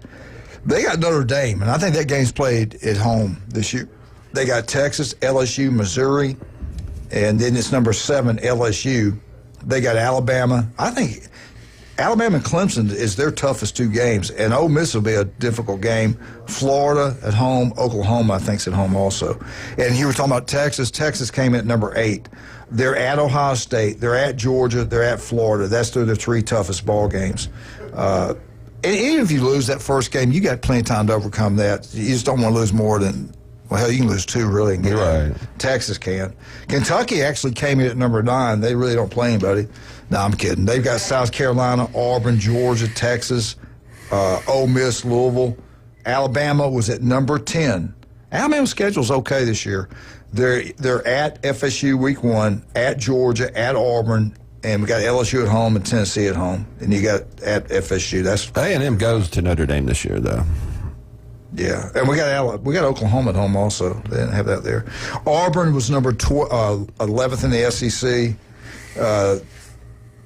They got Notre Dame, and I think that game's played at home this year. They got Texas, LSU, Missouri, and then it's number 7, LSU. They got Alabama. I think Alabama and Clemson is their toughest 2 games, and Ole Miss will be a difficult game. Florida at home, Oklahoma, I think, is at home also. And you were talking about Texas. Texas came in at number 8. They're at Ohio State. They're at Georgia. They're at Florida. That's their 3 toughest ball games. And even if you lose that first game, you got plenty of time to overcome that. You just don't want to lose more than, well, hell, you can lose 2 really. And get right. Texas can. Kentucky actually came in at number 9. They really don't play anybody. No, I'm kidding. They've got South Carolina, Auburn, Georgia, Texas, Ole Miss, Louisville. Alabama was at number 10. Alabama's schedule's okay this year. They're at FSU week 1, at Georgia, at Auburn, and we got LSU at home and Tennessee at home. And you got at FSU. That's A&M goes to Notre Dame this year, though. Yeah, and we got Oklahoma at home also. They didn't have that there. Auburn was number 11th in the SEC.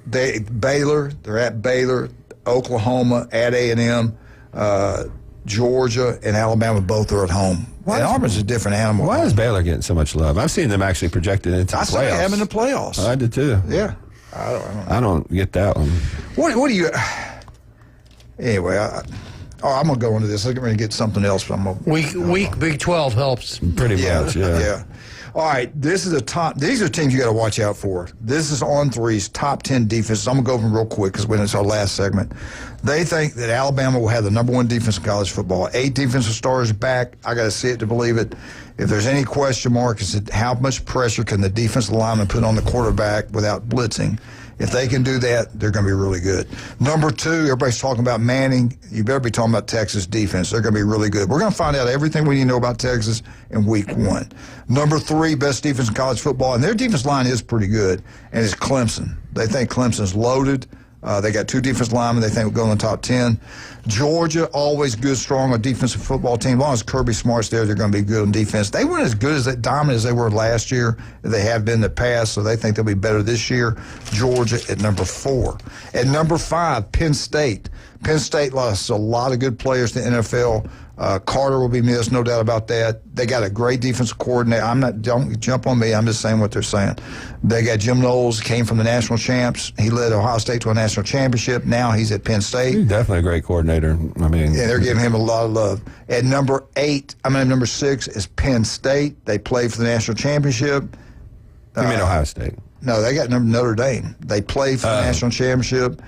They're at Baylor, Oklahoma at A&M, Georgia, and Alabama both are at home. And Auburn's a different animal. Why is Baylor getting so much love? I've seen them actually projected into the playoffs. I saw them in the playoffs. I did too. Yeah. I don't get that one. What do you... Anyway, I'm going to go into this. I'm going to get something else. But Week Big 12 helps. Pretty much, yeah. All right, these are teams you got to watch out for. This is On Three's top 10 defenses. I'm going to go over them real quick because it's our last segment. They think that Alabama will have the number 1 defense in college football. 8 defensive starters back. I got to see it to believe it. If there's any question mark, is how much pressure can the defensive lineman put on the quarterback without blitzing? If they can do that, they're going to be really good. Number 2, everybody's talking about Manning. You better be talking about Texas defense. They're going to be really good. We're going to find out everything we need to know about Texas in week 1. Number 3, best defense in college football, and their defense line is pretty good, and it's Clemson. They think Clemson's loaded. They got 2 defensive linemen they think will go in the top 10. Georgia, always good, strong, a defensive football team. As long as Kirby Smart's there, they're going to be good on defense. They weren't as good, dominant as they were last year. They have been in the past, so they think they'll be better this year. Georgia at number 4. At number 5, Penn State. Penn State lost a lot of good players to the NFL. Carter will be missed, no doubt about that. They got a great defensive coordinator. Don't jump on me. I'm just saying what they're saying. They got Jim Knowles, came from the national champs. He led Ohio State to a national championship. Now he's at Penn State. He's definitely a great coordinator. Yeah, they're giving him a lot of love. At number 6 is Penn State. They played for the national championship. You mean Ohio State? No, they got Notre Dame. They played for the national championship.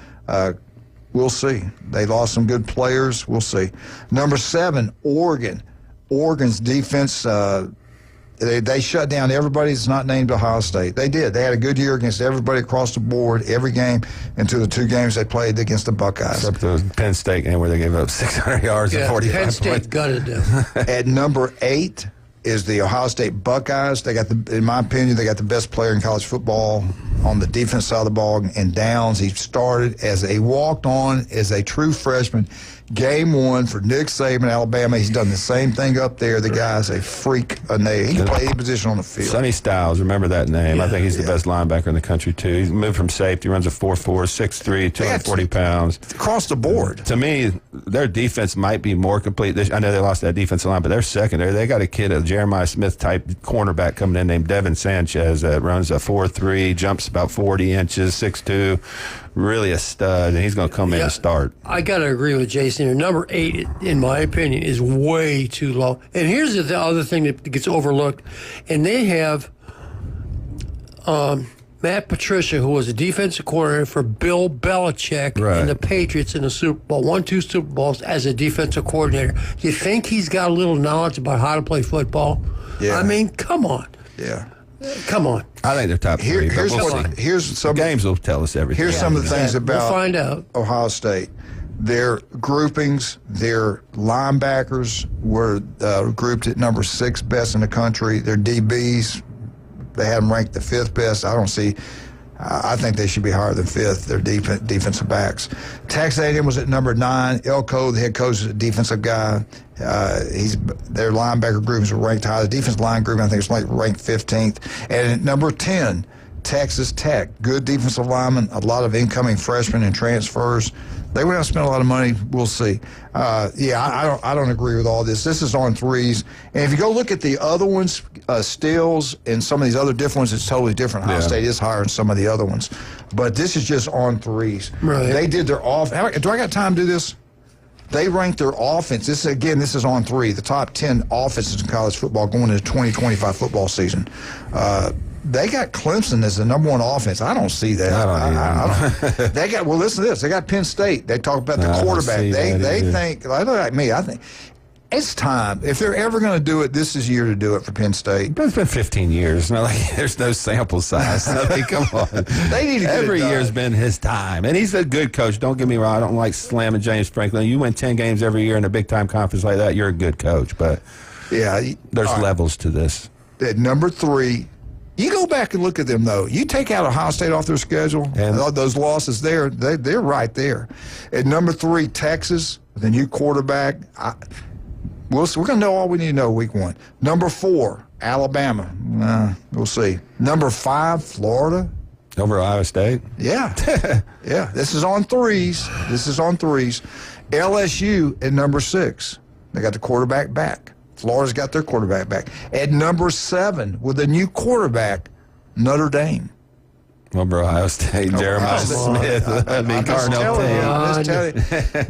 We'll see. They lost some good players. We'll see. Number 7, Oregon. Oregon's defense, they shut down everybody that's not named Ohio State. They did. They had a good year against everybody across the board, every game, until the 2 games they played against the Buckeyes. Except the Penn State game where they gave up 600 yards and 45 Penn points. State gutted them. At number 8 is the Ohio State Buckeyes. They got in my opinion, they got the best player in college football on the defense side of the ball. And Downs, he started walked on as a true freshman. Game 1 for Nick Saban, Alabama. He's done the same thing up there. The guy's a freak. He can play any position on the field. Sonny Styles, remember that name. I think he's the best linebacker in the country, too. He's moved from safety, runs a 4.4, 6'3", 240 pounds. Across the board. To me, their defense might be more complete. I know they lost that defensive line, but their secondary, they got a kid, a Jeremiah Smith-type cornerback coming in named Devin Sanchez that runs a 4.3, jumps about 40 inches, 6'2", really a stud, and he's going to come in and start. I got to agree with Jason. Number 8, in my opinion, is way too low. And here's the other thing that gets overlooked. And they have Matt Patricia, who was a defensive coordinator for Bill Belichick and the Patriots in the Super Bowl, won 2 Super Bowls as a defensive coordinator. Do you think he's got a little knowledge about how to play football? Yeah. I mean, come on. Yeah. Come on. I think they're top 3. Here's some games will tell us everything. Here's some of the things about we'll find out. Ohio State. Their groupings, their linebackers were grouped at number 6 best in the country. Their DBs, they had them ranked the 5th best. I think they should be higher than 5th, their defensive backs. Texas A&M was at number 9. Elko, the head coach, is a defensive guy. Their linebacker groupings were ranked high. The defensive line grouping, I think, is ranked 15th. And at number 10, Texas Tech. Good defensive linemen, a lot of incoming freshmen and transfers. They went out and spent a lot of money. We'll see. I don't agree with all this. this is on threes. And if you go look at the other ones, Stills and some of these other different ones, it's totally different. Ohio State is higher than some of the other ones. But this is just on threes. Right. They did their off. Do I got time to do this? They ranked their offense. This is on three. The top 10 offenses in college football going into the 2025 football season. They got Clemson as the number one offense. I don't see that. I don't. They got. Well, listen to this. They got Penn State. They talk about the quarterback. They think like me. I think it's time. If they're ever going to do it, this is the year to do it for Penn State. It's been 15 years. No, there's no sample size. Come on. They need to get Every it done. year's been his time. And he's a good coach. Don't get me wrong. I don't like slamming James Franklin. You win 10 games every year in a big-time conference like that, you're a good coach. But there's levels to this. At number 3, you go back and look at them, though. You take out Ohio State off their schedule, and those losses there, they're right there. At number 3, Texas, with a new quarterback. We're going to know all we need to know week 1. Number 4, Alabama. We'll see. Number 5, Florida. Over Ohio State? Yeah. Yeah. This is on threes. LSU at number 6. They got the quarterback back. Florida's got their quarterback back. At number 7, with a new quarterback, Notre Dame. Over Ohio State, Jeremiah Smith. Carnell Tate.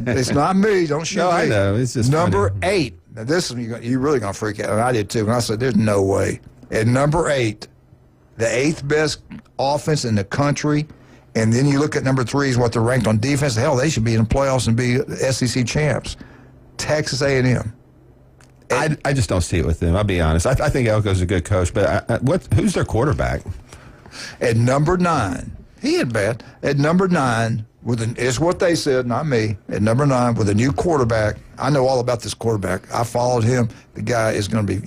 It's not me. Don't shoot me. I know. It's just number funny. 8. Now, this is, you're really going to freak out. And I did, too. And I said, there's no way. At number 8, the 8th best offense in the country. And then you look at number 3 is what they're ranked on defense. Hell, they should be in the playoffs and be SEC champs. Texas A&M. I just don't see it with them. I'll be honest. I think Elko's a good coach, but who's their quarterback? At number 9, he ain't bad. At number 9, it's what they said, not me. At number 9, with a new quarterback, I know all about this quarterback. I followed him. The guy is going to be.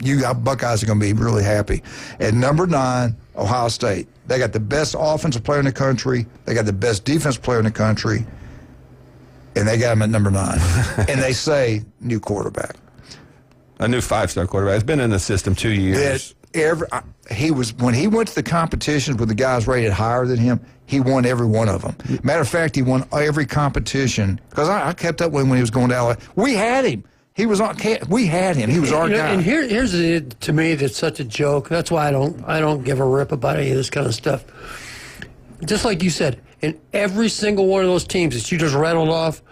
You Buckeyes are going to be really happy. At number 9, Ohio State. They got the best offensive player in the country. They got the best defense player in the country, and they got him at number 9. And they say new quarterback. A new 5-star quarterback. It's been in the system 2 years. When he went to the competitions with the guys rated higher than him, he won every one of them. Matter of fact, he won every competition because I kept up with him when he was going to LA. We had him. He was on. We had him. He was our guy. And here's to me that's such a joke. That's why I don't give a rip about any of this kind of stuff. Just like you said, in every single one of those teams that you just rattled off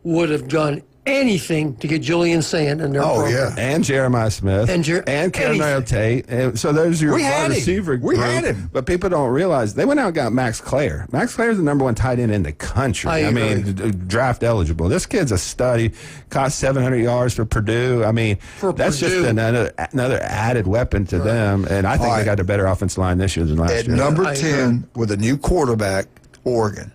would have done anything to get Julian Sand in their program. And Jeremiah Smith. And Carnell Tate. And so those are your wide receiver group. We had him. But people don't realize they went out and got Max Clare. Max Clare's the number 1 tight end in the country. I mean, draft eligible. This kid's a stud. He caught 700 yards for Purdue. I mean, that's just another added weapon to them. And I think they got a better offensive line this year than last year. At number 10, with a new quarterback, Oregon.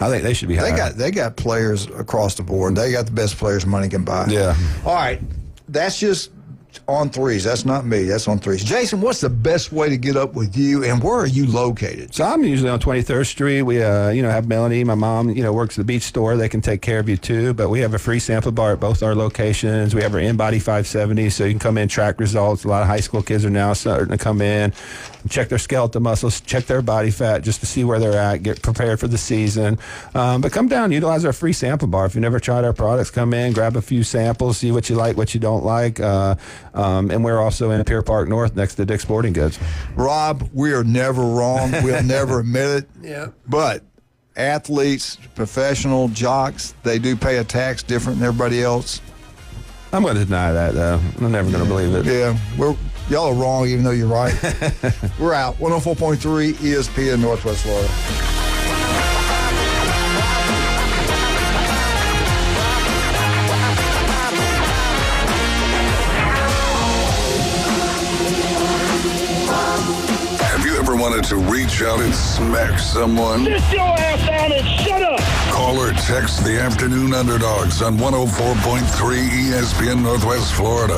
I think they should be higher. They got players across the board. They got the best players money can buy. Yeah. All right. That's just on threes. That's not me. That's on threes. Jason, what's the best way to get up with you, and where are you located? So I'm usually on 23rd Street. We, have Melanie, my mom, works at the beach store. They can take care of you too. But we have a free sample bar at both our locations. We have our InBody 570, so you can come in, track results. A lot of high school kids are now starting to come in, check their skeletal muscles, check their body fat, just to see where they're at, get prepared for the season. But come down, utilize our free sample bar. If you never tried our products, come in, grab a few samples, see what you like, what you don't like. And we're also in Pier Park North next to Dick's Sporting Goods. Rob, we are never wrong. We'll never admit it. Yeah. But athletes, professional jocks, they do pay a tax different than everybody else. I'm going to deny that, though. I'm never going to believe it. Yeah. Y'all are wrong, even though you're right. We're out. 104.3 ESPN Northwest Florida. Wanted to reach out and smack someone? Sit your ass down and shut up! Call or text the Afternoon Underdogs on 104.3 ESPN Northwest Florida.